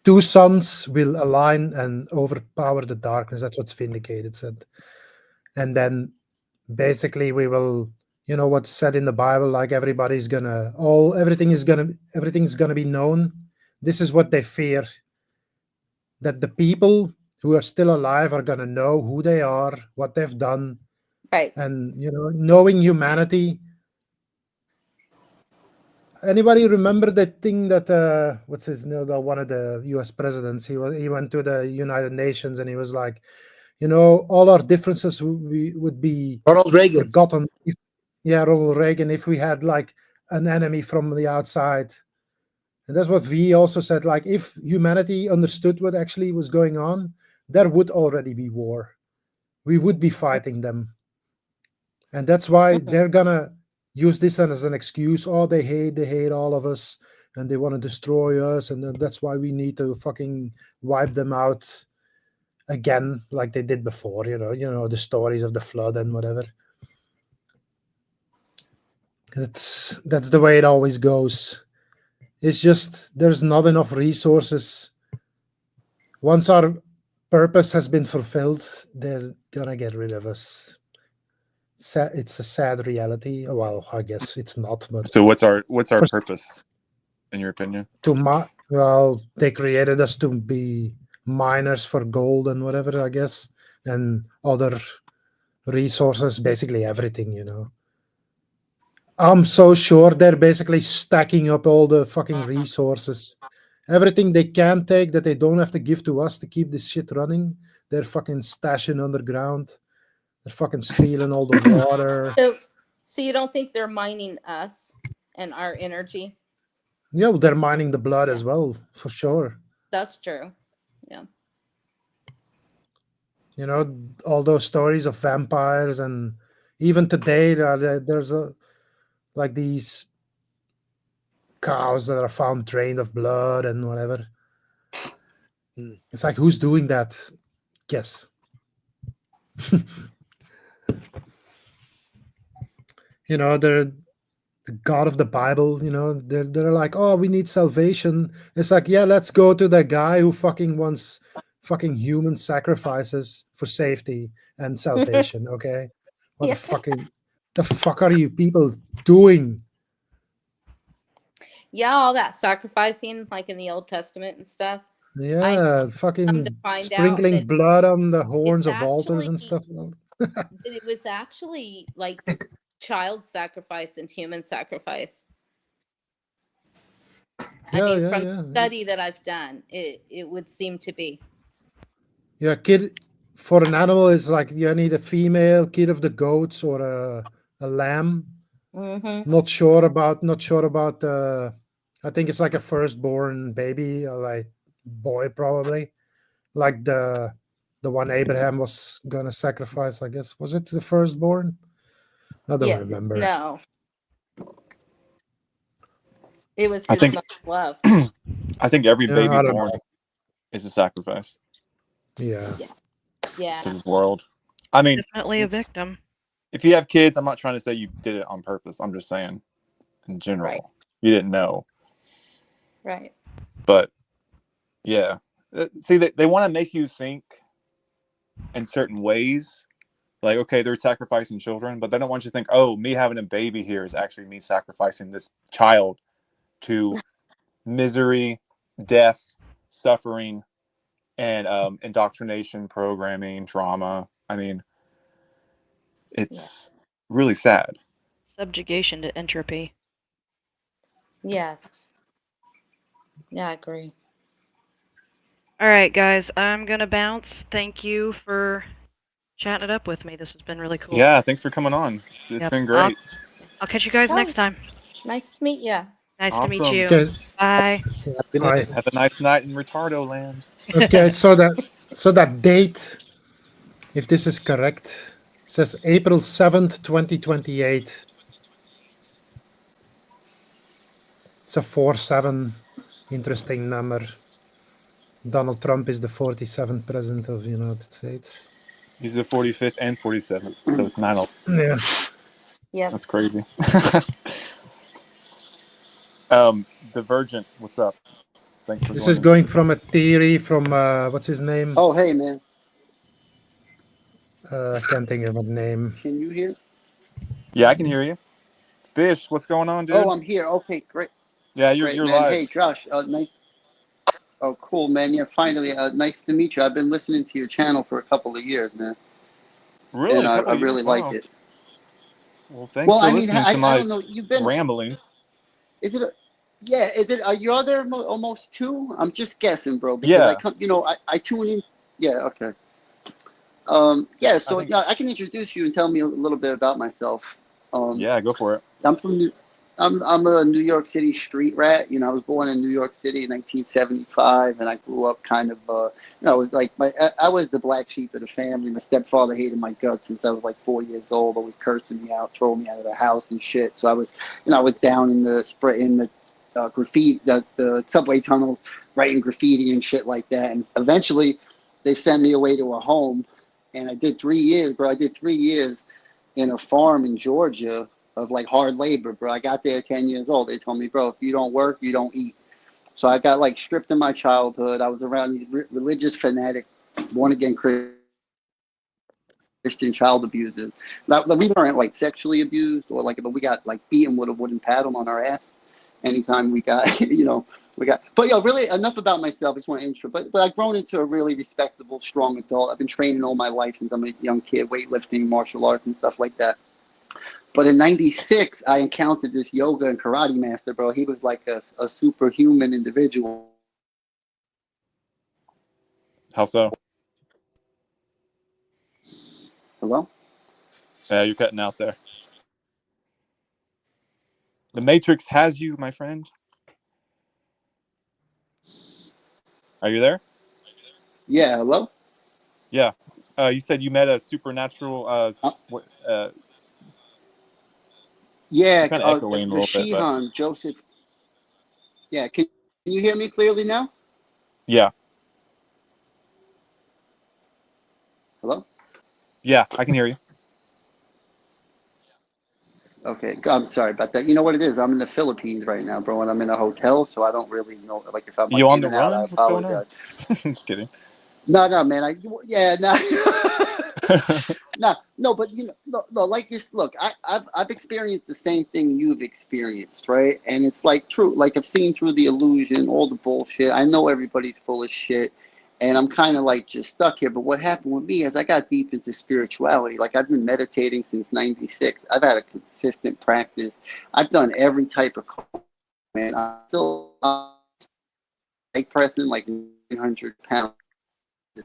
Two suns will align and overpower the darkness. That's what's vindicated said. And then basically we will, what's said in the Bible, like everything's gonna be known. This is what they fear, that the people who are still alive are gonna know who they are, what they've done, Right. and knowing humanity. Anybody remember that thing that what's his name? One of the U.S. presidents. He went to the United Nations and he was like, all our differences would be Ronald Reagan. forgotten. Yeah, Ronald Reagan. If we had like an enemy from the outside, and that's what V also said. Like, if humanity understood what actually was going on, there would already be war. We would be fighting them, and that's why Hmm. they're gonna use this as an excuse. Oh, they hate all of us, and they want to destroy us, and that's why we need to fucking wipe them out again, like they did before. The stories of the flood and whatever. That's the way it always goes. It's just there's not enough resources. Once our purpose has been fulfilled, they're gonna get rid of us. It's a sad reality. Well, I guess it's not, but So what's our for purpose in your opinion? well, they created us to be miners for gold and whatever, I guess, and other resources, basically everything. I'm so sure they're basically stacking up all the fucking resources. Everything they can take that they don't have to give to us to keep this shit running, they're fucking stashing underground. They're fucking stealing all the water. So you don't think they're mining us and our energy? Yeah, well, they're mining the blood Yeah. as well, for sure. That's true. Yeah. You know, all those stories of vampires, and even today, there's like these cows that are found drained of blood and whatever. It's like, who's doing that? Guess. You know, they're the God of the Bible. You know, they're like, oh, we need salvation. It's like, yeah, let's go to the guy who fucking wants fucking human sacrifices for safety and salvation. Okay, what Yeah. the fuck are you people doing? Yeah, all that sacrificing, like in the Old Testament and stuff. I Yeah, come to fucking find out sprinkling that blood on the it's horns of altars actually and stuff. that it was actually like child sacrifice and human sacrifice. I Yeah, mean, yeah, from yeah, the study that I've done, it would seem to be. yeah. Kid for an animal is like you need a female kid of the goats or a lamb. Mm-hmm. Not sure about. I think it's like a firstborn baby, like boy probably, like the one Abraham was gonna sacrifice. I guess was it the firstborn? I don't Yeah. remember. No, it was I his think mother's love. I think every Yeah, baby I don't born know. is a sacrifice Yeah, Yeah. to this world. I mean, Definitely a victim. if you have kids, I'm not trying to say you did it on purpose. I'm just saying, in Right. general, you didn't know. Right. But yeah, see, they want to make you think in certain ways. Like, okay, they're sacrificing children, but they don't want you to think, oh, me having a baby here is actually me sacrificing this child to misery, death, suffering, and indoctrination, programming, trauma. I mean, it's really sad. Subjugation to entropy. Yes. Yeah, I agree. All right, guys, I'm gonna bounce. Thank you for chatting it up with me. This has been really cool. Yeah, thanks for coming on. It's Yep. been great. I'll catch you guys next time. Nice to meet you. Nice to meet Awesome. you. okay. Bye. Good night. Bye. Have a nice night in RetardoLand. Okay, so that date, if this is correct, says April 7th, 2028. It's a 4-7, interesting number. Donald Trump is the 47th president of the United States. He's the 45th and 47th, so it's 9. Yeah. Yep. That's crazy. Divergent, what's up? Thanks for This joining. is going from a theory from what's his name? Oh, hey, man. I can't think of a name. Can you hear? Yeah, I can hear you. Fish, what's going on, dude? Oh, I'm here. Okay, great. Yeah, Great, you're man. live. Hey, Josh. Nice. Oh, cool, man. Yeah, finally. Nice to meet you. I've been listening to your channel for a couple of years, man. Really? And A I couple of really years? like Wow. it. Well, thanks Well, for I mean, listening to I my don't know. You've been. ramblings. Is it? Yeah. Is it? Are you all there almost 2? I'm just guessing, bro. Because Yeah. I come. I tune in. Yeah. Okay. Yeah. So think- yeah, I can introduce you and tell me a little bit about myself. Yeah, go for it. I'm a New York City street rat. I was born in New York City in 1975, and I grew up kind of, it was like I was the black sheep of the family. My stepfather hated my guts since I was like 4 years old, always cursing me out, throwing me out of the house and shit. So I was down in the graffiti, the subway tunnels, writing graffiti and shit like that. And eventually, they sent me away to a home, and I did 3 years, bro. I did 3 years in a farm in Georgia of like hard labor, bro. I got there at 10 years old. They told me, bro, if you don't work, you don't eat. So I got like stripped in my childhood. I was around these religious fanatic, born again Christian child abusers. Now, we weren't like sexually abused but we got like beaten with a wooden paddle on our ass anytime we got, but really enough about myself. I just want to intro, but I've grown into a really respectable, strong adult. I've been training all my life since I'm a young kid, weightlifting, martial arts and stuff like that. But in '96, I encountered this yoga and karate master, bro. He was like a superhuman individual. How so? Hello? Yeah, you're cutting out there. The Matrix has you, my friend. Are you there? Yeah, hello? Yeah. You said you met a supernatural. What? You're Yeah, kind of echoing a the little bit, but Shihan, Joseph. Yeah, can you hear me clearly now? yeah, Hello? yeah, I can hear you. Okay, I'm sorry about that. You know what it is? I'm in the Philippines right now, bro, and I'm in a hotel, so I don't really know. Like, if I'm like You on in the and out, I run? What's going on? apologize. Just kidding. No, man. Yeah, no. No, but no, like this. Look, I've experienced the same thing you've experienced, right? And it's like true. Like I've seen through the illusion, all the bullshit. I know everybody's full of shit, and I'm kind of like just stuck here. But what happened with me is I got deep into spirituality. Like I've been meditating since '96. I've had a consistent practice. I've done every type of coaching, man. I'm still like pressing like 900 pounds at the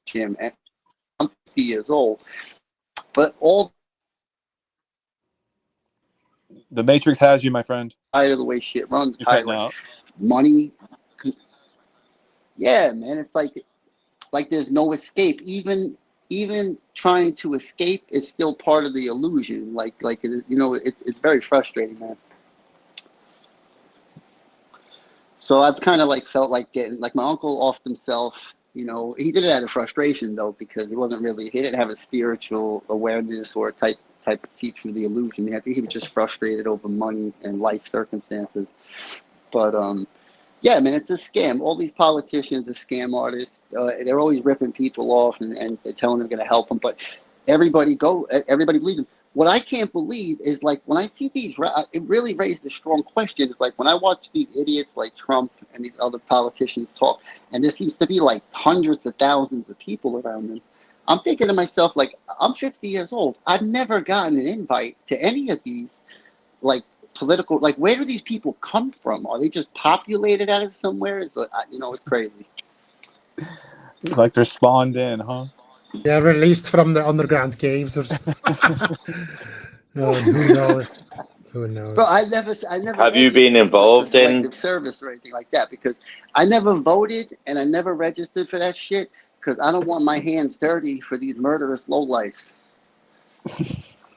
gym, and I'm 50 years old. But all The Matrix has you, my friend. tired of the way shit runs. You're Tired cutting like out. money. Yeah, man. It's like there's no escape. Even trying to escape is still part of the illusion. It's very frustrating, man. So I've kind of like felt like getting like my uncle offed himself. He did it out of frustration though, because he didn't have a spiritual awareness or type of see through the illusion. I think he was just frustrated over money and life circumstances. But yeah, man, it's a scam. All these politicians are scam artists. They're always ripping people off and they're telling them they're going to help them, but everybody believes them. What I can't believe is like when I see it really raised a strong question. It's like when I watch these idiots like Trump and these other politicians talk, and there seems to be like hundreds of thousands of people around them. I'm thinking to myself, like, I'm 50 years old. I've never gotten an invite to any of these like political, like, where do these people come from? Are they just populated out of somewhere? It's crazy. Like they're spawned in, huh? Yeah, released from the underground caves or who knows? Who Bro, knows? I never Have you been registered for involved in? selective service or anything like that, because I never voted and I never registered for that shit, because I don't want my hands dirty for these murderous lowlifes.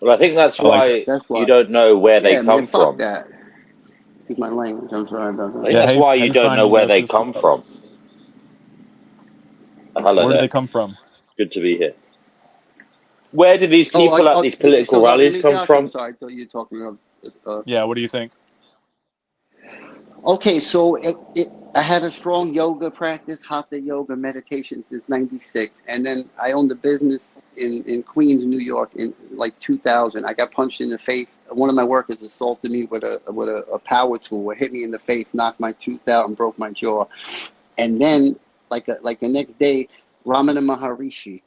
Well, I think that's I like it. why That's you why. don't know where they Yeah, man, come fuck from. that. Excuse my language. I'm sorry about I that. think Yeah, that's hey, why you hey, don't know finding where they Yosef. come from. Hello Where do they there. come from? Good to be here. Where do these people at these You political still talking to rallies me, come Josh? I'm from? sorry. I thought you were talking about. Yeah, what do you think? Okay, so I had a strong yoga practice, hatha yoga meditation since '96, and then I owned a business in Queens, New York, in like 2000. I got punched in the face. One of my workers assaulted me with a power tool. It hit me in the face, knocked my tooth out, and broke my jaw. And then, like the next day, Ramana Maharishi,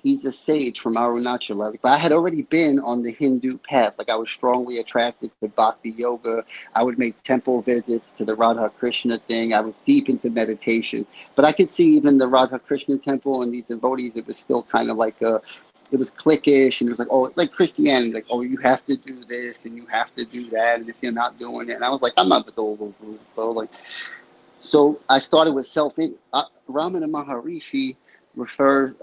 he's a sage from Arunachala. Like, I had already been on the Hindu path. Like, I was strongly attracted to Bhakti yoga. I would make temple visits to the Radha Krishna thing. I was deep into meditation. But I could see even the Radha Krishna temple and these devotees, it was still kind of like it was cliquish, and it was like, oh, like Christianity, like, oh, you have to do this and you have to do that, and if you're not doing it, and I was like, I'm not the whole group, bro. Like, so I started with Ramana Maharishi refers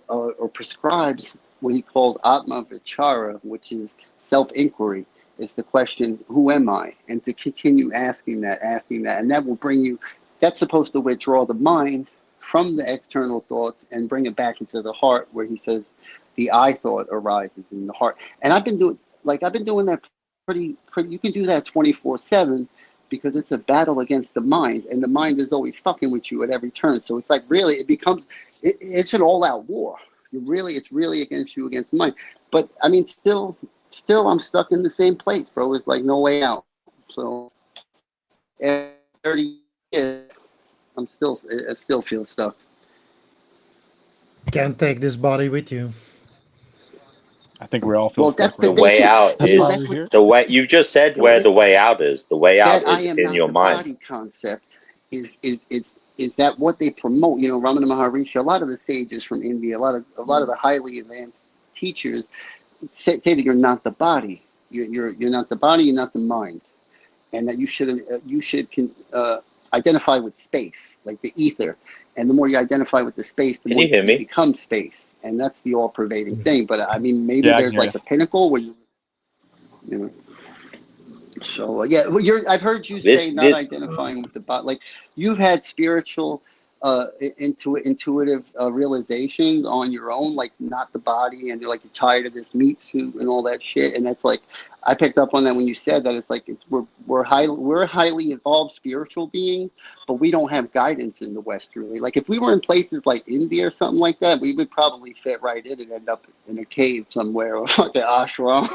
or prescribes what he called Atma Vichara, which is self-inquiry. It's the question, who am I? And to continue asking that, and that will bring you, that's supposed to withdraw the mind from the external thoughts and bring it back into the heart, where he says the I thought arises in the heart. And I've been doing that pretty, you can do that 24/7, because it's a battle against the mind, and the mind is always fucking with you at every turn. So it's like, really, it's an all-out war. It's really against you, against the mind. But I mean, still, I'm stuck in the same place, bro. It's like no way out. So after 30 years, I still feel stuck. Can't take this body with you. I think we all feel Well, stuck that's The right they now. way can. out That's why is That's we're what. here. the way you just said Yeah, well, where the way out is. The way out that I is am in not your the mind. body concept is that what they promote? You know, Ramana Maharishi, a lot of the sages from India, a lot of the highly advanced teachers say that you're not the body. You're not the body. You're not the mind, and that you should identify with space, like the ether. And the more you identify with the space, the Can more you hear you me? become space, and that's the all-pervading thing. But I mean, maybe Yeah, I can there's hear you. like a pinnacle where you know. So yeah, well, I've heard you This say not this identifying with the body. Like you've had spiritual, intuitive realizations on your own, like not the body, and you're like you're tired of this meat suit and all that shit. And that's like, I picked up on that when you said that. It's like we're highly evolved spiritual beings, but we don't have guidance in the West really. Like if we were in places like India or something like that, we would probably fit right in and end up in a cave somewhere or fucking ashram,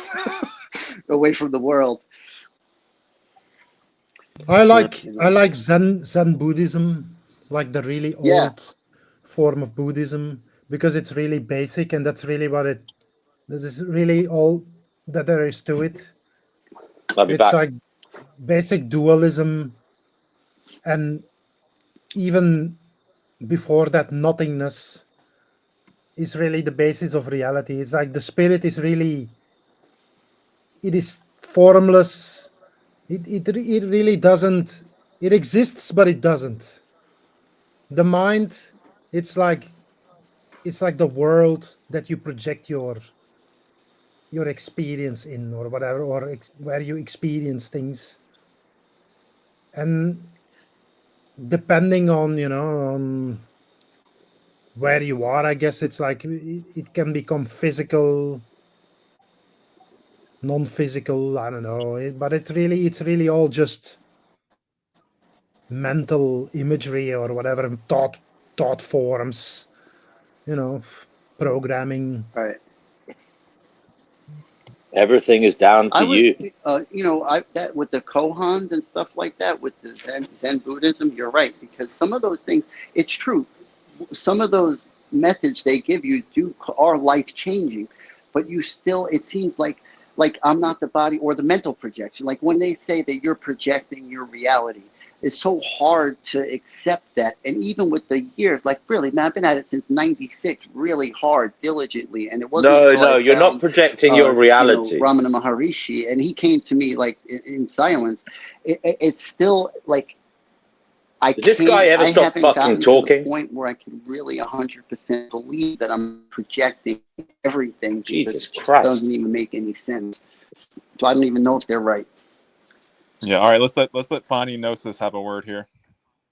away from the world. I True. like You I know. like Zen Buddhism, like the really Yeah. old form of Buddhism, because it's really basic, and that's really that is really all that there is to it. I'll be It's back. like basic dualism, and even before that, nothingness is really the basis of reality. It's like the spirit is really, it is formless. It really doesn't, it exists, but it doesn't. The mind, it's like it's like the world that you project your experience in, or whatever, or where you experience things. And depending on, on where you are, I guess it's like it can become physical, non-physical, I don't know. But it's really all just mental imagery or whatever, thought forms, you know programming. Right. Everything is down to I would, you. I that with the koans and stuff like that, with the Zen Buddhism, you're right, because some of those things, it's true. Some of those methods they give you are life changing, but you still, it seems like I'm not the body, or the mental projection. Like when they say that you're projecting your reality, it's so hard to accept that. And even with the years, like really, man, I've been at it since '96, really hard, diligently, and it wasn't No, until I no, you're not found projecting your reality. Ramana Maharishi, and he came to me like in silence. It's still like Does this guy ever I stop haven't fucking gotten to the talking? point where I can really 100% believe that I'm projecting everything, because Jesus it just Christ. doesn't even make any sense. So I don't even know if they're right. Yeah. All right. Let's let Fani Gnosis have a word here.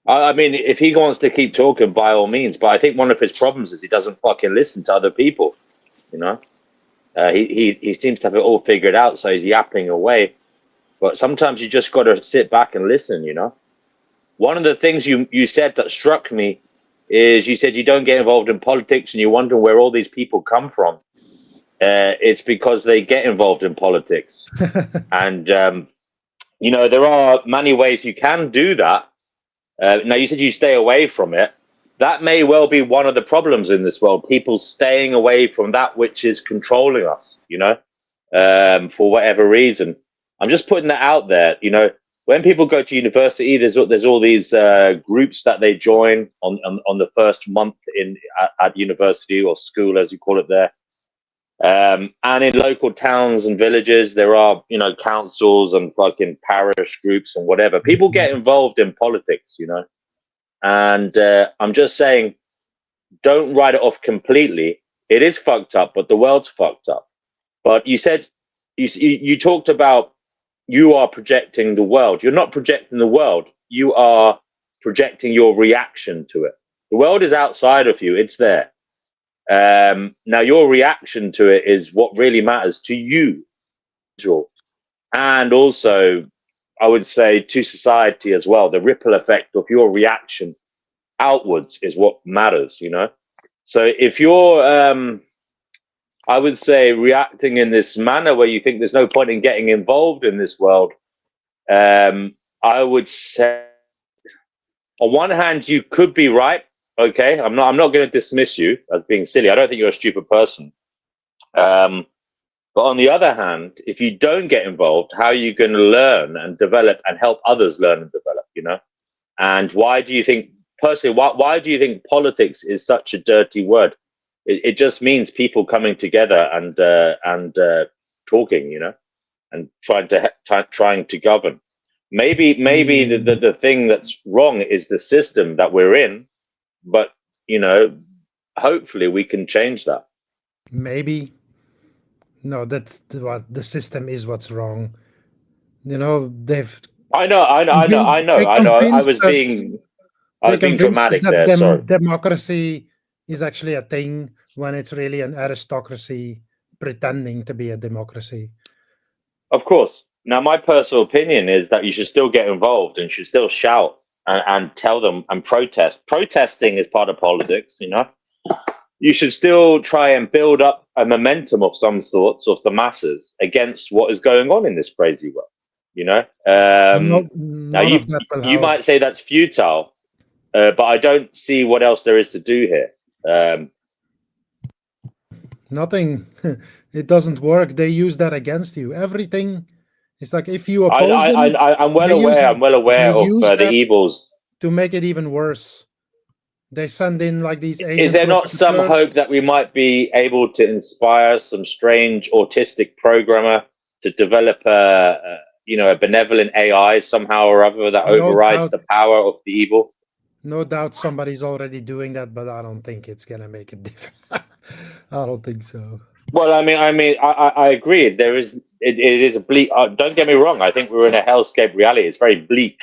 I mean, if he wants to keep talking, by all means. But I think one of his problems is he doesn't fucking listen to other people. You know, he seems to have it all figured out, so he's yapping away. But sometimes you just got to sit back and listen. You know, one of the things you said that struck me is you said you don't get involved in politics, and you wonder where all these people come from. It's because they get involved in politics, and there are many ways you can do that. Now, you said you stay away from it. That may well be one of the problems in this world, people staying away from that which is controlling us, for whatever reason. I'm just putting that out there. When people go to university, there's all these groups that they join on the first month at university, or school, as you call it there. And in local towns and villages, there are, councils and fucking parish groups and whatever. People get involved in politics. And I'm just saying, don't write it off completely. It is fucked up, but the world's fucked up. But you said, you talked about you are projecting the world. You're not projecting the world. You are projecting your reaction to it. The world is outside of you. It's there. Now, your reaction to it is what really matters to you, and also, I would say, to society as well. The ripple effect of your reaction outwards is what matters. So if you're, I would say, reacting in this manner where you think there's no point in getting involved in this world, I would say, on one hand, you could be right. Okay, I'm not going to dismiss you as being silly. I don't think you're a stupid person. But on the other hand, if you don't get involved, how are you going to learn and develop and help others learn and develop, you know? And why do you think, personally, why do you think politics is such a dirty word? It just means people coming together and talking, you know, and trying to govern. Maybe the thing that's wrong is the system that we're in, but you know, hopefully we can change that. Maybe. No, that's what the system is what's wrong. You know, I know. they I convinced was us being that dramatic there. Sorry. democracy is actually a thing when it's really an aristocracy pretending to be a democracy. Of course. Now, my personal opinion is that you should still get involved and should still shout and tell them and protest. Protesting is part of politics, you know. You should still try and build up a momentum of some sorts of the masses against what is going on in this crazy world, you know. Now, None of that will you help. might say that's futile, but I don't see what else there is to do here. Nothing. It doesn't work. They use that against you. Everything. It's like if you oppose them, I'm well they use aware. I'm well aware they of use the that evils. to make it even worse. They send in like these Is alien there not some provocateurs. hope that we might be able to inspire some strange autistic programmer to develop a benevolent AI somehow or other that No overrides doubt. the power of the evil? No doubt somebody's already doing that, but I don't think it's gonna make a difference. I don't think so. Well, I agree. It is a bleak. Don't get me wrong. I think we're in a hellscape reality. It's very bleak.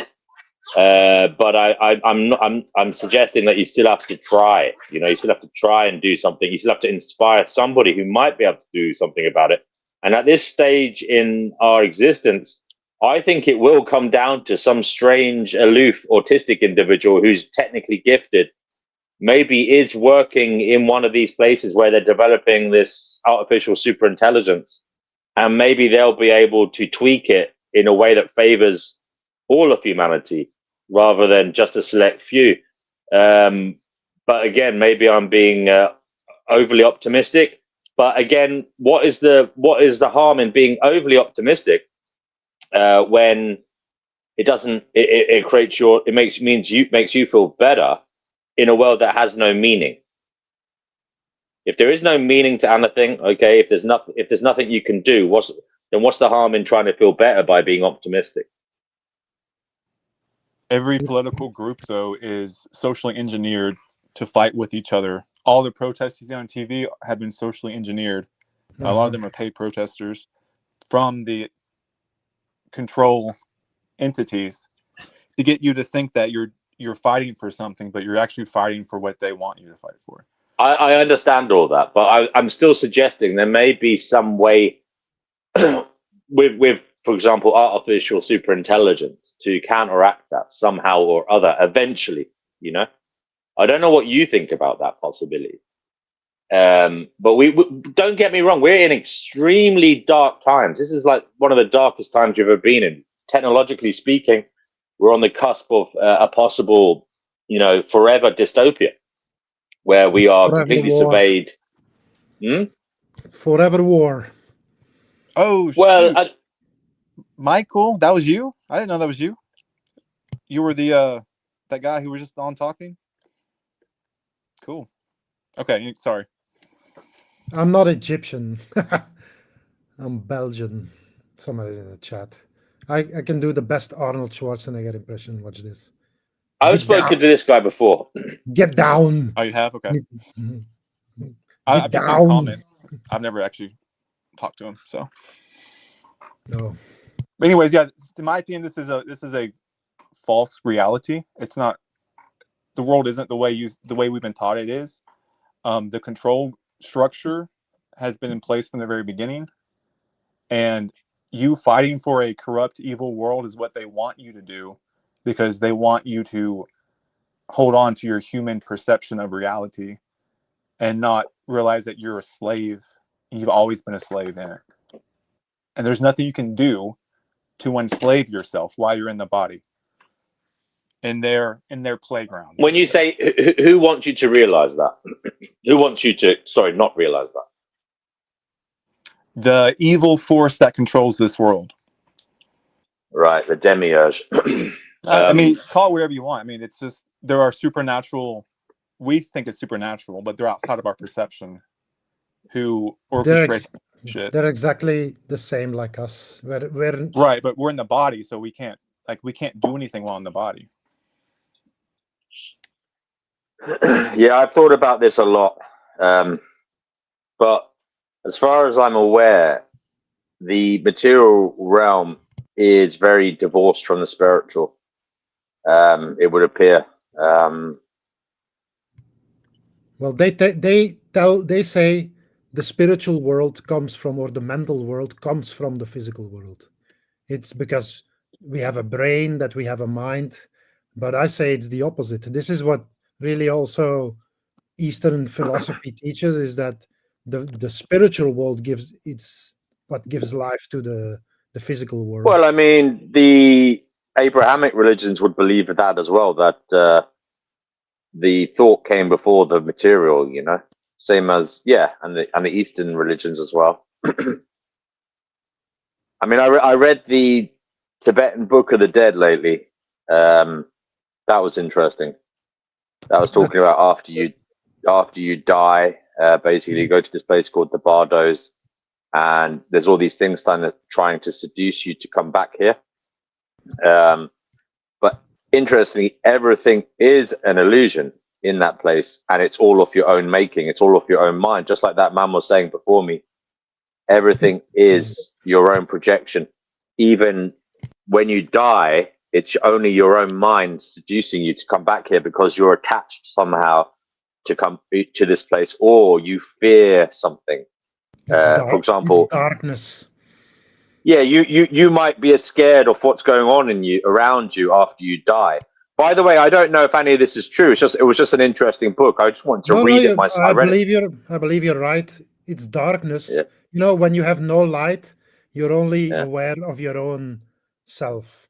But I'm suggesting that you still have to try. You know, you still have to try and do something. You still have to inspire somebody who might be able to do something about it. And at this stage in our existence, I think it will come down to some strange, aloof, autistic individual who's technically gifted, maybe is working in one of these places where they're developing this artificial superintelligence, and maybe they'll be able to tweak it in a way that favors all of humanity rather than just a select few. But again, maybe I'm being overly optimistic. But again, what is the harm in being overly optimistic when it doesn't? It creates makes you feel better in a world that has no meaning. If there is no meaning to anything, okay, if there's nothing you can do, what's the harm in trying to feel better by being optimistic? Every political group, though, is socially engineered to fight with each other. All the protests you see on TV have been socially engineered. A lot of them are paid protesters from the control entities to get you to think that you're fighting for something, but you're actually fighting for what they want you to fight for. I understand all that, but I'm still suggesting there may be some way with, for example, artificial superintelligence to counteract that somehow or other eventually, you know. I don't know what you think about that possibility. But we don't get me wrong, we're in extremely dark times. This is like one of the darkest times you've ever been in. Technologically speaking, we're on the cusp of a possible, forever dystopia where we are Forever completely war. surveyed. Forever war. Oh, Well, shoot. Michael, that was you? I didn't know that was you. You were the that guy who was just on talking? Cool. Okay, sorry. I'm not Egyptian. I'm Belgian. Somebody's in the chat. I can do the best Arnold Schwarzenegger impression. Watch this. I've spoken to this guy before. Get down. Oh, you have? Okay. Get I've just seen his down. comments. I've never actually talked to him, so. No. But anyways, yeah, in my opinion, this is a false reality. It's not. The world isn't the way we've been taught it is. The control structure has been in place from the very beginning, and you fighting for a corrupt, evil world is what they want you to do, because they want you to hold on to your human perception of reality and not realize that you're a slave. You've always been a slave in it, and there's nothing you can do to enslave yourself while you're in the body. In their playground. When you say who wants you to realize that? Who wants you to not realize that? The evil force that controls this world. Right, the demiurge. I mean, call it whatever you want. I mean, it's just there are supernatural. We think it's supernatural, but they're outside of our perception. Who orchestrate shit? They're exactly the same like us. We're right, but we're in the body, so we can't do anything while in the body. Yeah, I've thought about this a lot, but as far as I'm aware, the material realm is very divorced from the spiritual. It would appear. Well, they say the spiritual world comes from, or the mental world comes from the physical world. It's because we have a brain, that we have a mind, but I say it's the opposite. This is what really also Eastern philosophy teaches, is that the spiritual world gives it's what gives life to the physical world. Well, I mean, the Abrahamic religions would believe that as well, that the thought came before the material, you know, same as and the Eastern religions as well. I mean, I read the Tibetan Book of the Dead lately. That was interesting. That was talking about after you die, basically you go to this place called the Bardos, and there's all these things trying to seduce you to come back here. But interestingly, everything is an illusion in that place, and it's all of your own making. It's all of your own mind, just like that man was saying before me. Everything is your own projection. Even when you die, it's only your own mind seducing you to come back here because you're attached somehow to come to this place, or you fear something. For example, it's darkness. Yeah, you might be scared of what's going on around you after you die. By the way, I don't know if any of this is true. It was just an interesting book. I just wanted to read it myself. I believe you're right. It's darkness. Yeah. You know, when you have no light, you're only aware of your own self.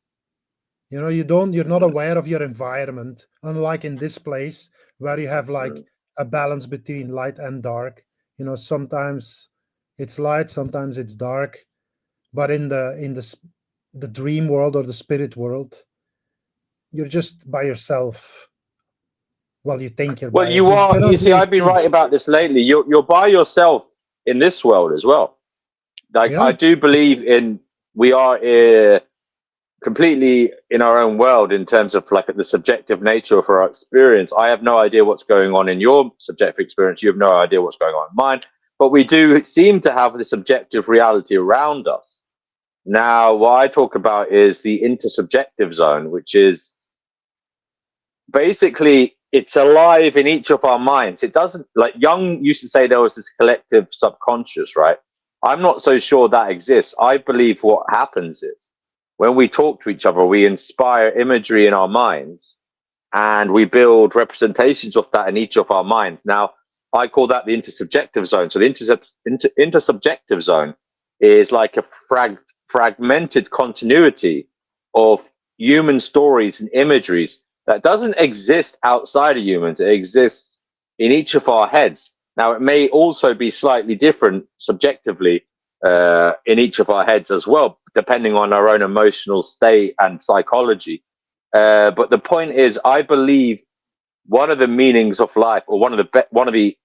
You know, you're not aware of your environment, unlike in this place where you have like a balance between light and dark. You know, sometimes it's light, sometimes it's dark. But in the dream world or the spirit world, you're just by yourself. Well, you think you're Well, by you yourself. are. You see, I've been writing about this lately. You're by yourself in this world as well. Like I do believe we are completely in our own world in terms of like the subjective nature of our experience. I have no idea what's going on in your subjective experience. You have no idea what's going on in mine. But we do seem to have this objective reality around us. Now, what I talk about is the intersubjective zone, which is basically it's alive in each of our minds. It doesn't, like Jung used to say there was this collective subconscious, right? I'm not so sure that exists. I believe what happens is when we talk to each other, we inspire imagery in our minds and we build representations of that in each of our minds. Now, I call that the intersubjective zone. So the intersubjective zone is like a fragmented continuity of human stories and imageries that doesn't exist outside of humans. It exists in each of our heads. Now, it may also be slightly different subjectively in each of our heads as well, depending on our own emotional state and psychology. But the point is, I believe one of the meanings of life, or one of the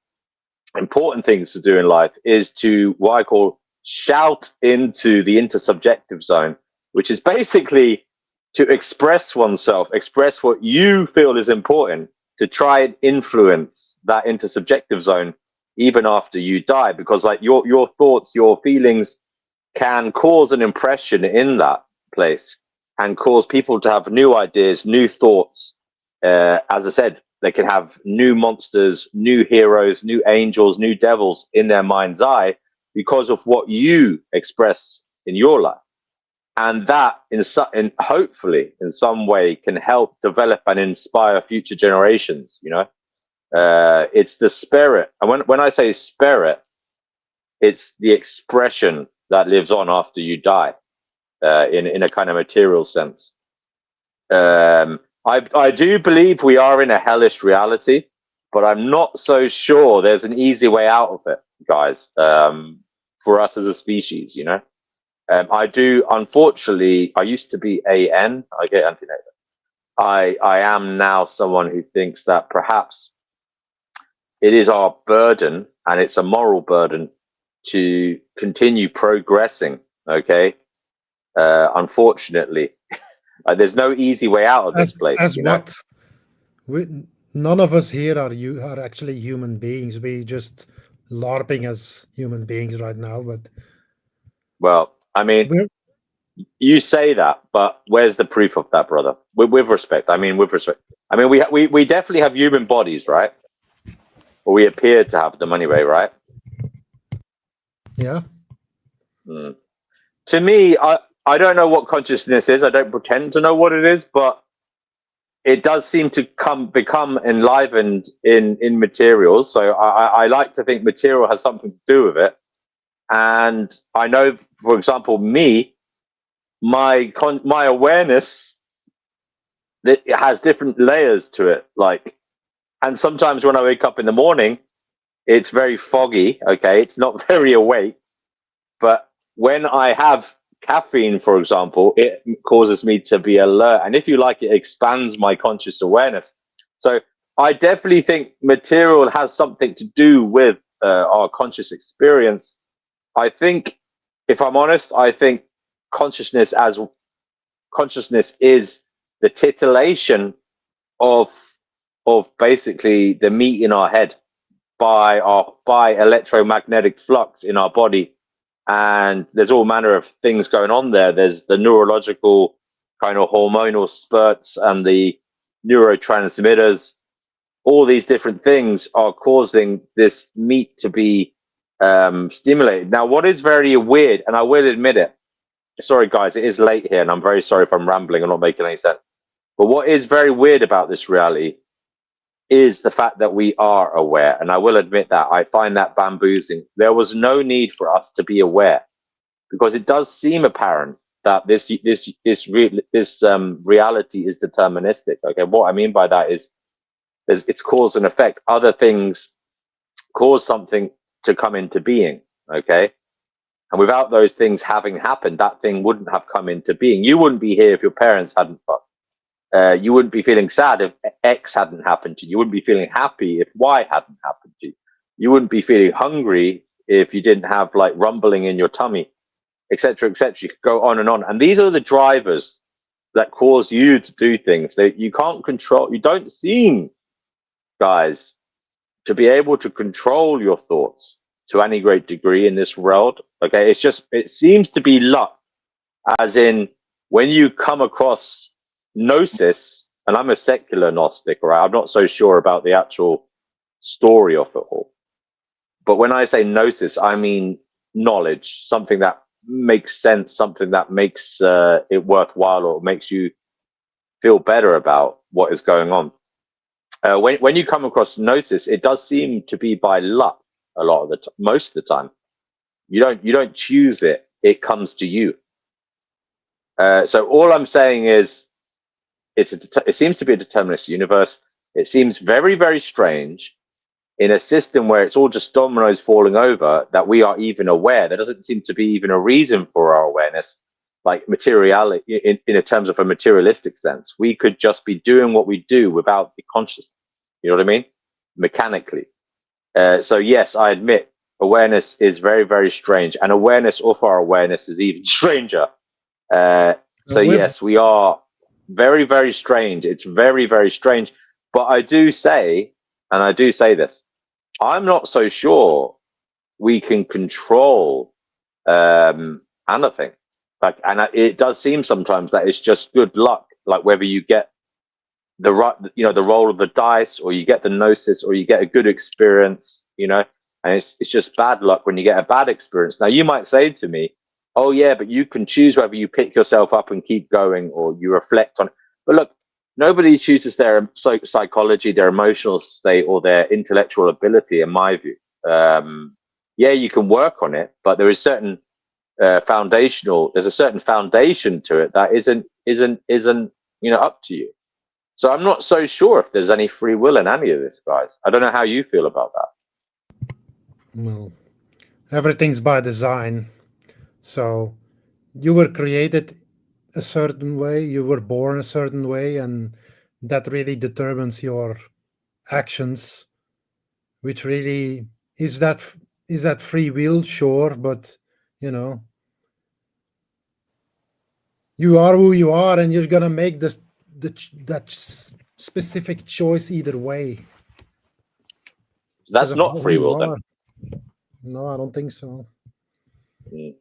important things to do in life, is to what I call shout into the intersubjective zone, which is basically to express oneself, express what you feel is important, to try and influence that intersubjective zone even after you die, because like your thoughts, your feelings can cause an impression in that place and cause people to have new ideas, new thoughts. As I said, they can have new monsters, new heroes, new angels, new devils in their mind's eye because of what you express in your life. And that, hopefully, in some way, can help develop and inspire future generations. You know, it's the spirit, and when I say spirit, it's the expression that lives on after you die, in a kind of material sense. I do believe we are in a hellish reality, but I'm not so sure there's an easy way out of it, guys. for us as a species, you know. I do, unfortunately, I used to be AN, I get anti-natal. I am now someone who thinks that perhaps it is our burden, and it's a moral burden, to continue progressing, okay? Unfortunately, there's no easy way out of this place, As you know? what? We, none of us here are actually human beings. We just LARPing as human beings right now, but Well, I mean, we're you say that, but where's the proof of that, brother? With respect, I mean, with respect. I mean, we definitely have human bodies, right? Or we appear to have them anyway, right? yeah. Mm. To me, I don't know what consciousness is. I don't pretend to know what it is, but it does seem to become enlivened in materials. So I like to think material has something to do with it. And I know, for example, my awareness, that it has different layers to it. Like, and sometimes when I wake up in the morning, it's very foggy. Okay, it's not very awake. But when I have caffeine, for example, it causes me to be alert. And if you like, it expands my conscious awareness. So I definitely think material has something to do with our conscious experience. I think, if I'm honest, I think consciousness is the titillation of basically the meat in our head by electromagnetic flux in our body. And there's all manner of things going on there. There's the neurological kind of hormonal spurts and the neurotransmitters. All these different things are causing this meat to be stimulated. Now, what is very weird, and I will admit it, sorry guys, it is late here, and I'm very sorry if I'm rambling or not making any sense. But what is very weird about this reality is the fact that we are aware. And I will admit that I find that bamboozling. There was no need for us to be aware, because it does seem apparent that this reality is deterministic. Okay, what I mean by that is it's cause and effect. Other things cause something to come into being. Okay, and without those things having happened, that thing wouldn't have come into being. You wouldn't be here if your parents hadn't fucked. You wouldn't be feeling sad if X hadn't happened to you. You wouldn't be feeling happy if Y hadn't happened to you. You wouldn't be feeling hungry if you didn't have like rumbling in your tummy, etc., etc. You could go on. And these are the drivers that cause you to do things that you can't control. You don't seem, guys, to be able to control your thoughts to any great degree in this world. Okay, it seems to be luck, as in when you come across gnosis, and I'm a secular Gnostic, right? I'm not so sure about the actual story of it all. But when I say gnosis, I mean knowledge, something that makes sense, something that makes it worthwhile, or makes you feel better about what is going on. When you come across gnosis, it does seem to be by luck a lot of the most of the time. You don't choose it; it comes to you. So all I'm saying is, it seems to be a determinist universe. It seems very, very strange in a system where it's all just dominoes falling over that we are even aware. There doesn't seem to be even a reason for our awareness, like materiality in terms of a materialistic sense. We could just be doing what we do without the consciousness. You know what I mean? Mechanically. So yes, I admit awareness is very, very strange, and awareness of our awareness is even stranger. So We're yes, we are very, very strange. It's very, very strange. But I do say, and I do say this, I'm not so sure we can control anything. Like, and it does seem sometimes that it's just good luck. Like whether you get the right, the roll of the dice, or you get the gnosis, or you get a good experience, and it's just bad luck when you get a bad experience. Now you might say to me, oh yeah, but you can choose whether you pick yourself up and keep going, or you reflect on it. But look, nobody chooses their psychology, their emotional state, or their intellectual ability, in my view. Yeah, you can work on it, but there is certain there's a certain foundation to it that isn't up to you. So I'm not so sure if there's any free will in any of this, guys. I don't know how you feel about that. well, everything's by design. So you were created a certain way, you were born a certain way, and that really determines your actions, which really is that free will, sure, but you know, you are who you are, and you're gonna make that specific choice either way because That's of not who free you will then. are. No, I don't think so. Mm.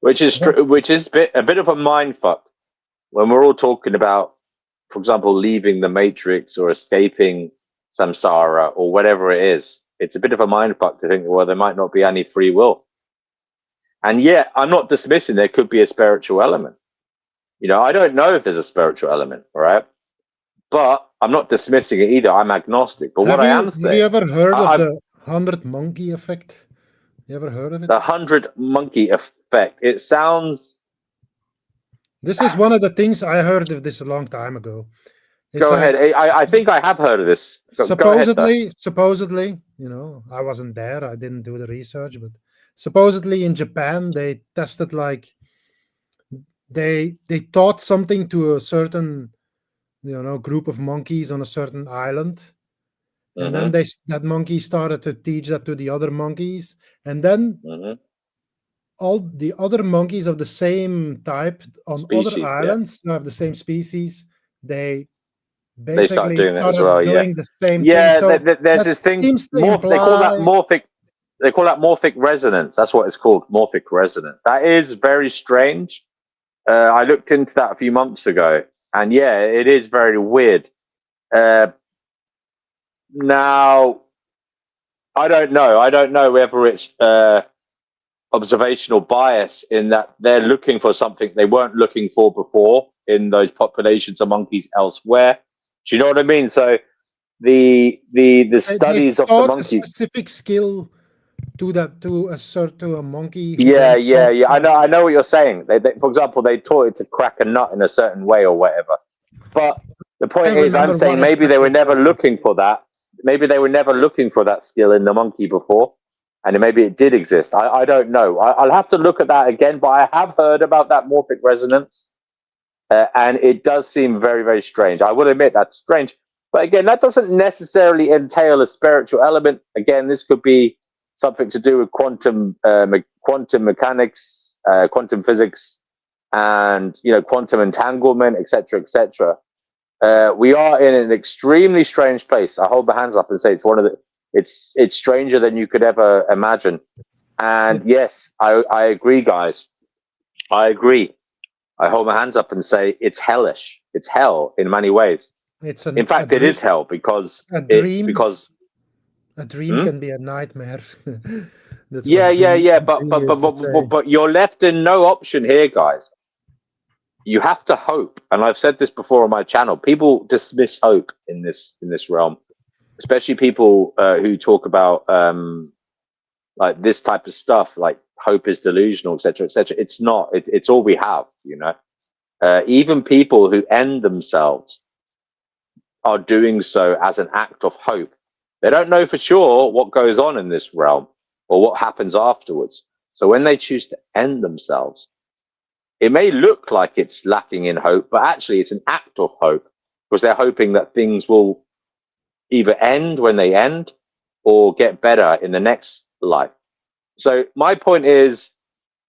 Which is a bit of a mind fuck when we're all talking about, for example, leaving the matrix or escaping samsara or whatever it is. It's a bit of a mind fuck to think, well, there might not be any free will. And yet, I'm not dismissing there could be a spiritual element. You know, I don't know if there's a spiritual element, all right? But I'm not dismissing it either. I'm agnostic. But what I am Have you saying, ever heard of I've the 100 monkey effect? You ever heard of the it? 100 monkey effect. It sounds. This is one of the things I heard of this a long time ago. It's Go like ahead. I think I have heard of this. Go ahead, though. supposedly, you know, I wasn't there, I didn't do the research, but supposedly in Japan they tested like they taught something to a certain, you know, group of monkeys on a certain island, and then Mm-hmm. that monkey started to teach that to the other monkeys, and then Mm-hmm. all the other monkeys of the same type on other Species, yeah. islands who have the same species, they They start basically doing it as started well, yeah. doing the same thing. Yeah, So there's that this thing, seems to morph. They call that imply morphic. They call that morphic resonance. That's what it's called, morphic resonance. That is very strange. I looked into that a few months ago, and yeah, it is very weird. Now, I don't know. I don't know whether it's observational bias in that they're looking for something they weren't looking for before in those populations of monkeys elsewhere. Do you know what I mean? So the they studies of the taught a monkey. specific skill to a monkey who Yeah, then yeah, taught yeah. that. I know what you're saying. For example, they taught it to crack a nut in a certain way or whatever. But the I point can't is, I'm remember what saying maybe they exactly were it never was. looking for that. Maybe they were never looking for that skill in the monkey before, and maybe it did exist. I don't know. I'll have to look at that again. But I have heard about that morphic resonance, and it does seem very, very strange. I will admit that's strange. But again, that doesn't necessarily entail a spiritual element. Again, this could be something to do with quantum mechanics, quantum physics, and quantum entanglement, etc., etc. We are in an extremely strange place. I hold my hands up and say it's stranger than you could ever imagine. And It, yes, I agree, guys. I agree. I hold my hands up and say it's hellish. It's hell in many ways. it's In fact, it is hell because a it dream. because A dream hmm? can be a nightmare. That's what Yeah, yeah, yeah. But Vin but, but used to but but say. but you're left in no option here, guys. You have to hope, and I've said this before on my channel. People dismiss hope in this realm, especially people who talk about like this type of stuff, like hope is delusional, etc., etc. It's not. It's all we have, you know. Even people who end themselves are doing so as an act of hope. They don't know for sure what goes on in this realm or what happens afterwards. So when they choose to end themselves, it may look like it's lacking in hope, but actually it's an act of hope because they're hoping that things will either end when they end or get better in the next life. So my point is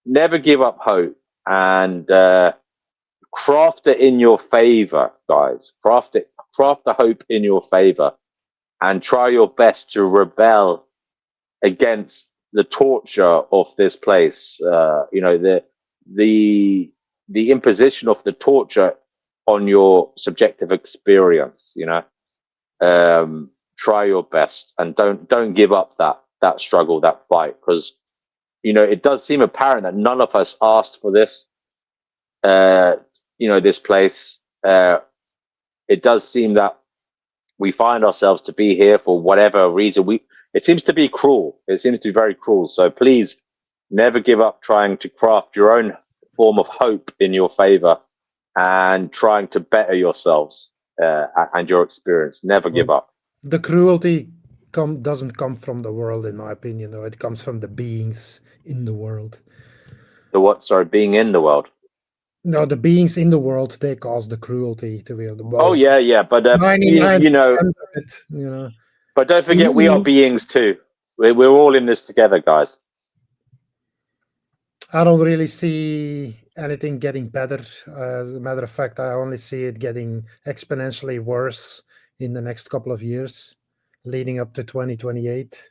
never give up hope and craft it in your favor, guys. Craft the hope in your favor and try your best to rebel against the torture of this place. The the imposition of the torture on your subjective experience. Try your best and don't give up that struggle, that fight, because it does seem apparent that none of us asked for this. This place. It does seem that we find ourselves to be here for whatever reason. It seems to be cruel. It seems to be very cruel. So please never give up trying to craft your own form of hope in your favor and trying to better yourselves and your experience. Never give Well, up. the cruelty doesn't come from the world, in my opinion. Though it comes from the beings in the world. The what? Sorry, being in the world. No, the beings in the world, they cause the cruelty to be on the Oh world. yeah, but 99% you know, of it, you know. but don't forget, we are In, beings too. We're all in this together, guys. I don't really see anything getting better. As a matter of fact, I only see it getting exponentially worse in the next couple of years, leading up to 2028.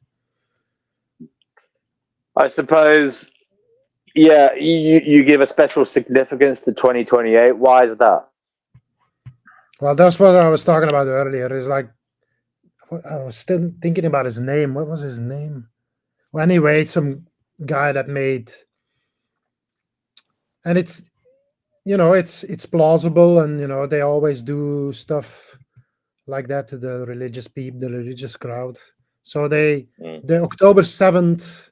I suppose. Yeah, you give a special significance to 2028. Why is that? Well, that's what I was talking about earlier. Is like I was still thinking about his name. What was his name? Well, anyway, some guy that made, and it's plausible, and they always do stuff like that to the religious people, the religious crowd. So the October 7th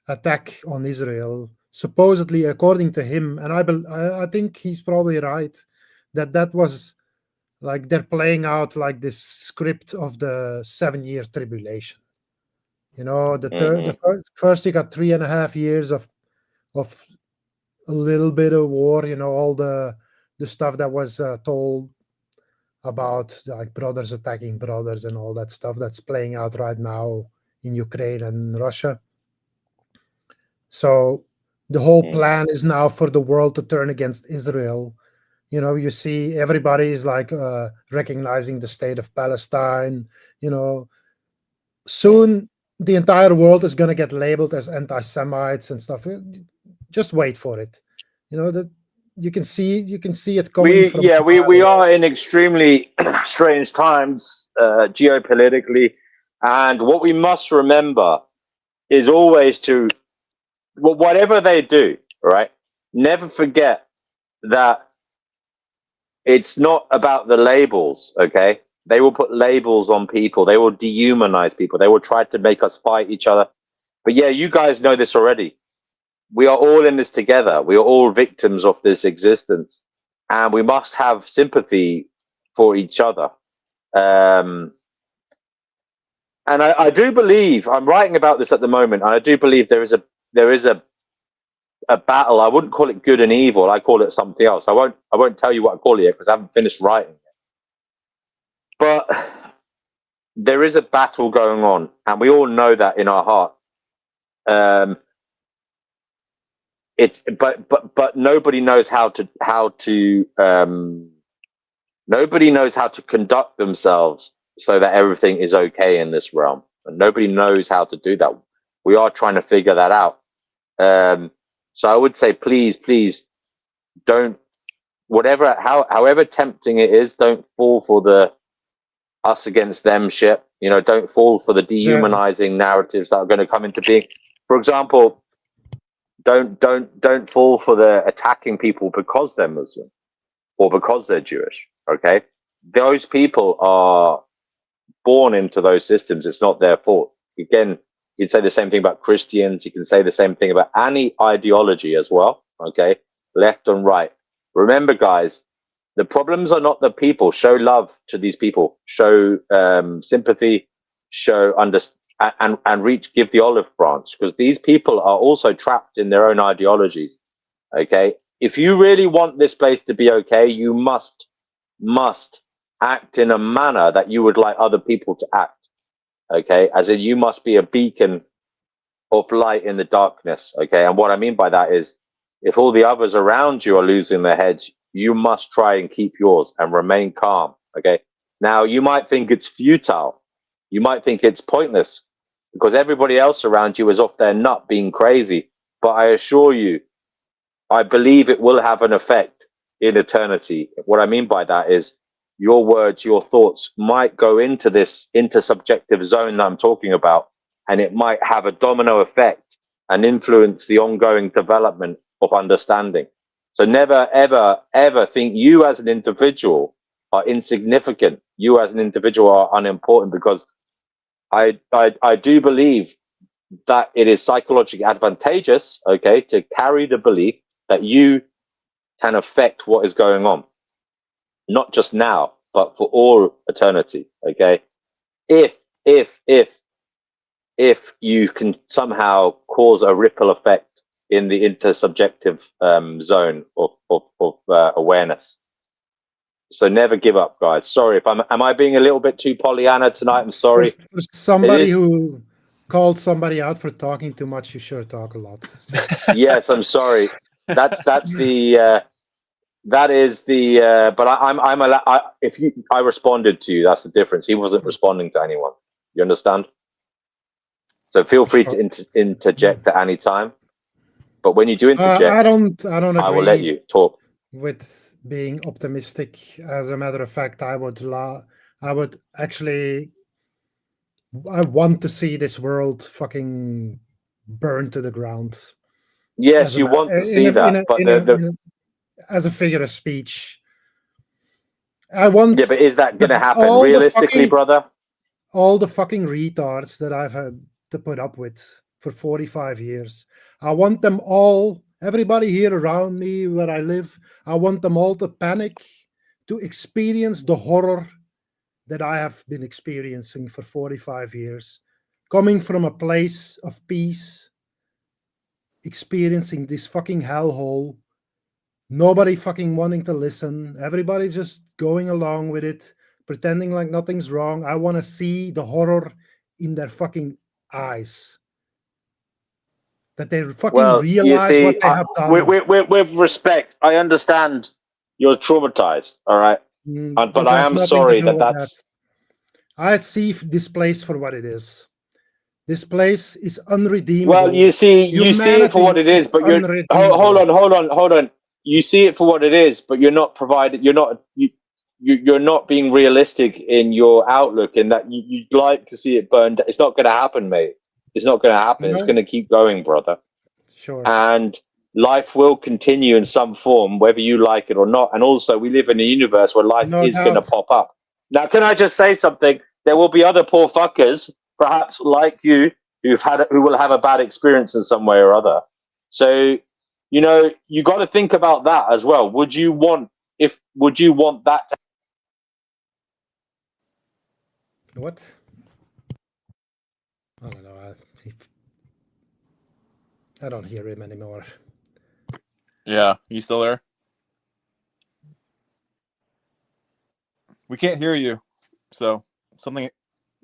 attack on Israel, supposedly, according to him, and I think he's probably right, that was like they're playing out like this script of the 7 year tribulation. First you got 3.5 years of a little bit of war. All the stuff that was told about like brothers attacking brothers and all that stuff that's playing out right now in Ukraine and Russia. So the whole plan is now for the world to turn against Israel. You see everybody is like recognizing the state of Palestine. Soon the entire world is going to get labeled as anti-Semites and stuff. Just wait for it. That you can see it coming from a We mile away. are in extremely strange times geopolitically, and what we must remember is always to, whatever they do, right? Never forget that it's not about the labels, okay? They will put labels on people. They will dehumanize people. They will try to make us fight each other. But yeah, you guys know this already. We are all in this together. We are all victims of this existence, and we must have sympathy for each other. And I do believe, I'm writing about this at the moment, and I do believe there is a battle. I wouldn't call it good and evil. I call it something else. I won't tell you what I call it yet because I haven't finished writing it. But there is a battle going on, and we all know that in our heart. But nobody knows how to nobody knows how to conduct themselves so that everything is okay in this realm, and nobody knows how to do that. We are trying to figure that out. So I would say, please don't, however tempting it is, don't fall for the us against them shit. Don't fall for the dehumanizing narratives that are going to come into being. For example, don't fall for the attacking people because they're Muslim or because they're Jewish. Okay, those people are born into those systems. It's not their fault. Again, you can say the same thing about Christians. You can say the same thing about any ideology as well. Okay, left and right. Remember, guys, the problems are not the people. Show love to these people. Show sympathy. Show and give the olive branch, because these people are also trapped in their own ideologies. Okay, if you really want this place to be okay, you must act in a manner that you would like other people to act. Okay, as in you must be a beacon of light in the darkness. Okay, and what I mean by that is, if all the others around you are losing their heads, you must try and keep yours and remain calm. Okay, now you might think it's futile, you might think it's pointless because everybody else around you is off their nut being crazy, but I assure you, I believe it will have an effect in eternity. What I mean by that is, your words, your thoughts might go into this intersubjective zone that I'm talking about, and it might have a domino effect and influence the ongoing development of understanding. So never, ever, ever think you as an individual are insignificant. You as an individual are unimportant, because I do believe that it is psychologically advantageous, okay, to carry the belief that you can affect what is going on, not just now, but for all eternity. Okay, if if you can somehow cause a ripple effect in the intersubjective zone of awareness. So never give up, guys. Sorry if am I being a little bit too Pollyanna tonight? I'm sorry. For somebody is- who called somebody out for talking too much, you sure talk a lot. Just Yes, I'm sorry. That's the that is the but I responded to you. That's the difference. He wasn't responding to anyone. You understand? So feel free sure. to interject at any time. But when you do interject, I don't I will let agree you talk. with being optimistic. As a matter of fact, I would actually, I want to see this world fucking burn to the ground. Yes, As a you ma- want to see that, but as a figure of speech. I want yeah, but is that going to happen all the realistically, brother? all the fucking retards that I've had to put up with for 45 years. I want them all, everybody here around me where I live, I want them all to panic, to experience the horror that I have been experiencing for 45 years. Coming from a place of peace, experiencing this fucking hellhole, nobody fucking wanting to listen, everybody just going along with it, pretending like nothing's wrong. I want to see the horror in their fucking eyes. That they fucking Well, you realize what see, they have done. with respect, I understand you're traumatized, all right? But That I has am nothing to sorry do with that. that's. I see this place for what it is. This place is unredeemable. Well, you see it for what it is, but you're hold on. You see it for what it is, but you're not provided. You're not being realistic in your outlook, in that you'd like to see it burned. It's not going to happen, mate. It's not going to happen. It's No. going to keep going, brother. Sure. And life will continue in some form, whether you like it or not. And also, we live in a universe where life is going to pop up. Now, can I just say something? There will be other poor fuckers, perhaps like you, who will have a bad experience in some way or other. So, you got to think about that as well. Would you want that to What? I don't know. I don't hear him anymore. Yeah, you still there? We can't hear you. So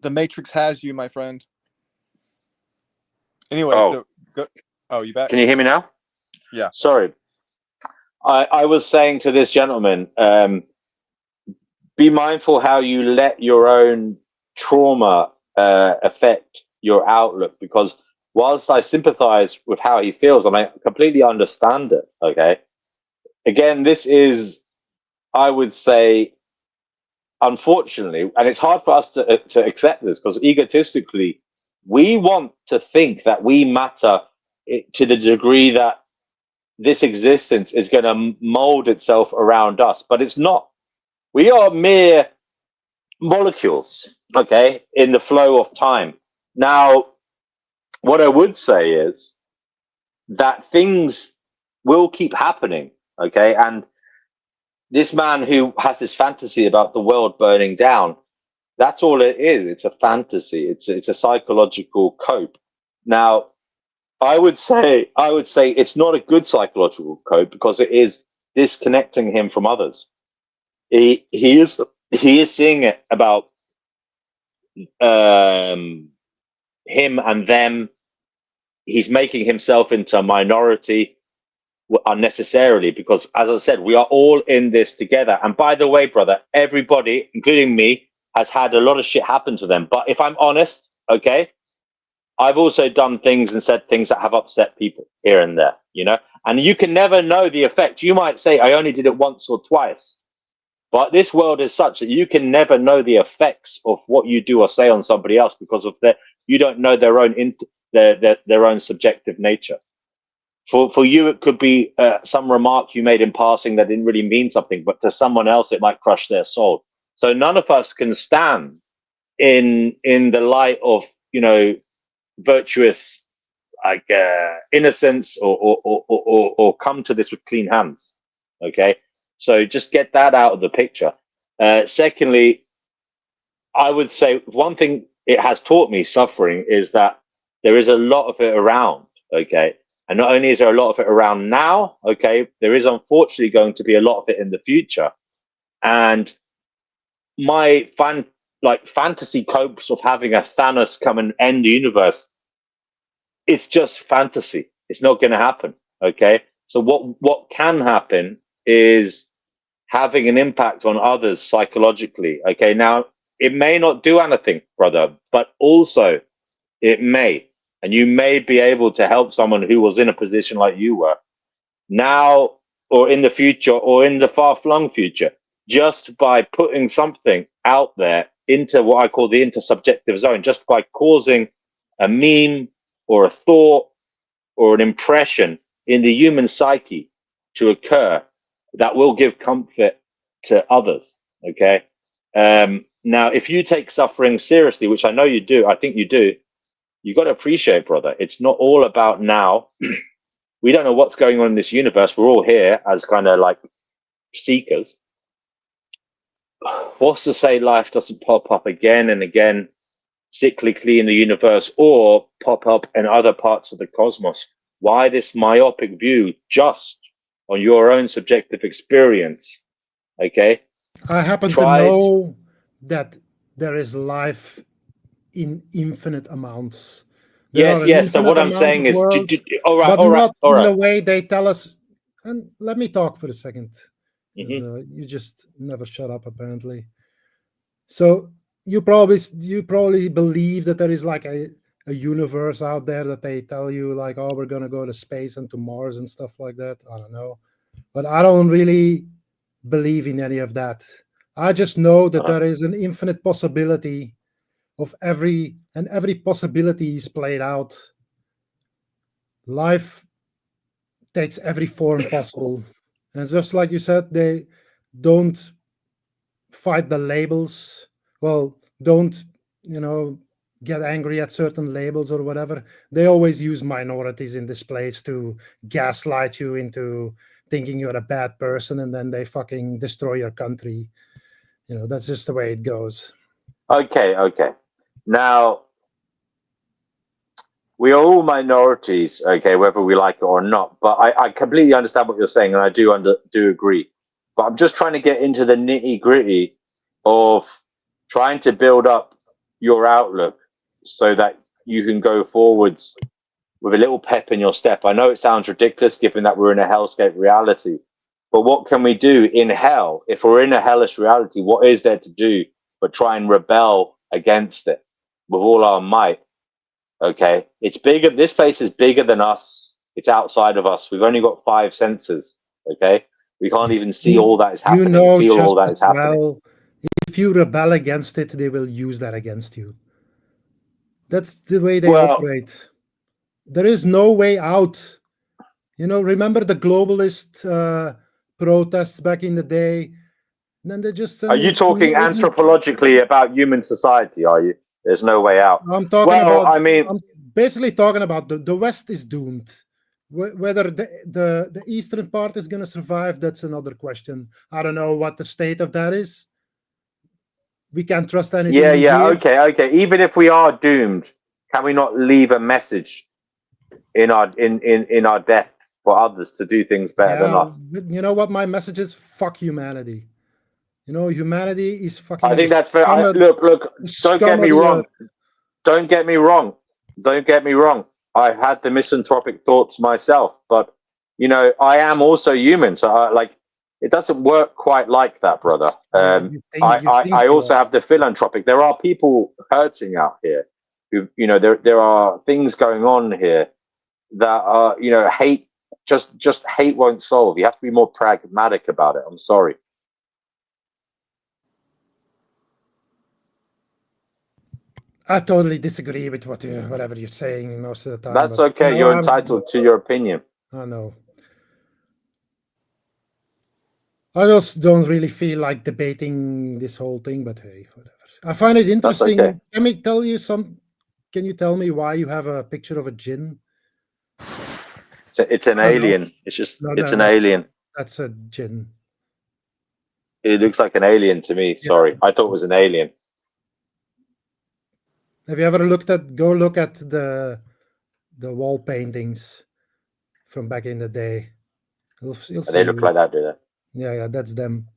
the Matrix has you, my friend. Anyway, so go. Oh, you back? Can you hear me now? Yeah. Sorry. I was saying to this gentleman, be mindful how you let your own trauma affect your outlook, because whilst I sympathize with how he feels and I completely understand it, okay, again, this is, I would say, unfortunately, and it's hard for us to accept this, because egotistically, we want to think that we matter to the degree that this existence is going to mold itself around us, but it's not. We are mere molecules, okay, in the flow of time. Now, what I would say is that things will keep happening, okay, and this man who has this fantasy about the world burning down, that's all it is. It's a fantasy. It's a psychological cope. Now, I would say it's not a good psychological cope, because it is disconnecting him from others. He is seeing it about him and them. He's making himself into a minority unnecessarily, because, as I said, we are all in this together. And by the way, brother, everybody, including me, has had a lot of shit happen to them. But if I'm honest, okay, I've also done things and said things that have upset people here and there, and you can never know the effect. You might say, I only did it once or twice. But this world is such that you can never know the effects of what you do or say on somebody else, because of you don't know their own subjective nature. For you, it could be some remark you made in passing that didn't really mean something, but to someone else, it might crush their soul. So none of us can stand in the light of virtuous innocence, or come to this with clean hands. Okay, so just get that out of the picture. Secondly, I would say one thing it has taught me, suffering, is that there is a lot of it around. Okay. And not only is there a lot of it around now, okay, there is unfortunately going to be a lot of it in the future. And my fantasy copes of having a Thanos come and end the universe, it's just fantasy. It's not going to happen. Okay. So what can happen is having an impact on others psychologically. Okay. Now, it may not do anything, brother, but also it may. And you may be able to help someone who was in a position like you were now, or in the future, or in the far-flung future, just by putting something out there into what I call the intersubjective zone, just by causing a meme or a thought or an impression in the human psyche to occur that will give comfort to others. Okay. Now, if you take suffering seriously, which I know you do, I think you do, you got to appreciate, brother, it's not all about now. We don't know what's going on in this universe. We're all here as kind of like seekers. What's to say life doesn't pop up again and again cyclically in the universe, or pop up in other parts of the cosmos? Why this myopic view just on your own subjective experience? Okay. I happen to Try. know that there is life in infinite amounts. There Yes, are an yes. So infinite what I'm amount saying of is, worlds, all right, but all right, not all in the right. way they tell us. And let me talk for a second. 'Cause, Mm-hmm. you just never shut up, apparently. So you probably believe that there is like a universe out there that they tell you like, oh, we're gonna go to space and to Mars and stuff like that. I don't know, but I don't really believe in any of that. I just know that there is an infinite possibility of every possibility is played out. Life takes every form possible, and just like you said, they don't fight the labels. Well, don't, get angry at certain labels or whatever. They always use minorities in this place to gaslight you into thinking you're a bad person, and then they fucking destroy your country. That's just the way it goes. Okay, okay. Now, we are all minorities, okay, whether we like it or not. But I completely understand what you're saying, and I do agree. But I'm just trying to get into the nitty gritty of trying to build up your outlook so that you can go forwards with a little pep in your step. I know it sounds ridiculous given that we're in a hellscape reality, but what can we do in hell? If we're in a hellish reality, what is there to do but try and rebel against it with all our might? Okay, it's bigger. This place is bigger than us. It's outside of us. We've only got 5 senses. Okay, we can't even see all that is happening, feel all Just that as is happening. well, if you rebel against it, they will use that against you. That's the way they Well, operate. There is no way out. Remember the globalist protests back in the day? And then they just are send in you some talking idiot. anthropologically about human society? Are you? There's no way out. I'm talking Well, about. I mean, I'm basically talking about the West is doomed. Whether the eastern part is going to survive, that's another question. I don't know what the state of that is. We can't trust anything yeah, we yeah, hear. okay, okay. Even if we are doomed, can we not leave a message in our death for others to do things better than Yeah, us? but you know what my message is? Fuck humanity. Humanity is I fucking think that's very. Look. the Don't scum get of me the wrong. earth. Don't get me wrong. Don't get me wrong. I've had the misanthropic thoughts myself, but I am also human. So it doesn't work quite like that, brother. Yeah, you think I you also are. have the philanthropic. There are people hurting out here. Who there are things going on here that are hate. Just hate won't solve. You have to be more pragmatic about it. I'm sorry. I totally disagree with whatever you're saying most of the time, That's but okay. You're entitled to your opinion. I know. I just don't really feel like debating this whole thing, but hey, whatever. I find it That's okay. interesting. Can you tell me why you have a picture of a djinn? It's an I don't know. alien. No, It's no, an no. alien. That's a djinn. It looks like an alien to me. Yeah. Sorry, I thought it was an alien. Have you ever go look at the wall paintings from back in the day? You'll They see. look like that, do they? Yeah, that's them.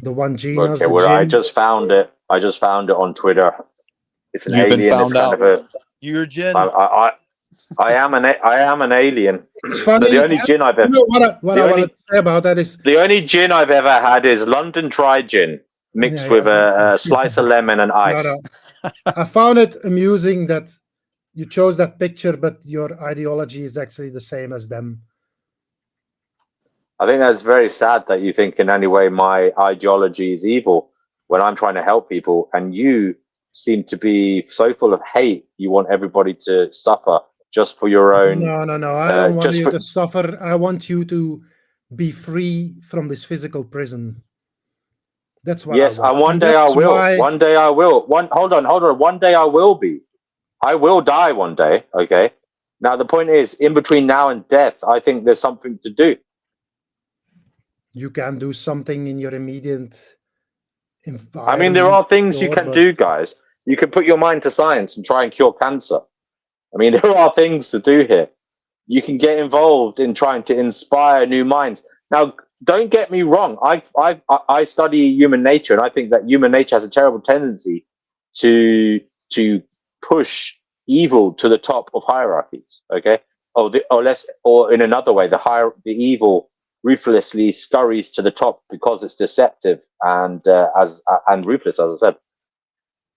The one Gina's, Okay, the well, I gym. just found it. I just found it on Twitter. It's an You've been alien. It's found kind out. of a. You're I, Jin. I, I I am an alien. It's But funny. the only gin I've You ever, know what the I wanted only, to say about that is, the only gin I've ever had is London Dry gin yeah, mixed with a yeah. slice of lemon and No, ice. no. I found it amusing that you chose that picture, but your ideology is actually the same as them. I think that's very sad that you think in any way my ideology is evil when I'm trying to help people, and you seem to be so full of hate. You want everybody to suffer just for your own, No, no, no. I don't want just you for. to suffer. I want you to be free from this physical prison. That's what I Yes, want. and one And day I that's will. why, One day I will. Hold on, hold on. One day I will be. I will die one day. Okay. Now the point is, in between now and death, I think there's something to do. you can do something in your immediate I mean, there environment, are things you sure, can but do, guys. You can put your mind to science and try and cure cancer. I mean, there are things to do here. You can get involved in trying to inspire new minds. Now, don't get me wrong. I study human nature, and I think that human nature has a terrible tendency to to push evil to the top of hierarchies. Okay, or in another way, the evil ruthlessly scurries to the top because it's deceptive and ruthless, as I said.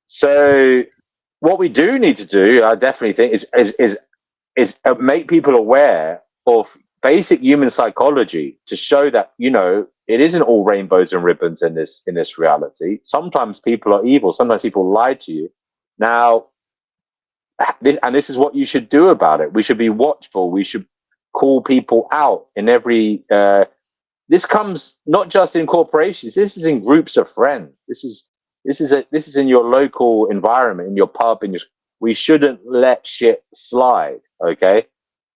So, what we do need to do, I definitely think, is make people aware of basic human psychology to show that it isn't all rainbows and ribbons in this reality. Sometimes people are evil. Sometimes people lie to you. Now, this is what you should do about it. We should be watchful. We should call people out in every. This comes not just in corporations. This is in groups of friends. This is in your local environment, in your pub. We shouldn't let shit slide. Okay,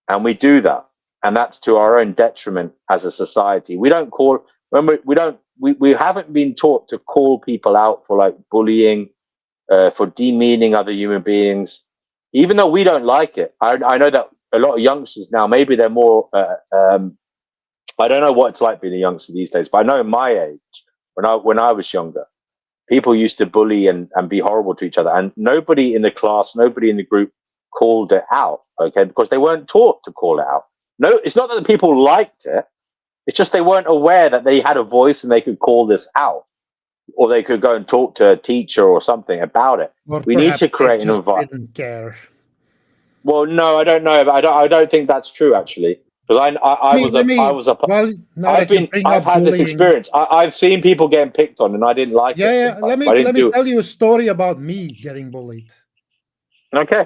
and we do that, and that's to our own detriment as a society. We don't call when we don't we haven't been taught to call people out for like bullying, for demeaning other human beings, even though we don't like it. I know that a lot of youngsters now, maybe they're more. I don't know what it's like being a youngster these days, but I know in my age, when I was younger, people used to bully and be horrible to each other, and nobody in the class, nobody in the group called it out, okay, because they weren't taught to call it out. No, it's not that the people liked it, it's just they weren't aware that they had a voice and they could call this out, or they could go and talk to a teacher or something about it. or We need perhaps to they create an just environment. didn't care. Well, no, I don't know. I don't think that's true, actually, because Let me. Well, now that you bring I've up had this bullying, experience. I've seen people getting picked on, and I didn't like it yeah. sometimes. I Let didn't me do it. tell you a story about me getting bullied. Okay.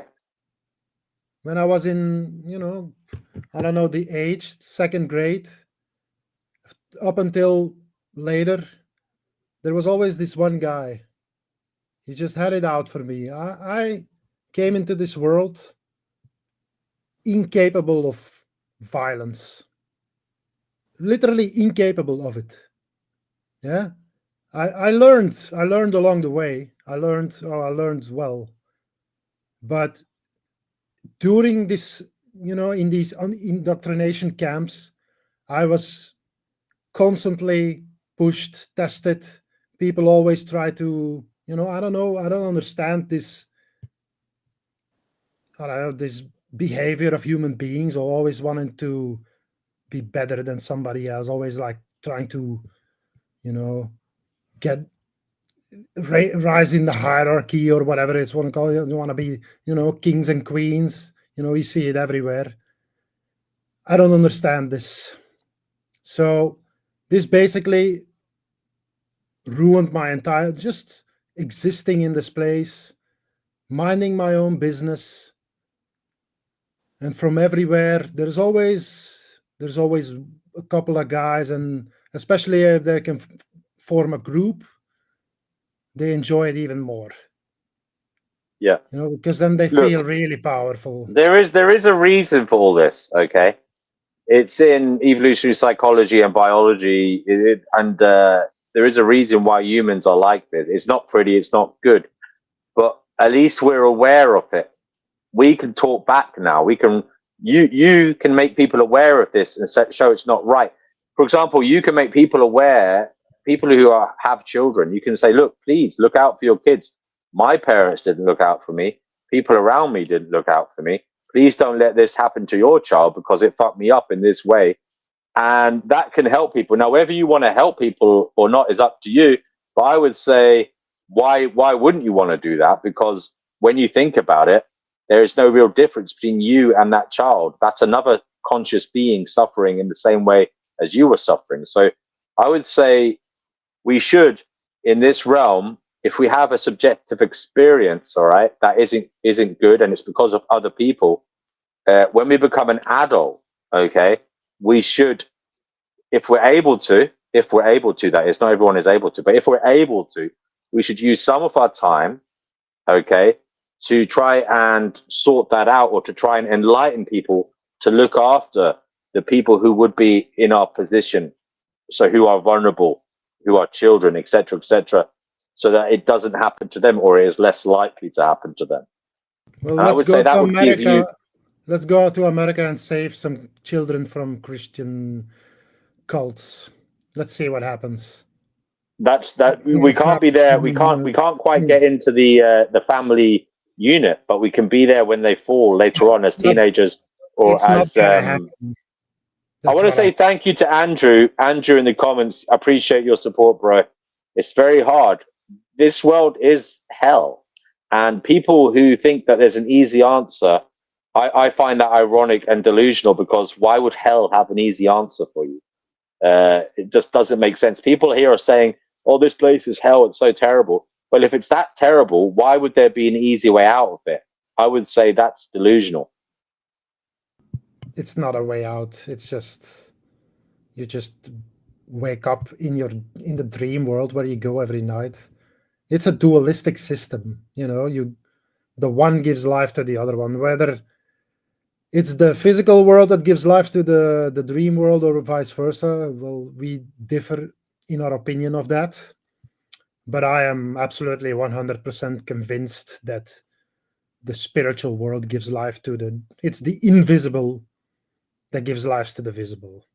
When I was in, I don't know the age, second grade, up until later, there was always this one guy. He just had it out for me. I came into this world incapable of violence, literally incapable of it. Yeah, I learned along the way. I learned well, but during this, in these indoctrination camps, I was constantly pushed, tested. People always try to, I don't know, I don't understand this. I don't know, this behavior of human beings, or always wanting to be better than somebody else, always like trying to, get rise in the hierarchy or whatever it's want to call it. You want to be, kings and queens. You see it everywhere. I don't understand this. So this basically ruined my entire just existing in this place, minding my own business. And from everywhere, there's always a couple of guys, and especially if they can form a group, they enjoy it even more. Yeah. Because then they Look, feel really powerful. there is a reason for all this. Okay, it's in evolutionary psychology and biology, there is a reason why humans are like this. It's not pretty. It's not good. But at least we're aware of it. We can talk back now. You can make people aware of this and show it's not right. For example, you can make people aware, people who have children, you can say, look, please look out for your kids. My parents didn't look out for me. People around me didn't look out for me. Please don't let this happen to your child because it fucked me up in this way. And that can help people. Now, whether you want to help people or not is up to you. But I would say, why wouldn't you want to do that? Because when you think about it, there is no real difference between you and that child. That's another conscious being suffering in the same way as you were suffering. So I would say we should, in this realm, if we have a subjective experience, all right, that isn't good, and it's because of other people, when we become an adult, okay, we should, if we're able to, that is, not everyone is able to, but if we're able to, we should use some of our time, okay, to try and sort that out, or to try and enlighten people to look after the people who would be in our position, so who are vulnerable, who are children, etc., so that it doesn't happen to them, or it is less likely to happen to them. Well, I let's would go say that to would give America. you. Let's go to America and save some children from Christian cults. Let's see what happens. That It's not we can't be there. We happening, can't quite get into the family unit, but we can be there when they fall later on as teenagers, or it's not as gonna happen. I want to say thank you to Andrew in the comments. Appreciate your support, bro. It's very hard. This world is hell, and people who think that there's an easy answer, I find that ironic and delusional, because why would hell have an easy answer for you? It just doesn't make sense. People here are saying, oh, this place is hell, it's so terrible. Well, if it's that terrible, why would there be an easy way out of it? I would say that's delusional. It's not a way out. It's just, you just wake up in the dream world where you go every night. It's a dualistic system, the one gives life to the other one, whether it's the physical world that gives life to the dream world or vice versa. Well, we differ in our opinion of that, but I am absolutely 100% convinced that the spiritual world gives life to it's the invisible that gives life to the visible.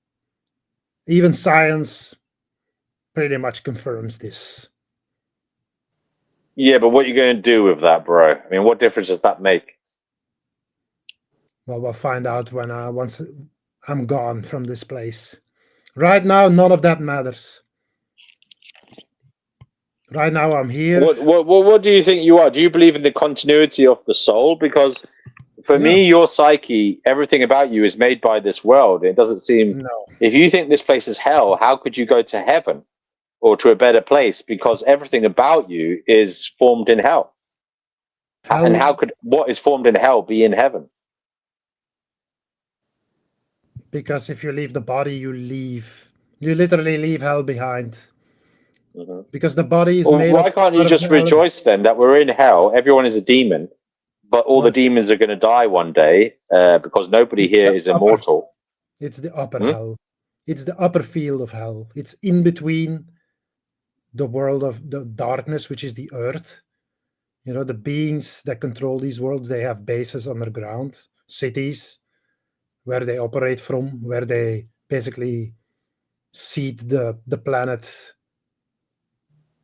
Even science pretty much confirms this. Yeah, but what are you going to do with that, bro? I mean, what difference does that make? Well, we'll find out once I'm gone from this place. Right now, none of that matters. Right now, I'm here. What do you think you are? Do you believe in the continuity of the soul? Because for me, your psyche, everything about you is made by this world. It doesn't seem. No. If you think this place is hell, how could you go to heaven or to a better place? Because everything about you is formed in hell. And how could what is formed in hell be in heaven? Because if you leave the body, you literally leave hell behind. Mm-hmm. Because the body is well, made. Why can't you just rejoice then that we're in hell? Everyone is a demon, but all the demons are going to die one day, because nobody here is immortal. It's the upper hell. It's the upper field of hell. It's in between the world of the darkness, which is the earth. The beings that control these worlds, they have bases underground, cities where they operate from, where they basically seed the planet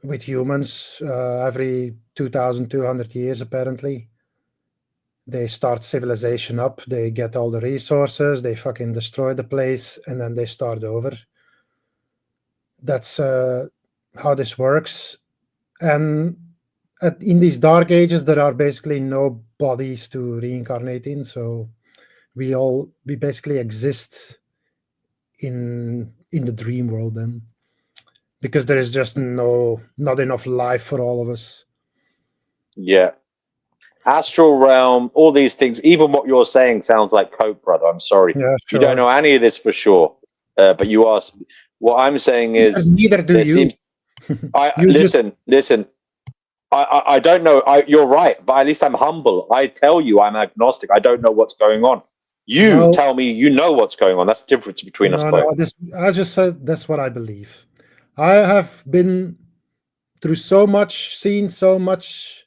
with humans every 2,200 years, apparently. They start civilization up, they get all the resources, they fucking destroy the place, and then they start over. That's how this works. And in these dark ages, there are basically no bodies to reincarnate in, so we basically exist in the dream world then, because there is just not enough life for all of us. Yeah. Astral realm, all these things, even what you're saying sounds like coke, brother. I'm sorry. Yeah, sure. You don't know any of this for sure. But you are. What I'm saying is, neither do you. Listen. I don't know. You're right, but at least I'm humble. I tell you, I'm agnostic. I don't know what's going on. You tell me you know what's going on. That's the difference between us both. I just said that's what I believe. I have been through so much, seen so much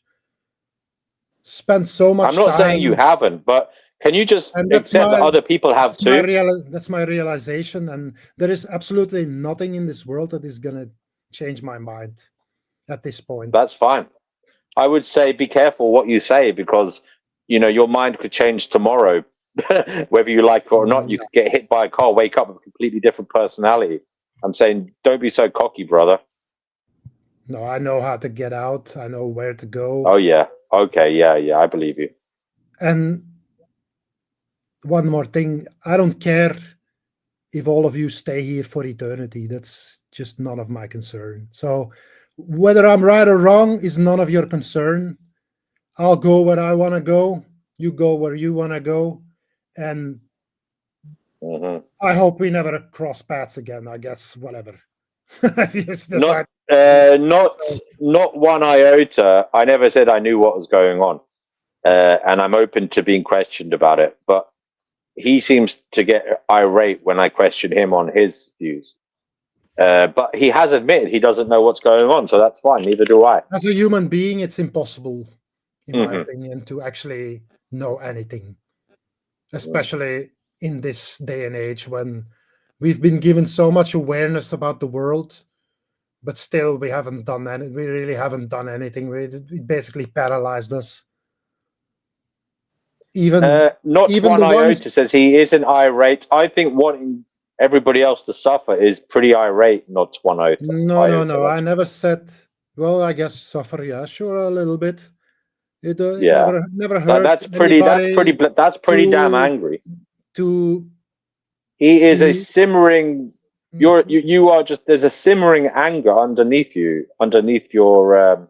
spent so much I'm not time. saying you haven't, but can you just And that's accept that other people have too? That's my realization, and there is absolutely nothing in this world that is gonna change my mind at this point. That's fine. I would say be careful what you say, because your mind could change tomorrow, whether you like it or not. You could get hit by a car, wake up with a completely different personality. I'm saying don't be so cocky, brother. No, I know how to get out. I know where to go. Oh yeah. Okay. Yeah. I believe you. And one more thing, I don't care if all of you stay here for eternity. That's just none of my concern. So whether I'm right or wrong is none of your concern. I'll go where I want to go. You go where you want to go. And I hope we never cross paths again, I guess, whatever. Not one iota. I never said I knew what was going on. And I'm open to being questioned about it. But he seems to get irate when I question him on his views. But he has admitted he doesn't know what's going on, so that's fine. Neither do I. As a human being, it's impossible, in my opinion, to actually know anything, especially in this day and age when we've been given so much awareness about the world, but still we haven't done any. We really haven't done anything. It basically paralyzed us. Not one iota says he isn't irate. I think wanting everybody else to suffer is pretty irate. Not one iota. No. I never said. Well, I guess suffer. Yeah, sure, a little bit. It never hurt. That's pretty damn angry. He is a simmering. You are just. There's a simmering anger underneath your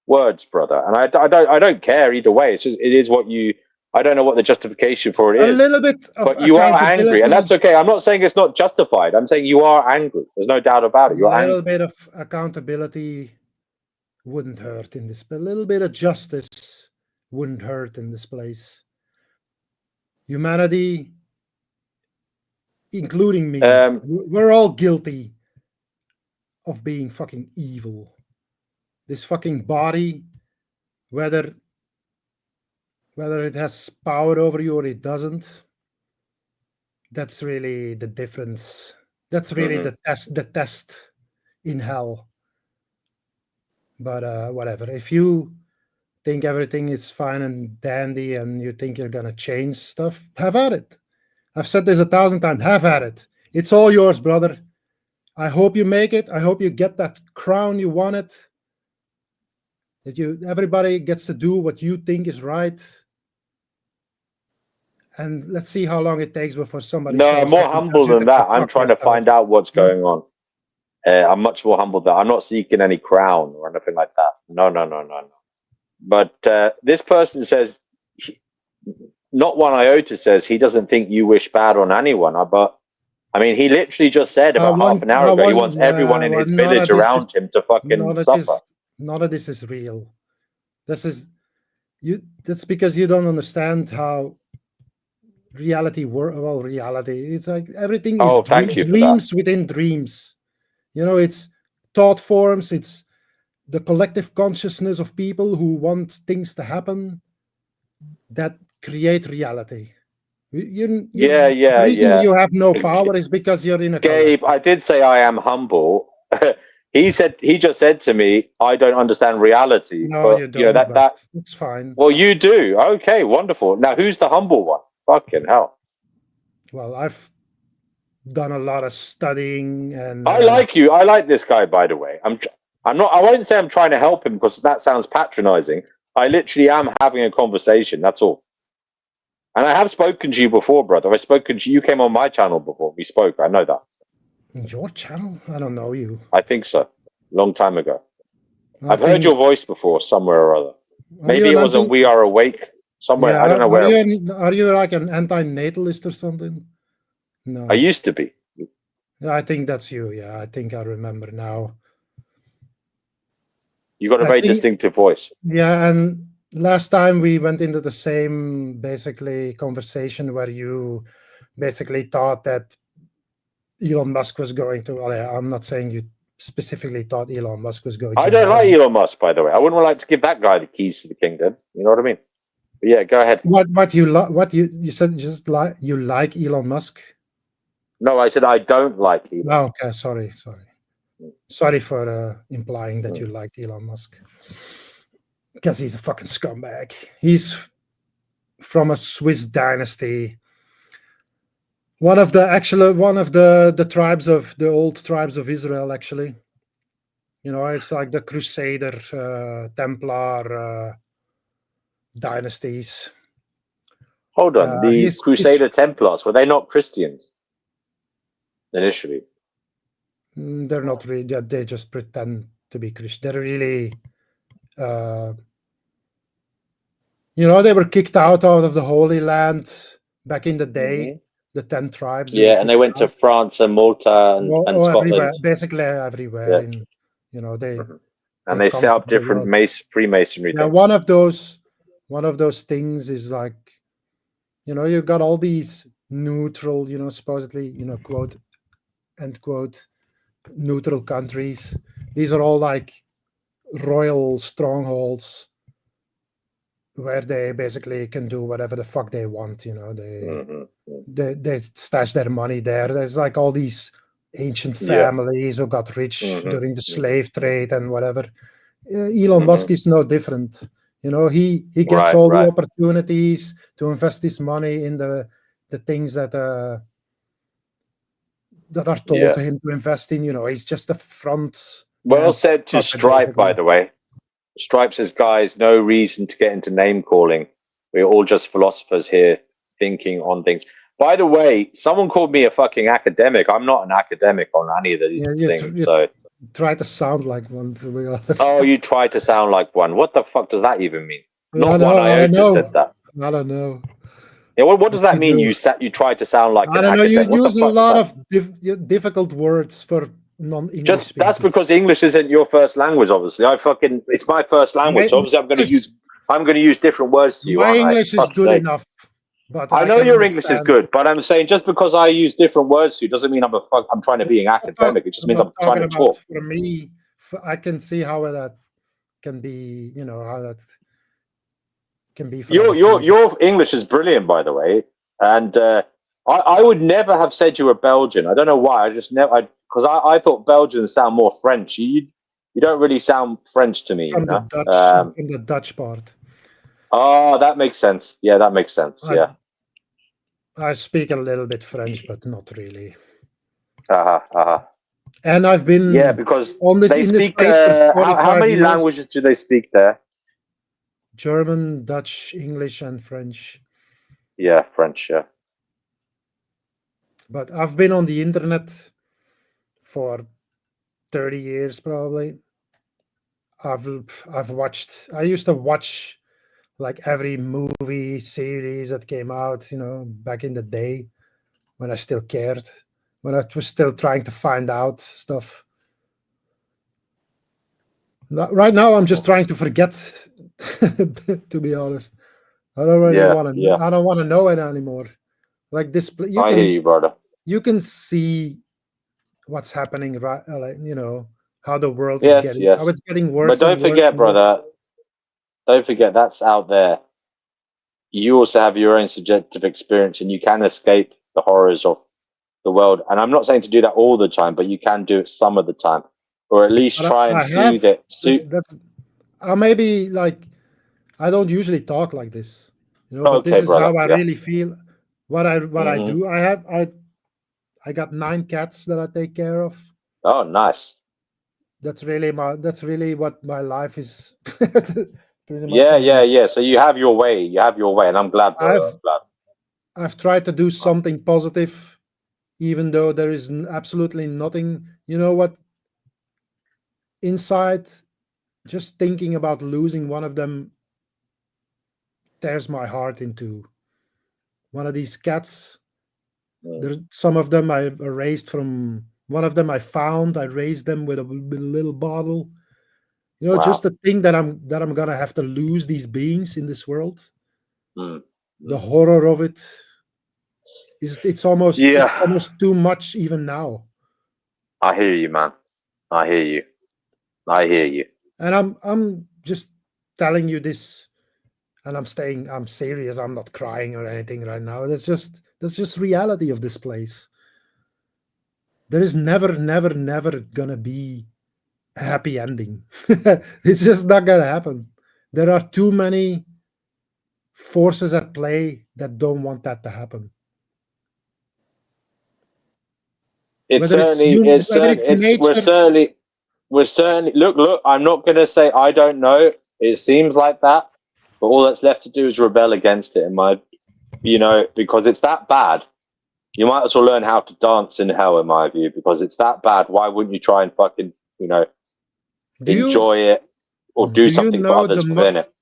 words, brother. And I don't care either way. It's just it is what you. I don't know what the justification for it is. A little bit of but you are angry, and that's okay. I'm not saying it's not justified. I'm saying you are angry. There's no doubt about it. You're angry. A little bit of accountability wouldn't hurt in this. A little bit of justice wouldn't hurt in this place. Humanity, including me, we're all guilty of being fucking evil. This fucking body, whether it has power over you or it doesn't, that's really the difference. That's really the test in hell. But whatever. If you think everything is fine and dandy and you think you're gonna change stuff, have at it. I've said this 1,000 times. Have at it. It's all yours, brother. I hope you make it. I hope you get that crown you wanted. That everybody gets to do what you think is right. And let's see how long it takes before somebody. No, I'm more humble than that. I'm trying to find out what's going on. I'm much more humble than that. I'm not seeking any crown or anything like that. No. But this person says, not one iota says he doesn't think you wish bad on anyone. But I mean, he literally just said about half an hour ago he wants everyone in his village around him to fucking suffer. None of this is real. That's because you don't understand how reality works. Well, reality. It's like everything is dreams within dreams. It's thought forms. It's the collective consciousness of people who want things to happen that create reality. The reason you have no power is because you're in a Gabe, I did say I am humble. He just said to me, I don't understand reality. No, but, you don't. That's fine. Well, you do. Okay, wonderful. Now, who's the humble one? Fucking hell. Well, I've done a lot of studying, and I like you. I like this guy, by the way. I'm not. I won't say I'm trying to help him because that sounds patronizing. I literally am having a conversation. That's all. And I have spoken to you before, brother. I've spoken to you. You came on my channel before. We spoke. I know that. Your channel? I don't know you. I think so. Long time ago. I've heard your voice before somewhere or other. Maybe it was on We Are Awake somewhere. Yeah, I don't know where. Are you like an anti-natalist or something? No. I used to be. Yeah, I think that's you. Yeah, I think I remember now. You got a very distinctive voice. Yeah, and last time we went into the same basically conversation where you basically thought that Elon Musk was going to. Well, I'm not saying you specifically thought Elon Musk was going to. I don't like Elon Musk, by the way. I wouldn't like to give that guy the keys to the kingdom. You know what I mean? Yeah, go ahead. What you said just like you like Elon Musk? No, I said I don't like Elon. Oh, okay, sorry for implying that you liked Elon Musk, because he's a fucking scumbag. He's from a Swiss dynasty, one of the tribes of the old tribes of Israel. Actually, it's like the Crusader, Templar dynasties. Hold on, the He's Crusader Templars, were they not Christians initially? they're not really. They just pretend to be Christian. They're really, they were kicked out of the Holy Land back in the day. The 10 tribes. They were Yeah, and they kicked went to out. France and Malta and Everywhere, Scotland. basically everywhere. Yeah. They And they set up conquered the different world. Freemasonry Yeah, things. one of those things is like, you've got all these neutral, supposedly, quote end quote, neutral countries. These are all like royal strongholds where they basically can do whatever the fuck they want. They stash their money there. There's like all these ancient families who got rich during the slave trade and whatever. Elon Musk is no different. He gets all the opportunities to invest his money in the things that are told to him to invest in. He's just a front. Well said to Stripe, by the way. Stripe says, guys, no reason to get into name calling. We're all just philosophers here thinking on things. By the way, someone called me a fucking academic. I'm not an academic on any of these things. So try to sound like one, to be honest. Oh, you try to sound like one. What the fuck does that even mean? Not one iota said that. I don't know. Yeah, what does that mean? You try to sound like an academic. You use a lot of difficult words for non-English. That's because English isn't your first language. Obviously, it's my first language. So obviously, I'm going to use different words to you. My English is good enough. But I know your English is good, but I'm saying just because I use different words to you doesn't mean I'm trying to be an academic. It just means I'm trying to talk. For me, I can see how that can be. How that can be. Your English is brilliant, by the way, and I would never have said you were Belgian. I don't know why. I just never because I thought Belgians sound more French. You don't really sound French to me. From the Dutch part. Oh, that makes sense. Yeah, that makes sense. Yeah. I speak a little bit French, but not really. And I've been because on this they in speak. this place for How many years. languages do they speak there? German, Dutch, English, and French. Yeah, French. Yeah. But I've been on the internet for 30 years, probably. I've watched. I used to watch like every movie series that came out, back in the day when I still cared, when I was still trying to find out stuff. Right now, I'm just trying to forget, to be honest. I don't really want to. I don't want to know it anymore. Like this, I hear you, brother. You can see what's happening, right? How the world is getting. How it's getting worse. But don't forget, brother. Don't forget that's out there. You also have your own subjective experience, and you can escape the horrors of the world. And I'm not saying to do that all the time, but you can do it some of the time, or at least try and soothe it. That's maybe like I don't usually talk like this, but this is how I really feel. What I do. I got 9 cats that I take care of. Oh, nice. That's really what my life is. Pretty much. Yeah. So you have your way. And I'm glad, brother. I'm glad. I've tried to do something positive, even though there is absolutely nothing. You know what? Inside, just thinking about losing one of them tears my heart in two. One of these cats. Some of them I erased from. One of them I found. I raised them with a little bottle. Just the thing that I'm gonna have to lose these beings in this world. The horror of it is it's almost too much even now. I hear you, man. I hear you. And I'm just telling you this. and I'm serious. I'm not crying or anything right now. That's just reality of this place. There is never gonna be a happy ending. It's just not gonna happen. There are too many forces at play that don't want that to happen. It's Whether it's certainly, human, whether it's nature. we're certainly, look, I'm not going to say I don't know. It seems like that, but all that's left to do is rebel against it, because it's that bad. You might as well learn how to dance in hell, in my view, because it's that bad. Why wouldn't you try and fucking, Do you enjoy it or do do you something for know the others within it?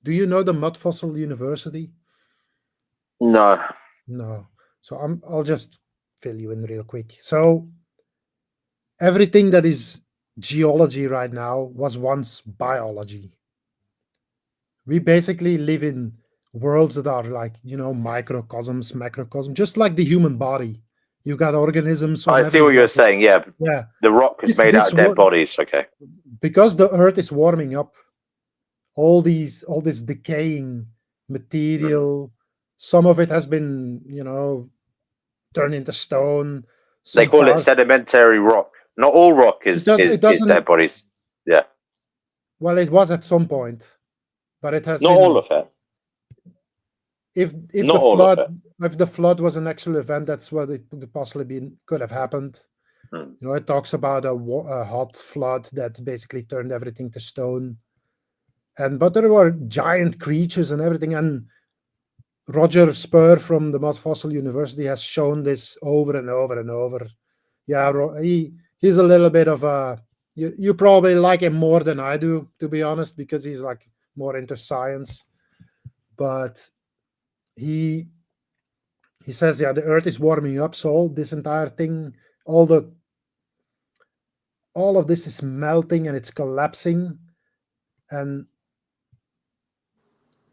Do you know the Mud Fossil University? No. No. So I'll just fill you in real quick. So everything that is geology right now was once biology. We basically live in worlds that are like, microcosms, macrocosm, just like the human body. You got organisms on I see every what you're level. saying. Yeah. Yeah. The rock is made out of dead bodies. Okay. Because the earth is warming up, all this decaying material, some of it has been, turned into stone. They Some call it parts, sedimentary rock. Not all rock it is doesn't. dead bodies. Yeah. Well, it was at some point, but it has Not all been. of it. If Not all of it. the flood was an actual event, that's what it could have happened. Hmm. It talks about a hot flood that basically turned everything to stone, but there were giant creatures and everything. And Roger Spur from the Mud Fossil University has shown this over and over and over. Yeah, he's a little bit of a. You probably like him more than I do, to be honest, because he's like more into science. But he says, yeah, the Earth is warming up, so this entire thing, all of this is melting and it's collapsing. And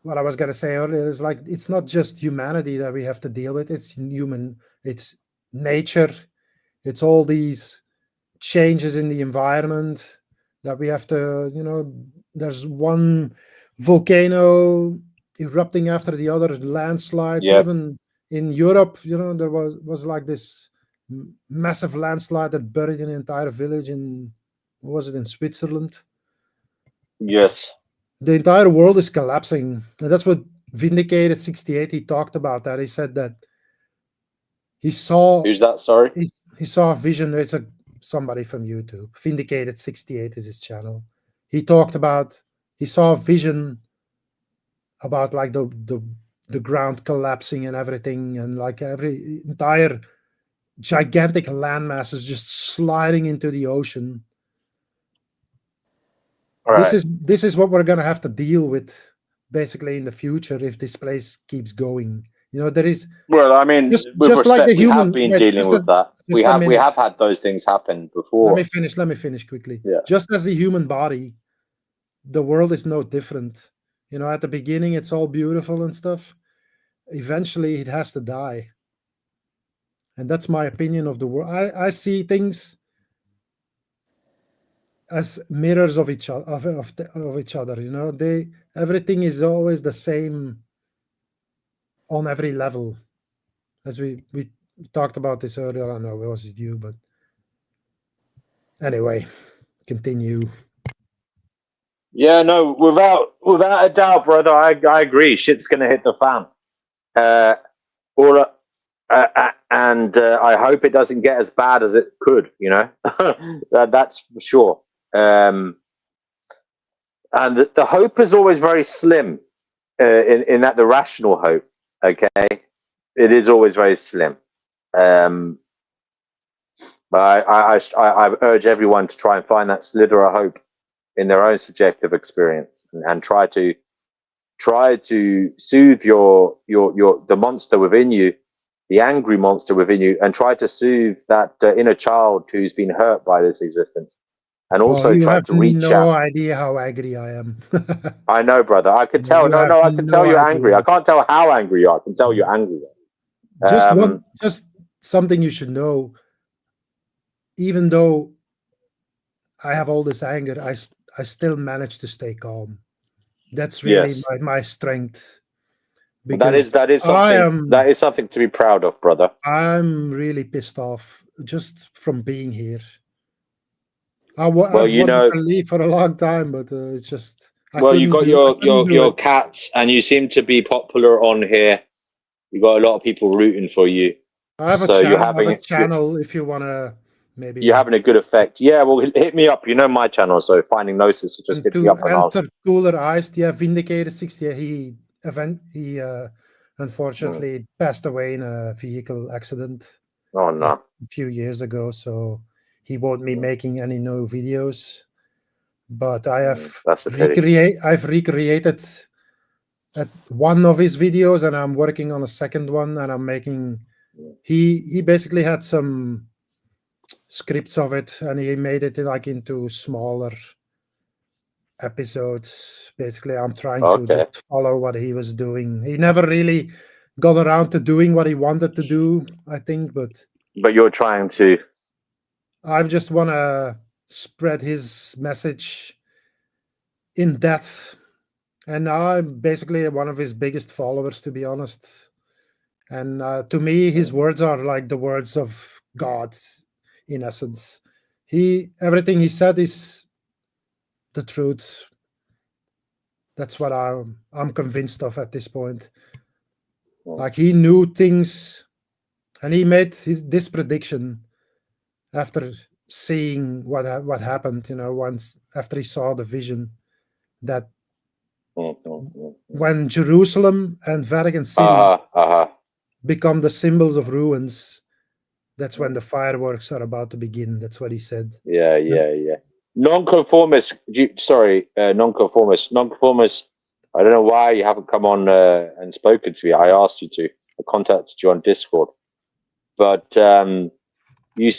what I was gonna say earlier is like it's not just humanity that we have to deal with. It's nature. It's all these changes in the environment that we have to, there's one volcano erupting after the other, landslides. Yeah. Even in Europe, there was like this massive landslide that buried an entire village in, was it in Switzerland? Yes. The entire world is collapsing. And that's what Vindicated 68, he talked about that. He said that he saw Who's that? Sorry. he saw a vision. It's somebody from YouTube. Vindicated 68 is his channel. He talked about he saw a vision about like the ground collapsing and everything, and like every entire gigantic landmass is just sliding into the ocean. All right. This is what we're gonna have to deal with basically in the future if this place keeps going. There is. Well, I mean, Just with like the respect, we have human. been Wait, dealing with that. We minute. have had those things happen Let before. me finish quickly. Yeah. Just as the human body, the world is no different. At the beginning, it's all beautiful and stuff. Eventually, it has to die. And that's my opinion of the world. I see things as mirrors of each other. Of each other. Everything is always the same on every level. As we talked about this earlier. I don't know what was due, but anyway, continue. Yeah, no, without a doubt, brother. I agree. Shit's gonna hit the fan. I hope it doesn't get as bad as it could. That's for sure. And the hope is always very slim. In that the rational hope, okay, it is always very slim. But I urge everyone to try and find that slither of hope in their own subjective experience, and try to soothe the monster within you, the angry monster within you, and try to soothe that inner child who's been hurt by this existence, and also you try have to reach no out. idea how angry I am. I know, brother. I can tell. No, I can tell you're angry. I can't tell how angry you are. I can tell you're angry. Just something you should know. Even though I have all this anger, I still manage to stay calm. That's really Yes. my strength. That Because is something to be proud of, brother. I'm really pissed off just from being here. Well, I've you wanted know, to leave for a long time, but it's just well, you got I couldn't do your it. cats, and you seem to be popular on here. You got a lot of people rooting for you, so I have a channel if you wanna you're maybe. having a good effect. Yeah, well, hit me up. You know my channel, so finding gnosis. So just And hit me to up, and I'll. answer Cooler Eyes, yeah, Vindicator 60, he Mm. unfortunately passed away in a vehicle accident Oh a no. few years ago, so he won't be Mm, making any new videos. But that's a pity. I've recreated one of his videos, and I'm working on a second one, and I'm making. He basically had some scripts of it, and he made it like into smaller episodes. Basically, I'm trying to Okay, just follow what he was doing. He never really got around to doing what he wanted to do, I think, but but you're trying to. I just want to spread his message in depth. And now I'm basically one of his biggest followers, to be honest. And to me, his words are like the words of God, in essence. Everything he said is the truth. That's what I'm convinced of at this point. Like he knew things, and he made this prediction after seeing what happened. Once after he saw the vision that when Jerusalem and Vatican City become the symbols of ruins, that's when the fireworks are about to begin. That's what he said. Yeah. Nonconformist. Nonconformist. Nonconformist. I don't know why you haven't come on and spoken to me. I asked you to. I contacted you on Discord, but he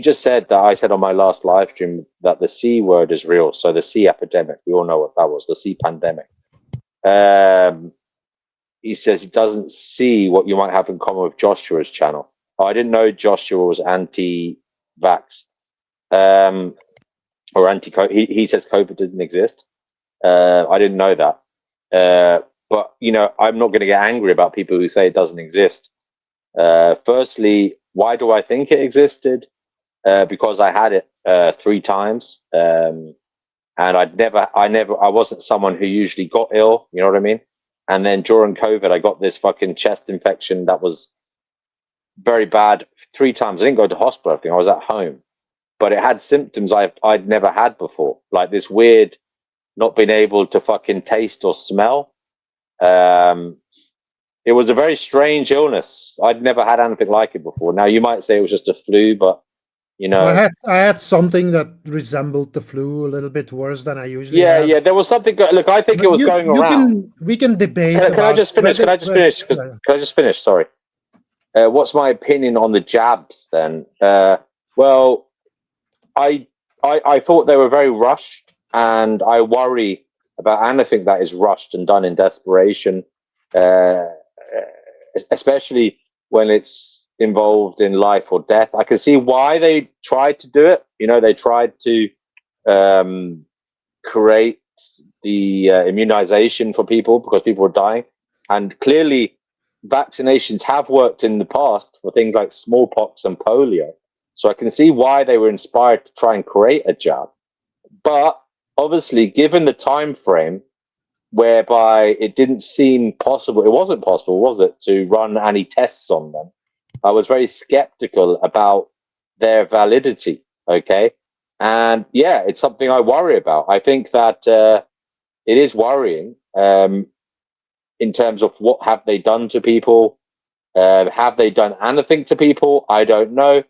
just said that I said on my last live stream that the C word is real. So the C epidemic. We all know what that was. The C pandemic. He says he doesn't see what you might have in common with Joshua's channel. Oh, I didn't know Joshua was anti-vax. Or anti-COVID. He says COVID didn't exist. I didn't know that. But I'm not going to get angry about people who say it doesn't exist. Firstly, why do I think it existed? Because I had it 3 times, and I wasn't someone who usually got ill. You know what I mean? And then during COVID, I got this fucking chest infection that was very bad 3 times. I didn't go to hospital. I think I was at home, but it had symptoms I'd never had before, like this weird not being able to fucking taste or smell. It was a very strange illness. I'd never had anything like it before. Now you might say it was just a flu, but I had something that resembled the flu a little bit worse than I usually have. yeah, there was something. Look, I think But it was going around. we can debate Can I about just finish? Can I just finish? Can I just finish? Sorry. What's my opinion on the jabs then? Well, I thought they were very rushed, and I worry about anything that is rushed and done in desperation, uh, especially when it's involved in life or death. I can see why they tried to do it. They tried to create the immunization for people because people were dying, and clearly vaccinations have worked in the past for things like smallpox and polio. So I can see why they were inspired to try and create a jab. But obviously, given the time frame whereby it didn't seem possible, it wasn't possible, was it, to run any tests on them? I was very skeptical about their validity. Okay. And yeah, it's something I worry about. I think that it is worrying in terms of what have they done to people? Have they done anything to people? I don't know.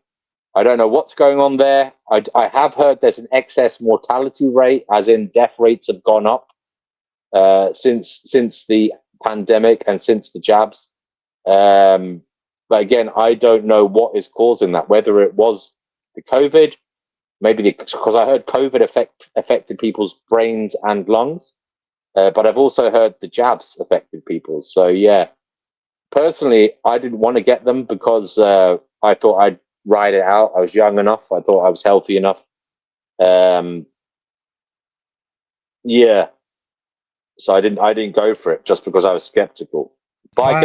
I don't know what's going on there. I have heard there's an excess mortality rate, as in death rates have gone up since the pandemic and since the jabs. But again, I don't know what is causing that. Whether it was the COVID, maybe because I heard COVID affected people's brains and lungs, but I've also heard the jabs affected people. So yeah, personally, I didn't want to get them because I thought I'd ride it out. I was young enough. I thought I was healthy enough. Yeah. so I didn't go for it just because I was skeptical. But I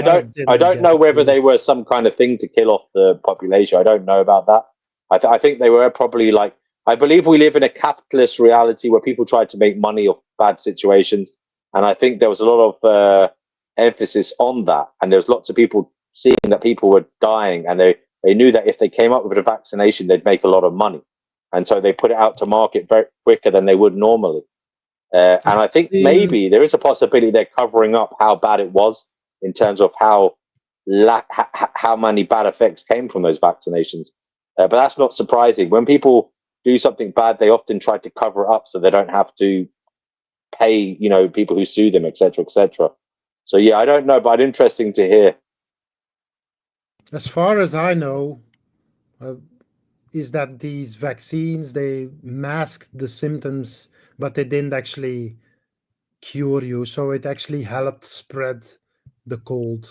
didn't don't get know whether it. they were some kind of thing to kill off the population. I don't know about that. I think they were probably like, I believe we live in a capitalist reality where people try to make money off bad situations, and I think there was a lot of emphasis on that, and there's lots of people seeing that people were dying, and they knew that if they came up with a vaccination, they'd make a lot of money, and so they put it out to market very quicker than they would normally. And I think Seen- maybe there is a possibility they're covering up how bad it was in terms of how many bad effects came from those vaccinations. But that's not surprising. When people do something bad, they often try to cover it up so they don't have to pay, you know, people who sue them, etc., etc. So yeah, I don't know, but interesting to hear. As far as I know, uh, is that these vaccines, they masked the symptoms, but they didn't actually cure you. So it actually helped spread the cold.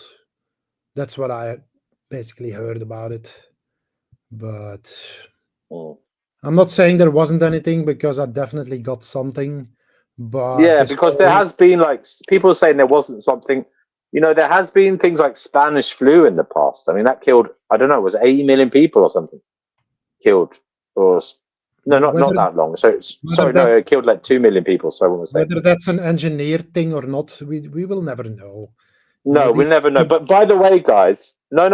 That's what I basically heard about it. But Mm. I'm not saying there wasn't anything, because I definitely got something. But Yeah, this because there whole, has been like people saying there wasn't something. You know, there has been things like Spanish flu in the past. I mean, that killed, I don't know, it was 80 million people or something killed. Or no, not whether that long. So whether sorry, no, that's it killed like 2 million people. So I want to say whether that's an engineered thing or not, we will never know. You know, no, we'll never know. But by the way, guys, no,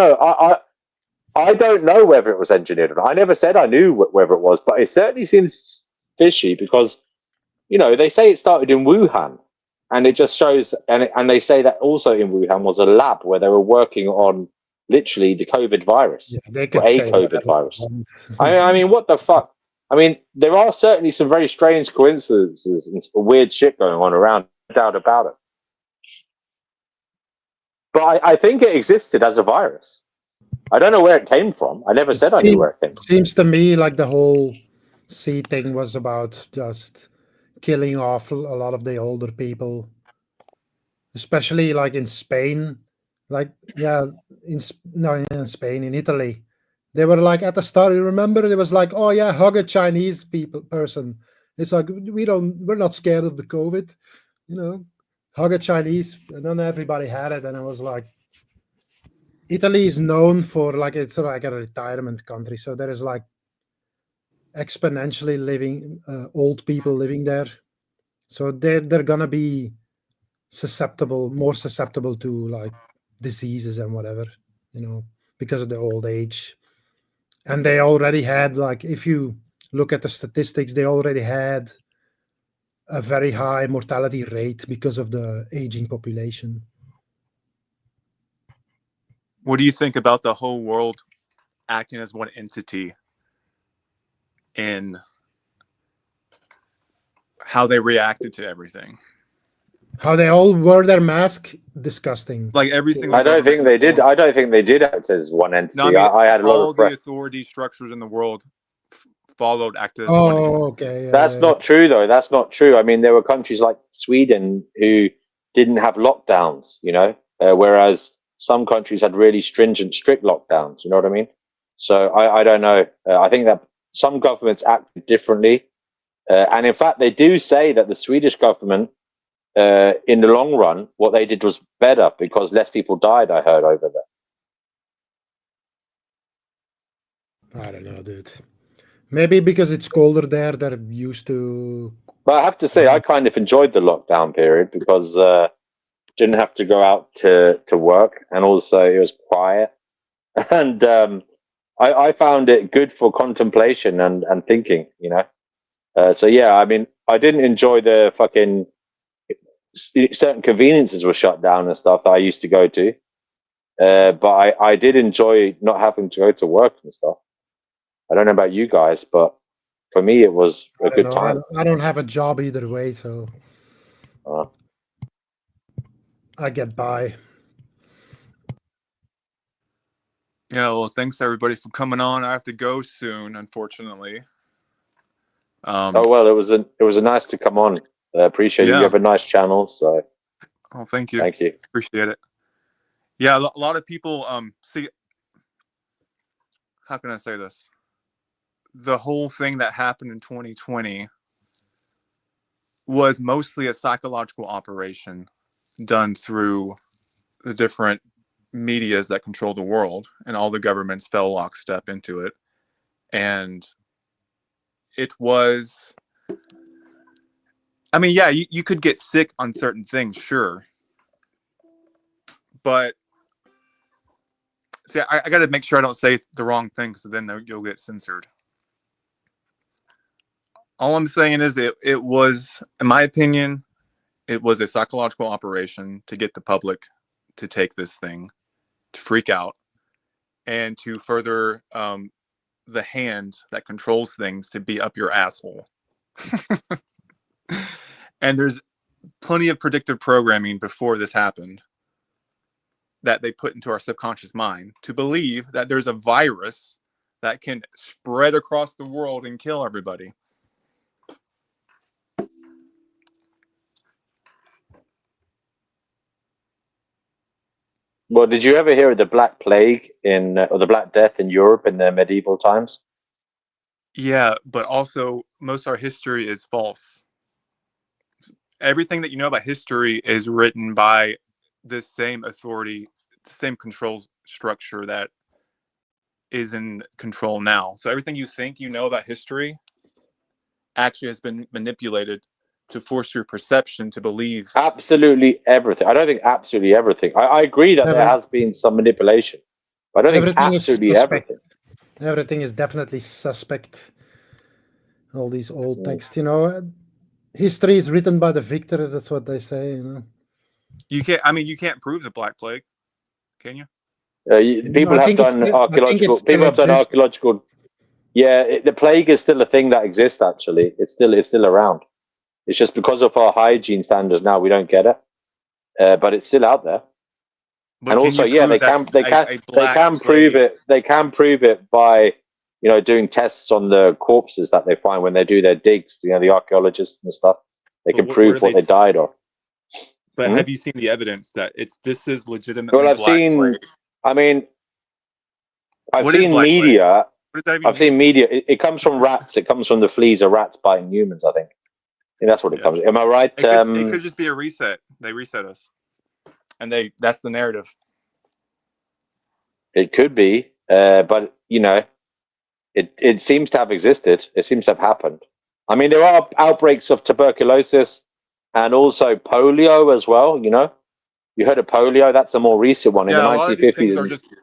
I don't know whether it was engineered or not. I never said I knew whether it was, but it certainly seems fishy because you know they say it started in Wuhan, and it just shows, and they say that also in Wuhan was a lab where they were working on literally the COVID virus yeah, they or could a say COVID whatever they virus. want. I mean, what the fuck? I mean, there are certainly some very strange coincidences and weird shit going on around, no doubt about it. But I think it existed as a virus. I don't know where it came from. I never It said I knew where it came from. seems to me like the whole sea thing was about just killing off a lot of the older people, especially like in Spain. Like, yeah, no, in Spain, in Italy, they were like at the start. You remember, it was like, oh yeah, hug a Chinese person. It's like we're not scared of the COVID, you know, hug a Chinese, and then everybody had it, and I was like, Italy is known for like it's like a retirement country, so there is like exponentially living old people living there, so they're gonna be more susceptible to like diseases and whatever, you know, because of the old age. And they already had, like, if you look at the statistics, they already had a very high mortality rate because of the aging population. What do you think about the whole world acting as one entity in how they reacted to everything? How they all wear their mask, disgusting. Like every single I don't government think in the they did. world. I don't think they did act as one No, I entity. mean I had a lot all of the friends. authority structures in the world followed, acted as one entity. Oh, okay. That's not true, though. That's not true. I mean, there were countries like Sweden who didn't have lockdowns, you know, whereas some countries had really stringent, strict lockdowns. You know what I mean? So I don't know. I think that some governments acted differently. And in fact, they do say that the Swedish government, in the long run, what they did was better because less people died, I heard, over there. I don't know, dude. Maybe because it's colder there, they're used to. But I have to say, I kind of enjoyed the lockdown period because didn't have to go out to work, and also it was quiet, and I found it good for contemplation and thinking, you know. So yeah, I mean, I didn't enjoy the fucking certain conveniences were shut down and stuff that I used to go to, but I did enjoy not having to go to work and stuff. I don't know about you guys, but for me, it was I a don't good know. time. I don't have a job either way, so Uh, I get by. Yeah, well, thanks everybody for coming on. I have to go soon, unfortunately. oh well, it was a nice to come on. Appreciate it. You Yeah. have a nice channel, so Oh, thank you. thank you. Appreciate it. Yeah, a lot of people see. How can I say this? The whole thing that happened in 2020 was mostly a psychological operation done through the different medias that control the world, and all the governments fell lockstep into it. And it was, I mean, yeah, you could get sick on certain things, sure. But see, I got to make sure I don't say the wrong thing, because then you'll get censored. All I'm saying is it was, in my opinion, it was a psychological operation to get the public to take this thing, to freak out, and to further the hand that controls things to be up your asshole. And there's plenty of predictive programming before this happened that they put into our subconscious mind to believe that there's a virus that can spread across the world and kill everybody. Well, did you ever hear of the Black Plague or the Black Death in Europe in the medieval times? Yeah, but also most of our history is false. Everything that you know about history is written by the same authority, the same control structure that is in control now. So everything you think you know about history actually has been manipulated to force your perception to believe. Absolutely everything. I don't think absolutely everything. I agree that there has been some manipulation. But I don't think absolutely everything. Everything is definitely suspect. All these old texts, you know, history is written by the victor. That's what they say. You know, you can't. I mean, you can't prove the Black Plague, can you? People have done archaeological. People have done archaeological. Yeah, the plague is still a thing that exists. Actually, it's still around. It's just because of our hygiene standards now we don't get it, but it's still out there. But and also, yeah, they can prove it. They can prove it by, you know, doing tests on the corpses that they find when they do their digs. You know, the archaeologists and stuff. They can prove what they died of. But have you seen the evidence that this is legitimately? Well, I've seen. I mean, I've seen media. I've seen media. It comes from rats. It comes from the fleas of rats biting humans. I think that's what it comes. Am I right? It could just be a reset. They reset us, and that's the narrative. It could be, but you know, it seems to have existed. It seems to have happened. I mean, there are outbreaks of tuberculosis and also polio as well. You know, you heard of polio? That's a more recent one in the 1950s. A lot of these things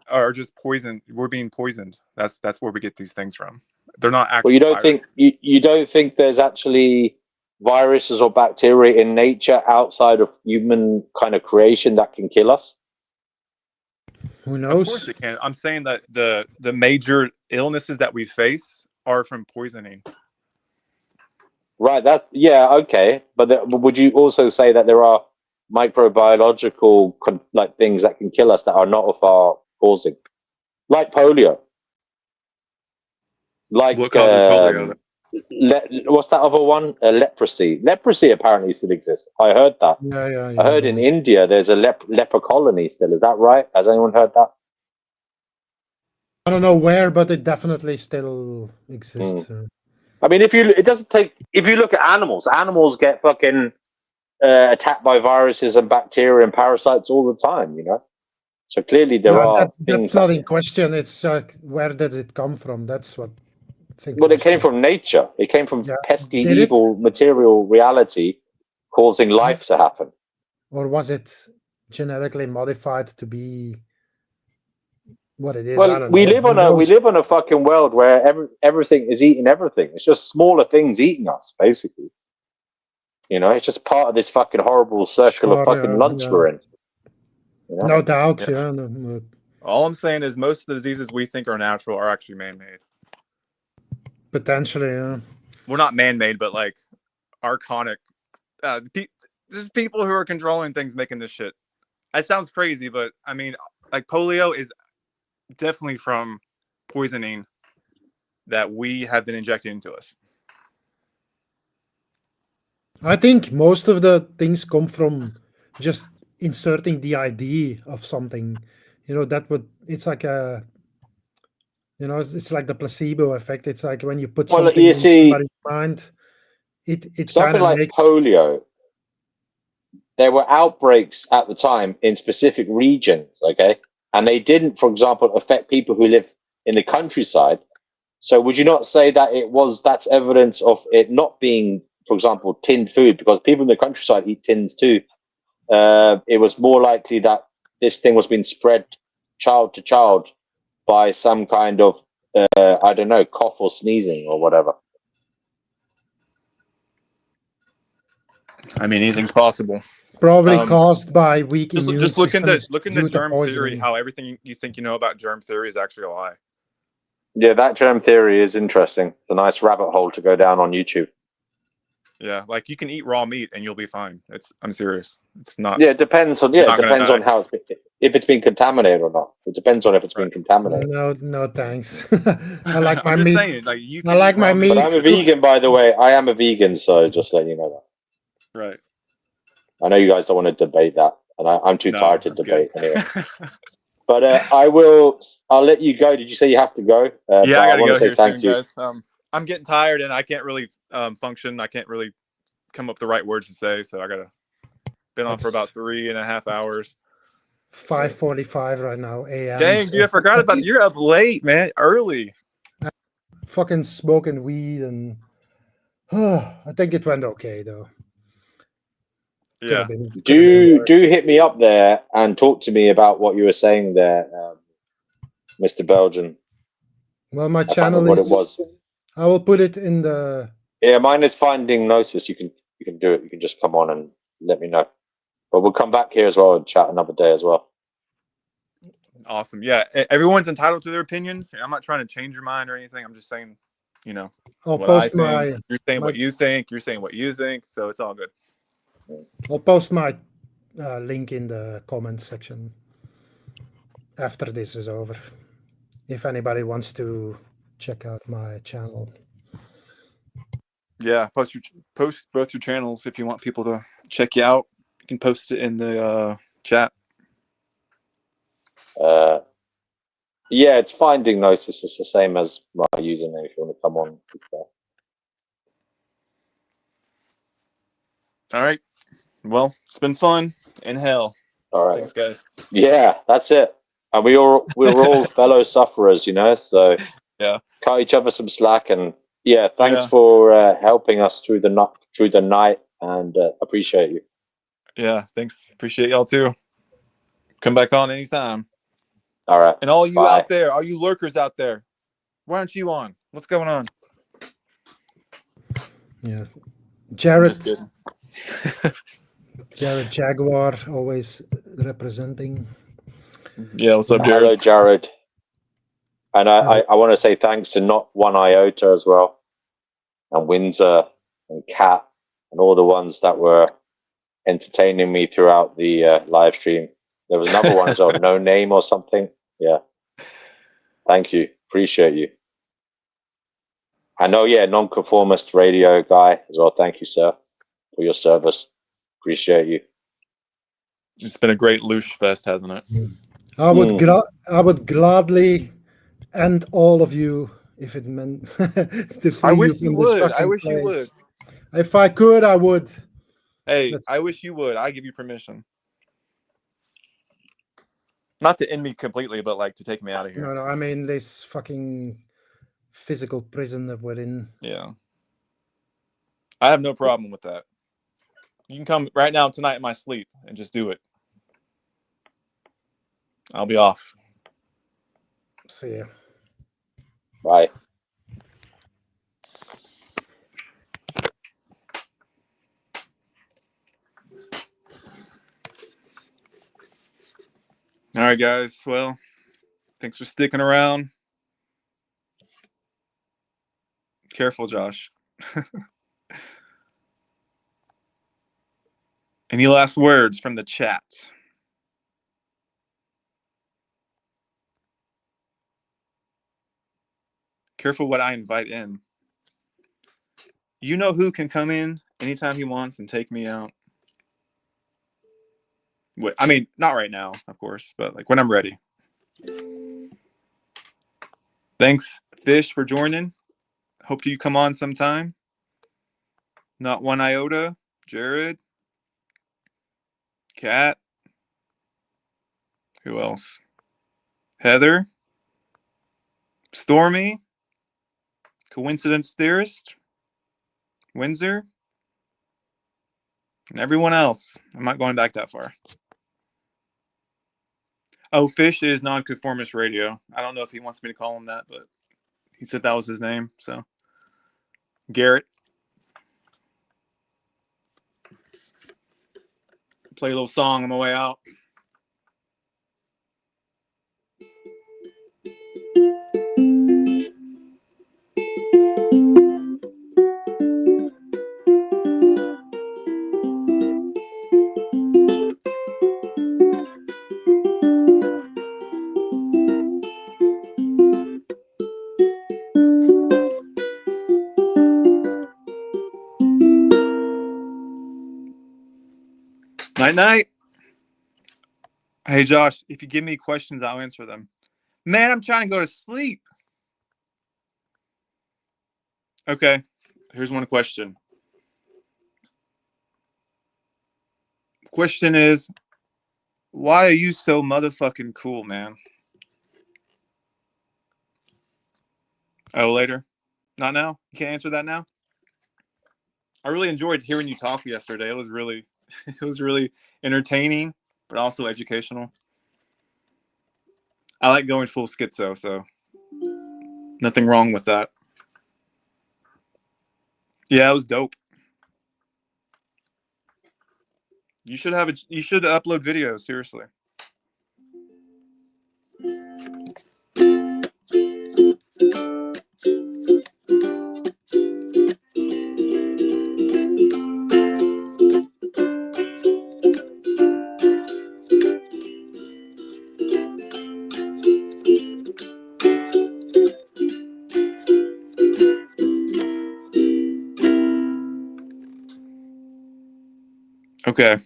are just poisoned. We're being poisoned. That's where we get these things from. They're not actual. Well, you don't think there's actually viruses or bacteria in nature outside of human kind of creation that can kill us? Who knows? Of course it can. I'm saying that the major illnesses that we face are from poisoning. Right. Okay. But would you also say that there are microbiological things that can kill us that are not of our causing, like polio? Like what causes polio? What's that other one? Leprosy. Leprosy apparently still exists. I heard that. Yeah. I heard in India there's a leper colony still. Is that right? Has anyone heard that? I don't know where, but it definitely still exists. I mean, if you look at animals get fucking attacked by viruses and bacteria and parasites all the time. You know, so clearly there are things. That's not in question. It's where did it come from? That's what. Well, it came from nature. It came from pesky, evil material reality causing life to happen. Or was it genetically modified to be what it is? Well, I don't we know. live on a fucking world where everything is eating everything. It's just smaller things eating us, basically. You know, it's just part of this fucking horrible circle of fucking lunch we're in. You know? No doubt, No. All I'm saying is most of the diseases we think are natural are actually man-made. Potentially, yeah. Well, not man-made, but like archonic. There's people who are controlling things making this shit. It sounds crazy, but I mean, like polio is definitely from poisoning that we have been injecting into us. I think most of the things come from just inserting the idea of something. You know, it's like a, you know, it's like the placebo effect. It's like when you put something in somebody's mind, it kind Something of like makes polio. There were outbreaks at the time in specific regions, okay? And they didn't, for example, affect people who live in the countryside. So would you not say that that's evidence of it not being, for example, tinned food? Because people in the countryside eat tins too. It was more likely that this thing was being spread child to child by some kind of, I don't know, cough or sneezing or whatever. I mean, anything's possible. probably caused by weak immune Just look into systems look into due to germ theory. poisoning. How everything you think you know about germ theory is actually a lie. Yeah, that germ theory is interesting. It's a nice rabbit hole to go down on YouTube. Yeah, like you can eat raw meat and you'll be fine. I'm serious. It's not. Yeah, it depends on You're not gonna die. how if it's been contaminated or not. It depends on if it's been contaminated. No, thanks. I like my I'm just meat. saying, like you I can like eat raw my meat. But meat. I'm a vegan, by the way. I am a vegan, so just let you know that. Right. I know you guys don't want to debate that, and I'm too No, tired to I'm good. debate anyway. But I'll let you go. Did you say you have to go? Yeah, I I gotta want to go say here soon, thank you. guys. I'm getting tired and I can't really function. I can't really come up with the right words to say, so I gotta. Been on for about 3.5 hours. 5:45 right now a.m. Dang, dude, I forgot about you're up late, man. Early. Fucking smoking weed and I think it went okay though. Yeah. Do hit me up there and talk to me about what you were saying there, Mr. Belgian. Well, my I can't channel remember is. what it was. I will put it in the. Yeah, mine is Finding Gnosis. You can do it. You can just come on and let me know. But we'll come back here as well and chat another day as well. Awesome. Yeah, everyone's entitled to their opinions. I'm not trying to change your mind or anything. I'm just saying, I'll what I post think. You're saying what you think. You're saying what you think. So it's all good. I'll post my link in the comments section after this is over. If anybody wants to check out my channel. Yeah, post both your channels if you want people to check you out. You can post it in the chat. Yeah, it's Finding Gnosis. It's the same as my username if you want to come on. All right. Well, it's been fun in hell. All right. Thanks, guys. Yeah, that's it. And we're all fellow sufferers, So yeah, cut each other some slack. And yeah, thanks for helping us through the night, and appreciate you. Yeah, thanks. Appreciate y'all too. Come back on anytime. All right. And all you out there, all you lurkers out there, why aren't you on? What's going on? Yeah, Jared. Jared Jaguar always representing. Yeah, what's up, Jared? Hello, Jared. And I want to say thanks to Not One Iota as well, and Windsor and Kat and all the ones that were entertaining me throughout the live stream. There was another one as well, No Name or something. Yeah. Thank you. Appreciate you. I know, Nonconformist Radio guy as well. Thank you, sir, for your service. Appreciate you. It's been a great Loosh Fest, hasn't it? I would gladly end all of you if it meant to free you from this fucking place. You would. If I could, I would. Hey, I wish you would. I give you permission. Not to end me completely, but like to take me out of here. No, I mean this fucking physical prison that we're in. Yeah. I have no problem with that. You can come right now tonight in my sleep and just do it. I'll be off. See ya. Bye. All right, guys. Well, thanks for sticking around. Careful, Josh. Any last words from the chat? Careful what I invite in. You know who can come in anytime he wants and take me out. I mean, not right now, of course, but like when I'm ready. Thanks, Fish, for joining. Hope you come on sometime. Not one iota. Jared. Kat. Who else? Heather. Stormy. Coincidence theorist. Windsor. And everyone else. I'm not going back that far. Oh, Fish is Nonconformist Radio. I don't know if he wants me to call him that, but he said that was his name. So, Garrett. Play a little song on my way out. Night night. Hey Josh, if you give me questions, I'll answer them. Man, I'm trying to go to sleep. Okay, here's one question. Question is, why are you so motherfucking cool, man? Oh, later? Not now? You can't answer that now? I really enjoyed hearing you talk yesterday. It was really entertaining, but also educational. I like going full schizo, so nothing wrong with that. Yeah, it was dope. You should upload videos, seriously. Okay.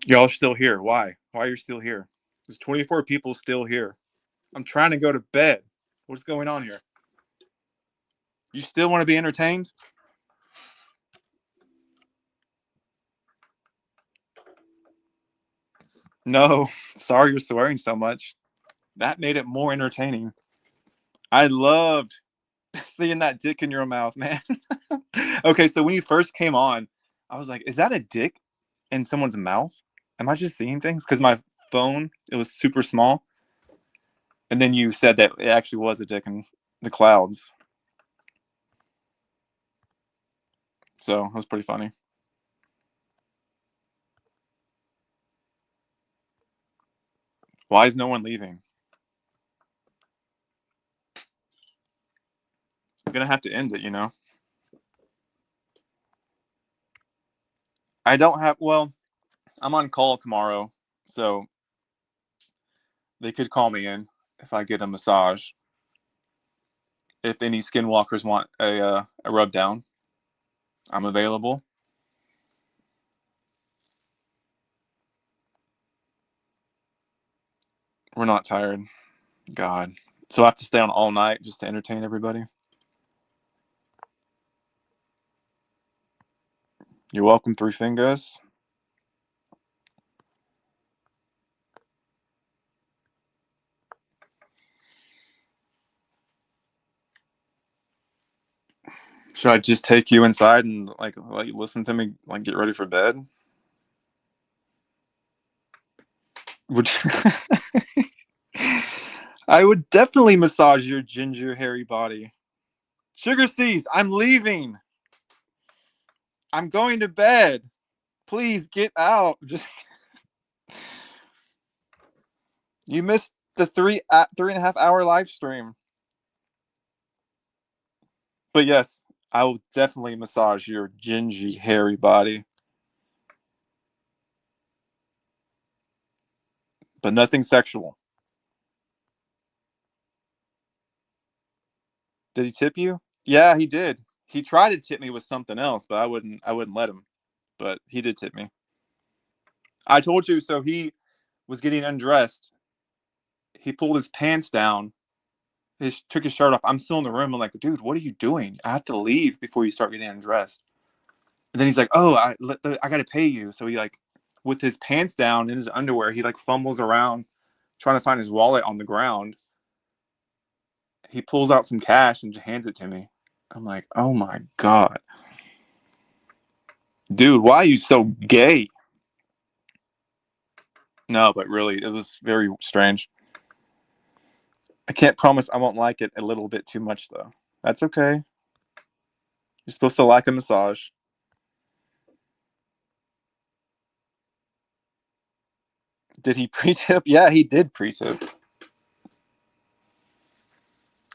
Y'all are still here. Why? Why are you still here? There's 24 people still here. I'm trying to go to bed. What's going on here? You still want to be entertained? No. Sorry you're swearing so much. That made it more entertaining. I loved seeing that dick in your mouth, man. Okay, so when you first came on, I was like, is that a dick in someone's mouth? Am I just seeing things? Because my phone, it was super small. And then you said that it actually was a dick in the clouds. So it was pretty funny. Why is no one leaving? I'm going to have to end it, you know? I'm on call tomorrow. So they could call me in if I get a massage. If any skinwalkers want a rub down, I'm available. We're not tired. God. So I have to stay on all night just to entertain everybody. You're welcome, Three Fingers. Should I just take you inside and let you listen to me get ready for bed? Would I would definitely massage your ginger hairy body. Sugar Seas, I'm leaving. I'm going to bed. Please get out. You missed the 3.5 hour live stream. But yes, I will definitely massage your gingy hairy body. But nothing sexual. Did he tip you? Yeah, he did. He tried to tip me with something else, but I wouldn't let him. But he did tip me. I told you, so he was getting undressed. He pulled his pants down. He took his shirt off. I'm still in the room. I'm like, dude, what are you doing? I have to leave before you start getting undressed. And then he's like, "Oh, I got to pay you." So he like, with his pants down in his underwear, he like fumbles around trying to find his wallet on the ground. He pulls out some cash and hands it to me. I'm like, "Oh my God. Dude, why are you so gay?" No, but really, it was very strange. I can't promise I won't like it a little bit too much, though. That's okay. You're supposed to like a massage. Did he pre-tip? Yeah, he did pre-tip.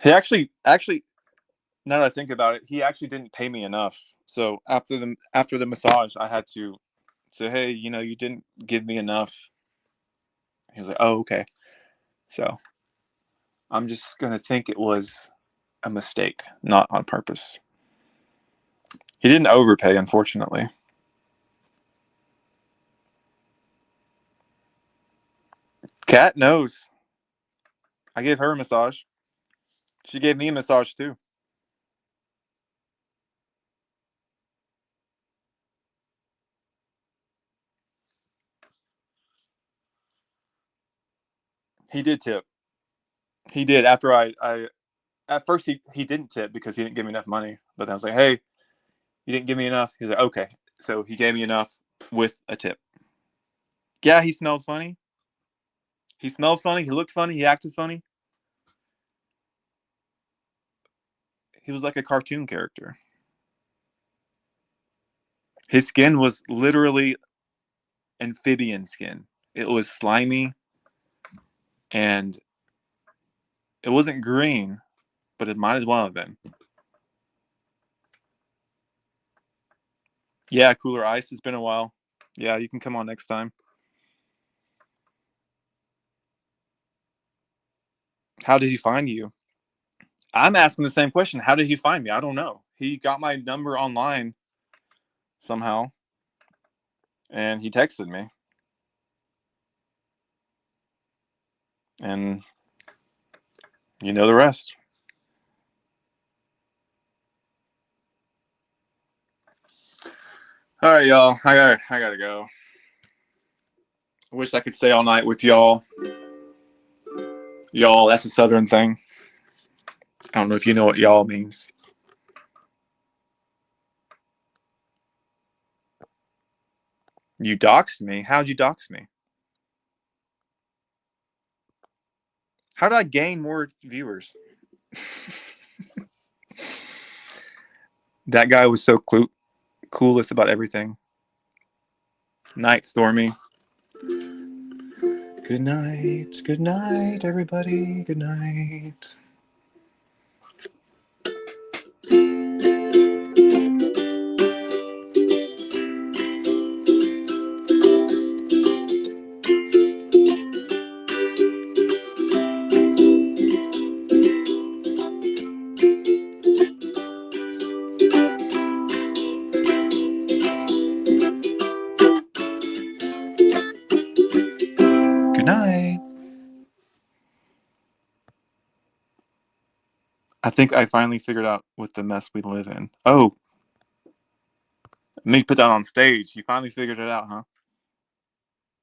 He actually, now that I think about it, he actually didn't pay me enough. So after the massage, I had to say, "Hey, you didn't give me enough." He was like, "Oh, okay." So I'm just gonna think it was a mistake, not on purpose. He didn't overpay, unfortunately. Kat knows. I gave her a massage. She gave me a massage too. He did tip. He did after I at first he didn't tip because he didn't give me enough money. But then I was like, "Hey, you didn't give me enough." He was like, "Okay." So he gave me enough with a tip. Yeah, he smelled funny. He smelled funny. He looked funny. He acted funny. He was like a cartoon character. His skin was literally amphibian skin. It was slimy and it wasn't green, but it might as well have been. Yeah, Cooler Ice. It's been a while. Yeah, you can come on next time. How did he find you? I'm asking the same question. How did he find me? I don't know. He got my number online somehow, and he texted me. And you know the rest. All right, y'all. I gotta go. I wish I could stay all night with y'all. Y'all, that's a southern thing. I don't know if you know what y'all means. You doxed me? How'd you dox me? How did I gain more viewers? That guy was so coolest about everything. Night, Stormy. Good night, everybody. Good night. Good night. I think I finally figured out what the mess we live in. Oh, me put that on stage. You finally figured it out, huh?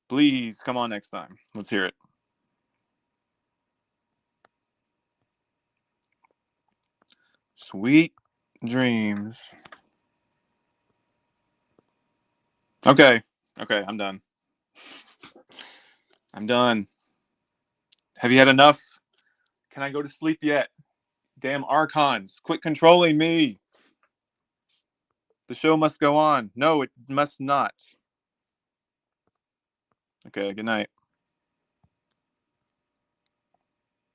Please come on next time. Let's hear it. Sweet dreams. Okay. Okay, I'm done. I'm done. Have you had enough? Can I go to sleep yet? Damn archons, quit controlling me. The show must go on. No, it must not. Okay, good night.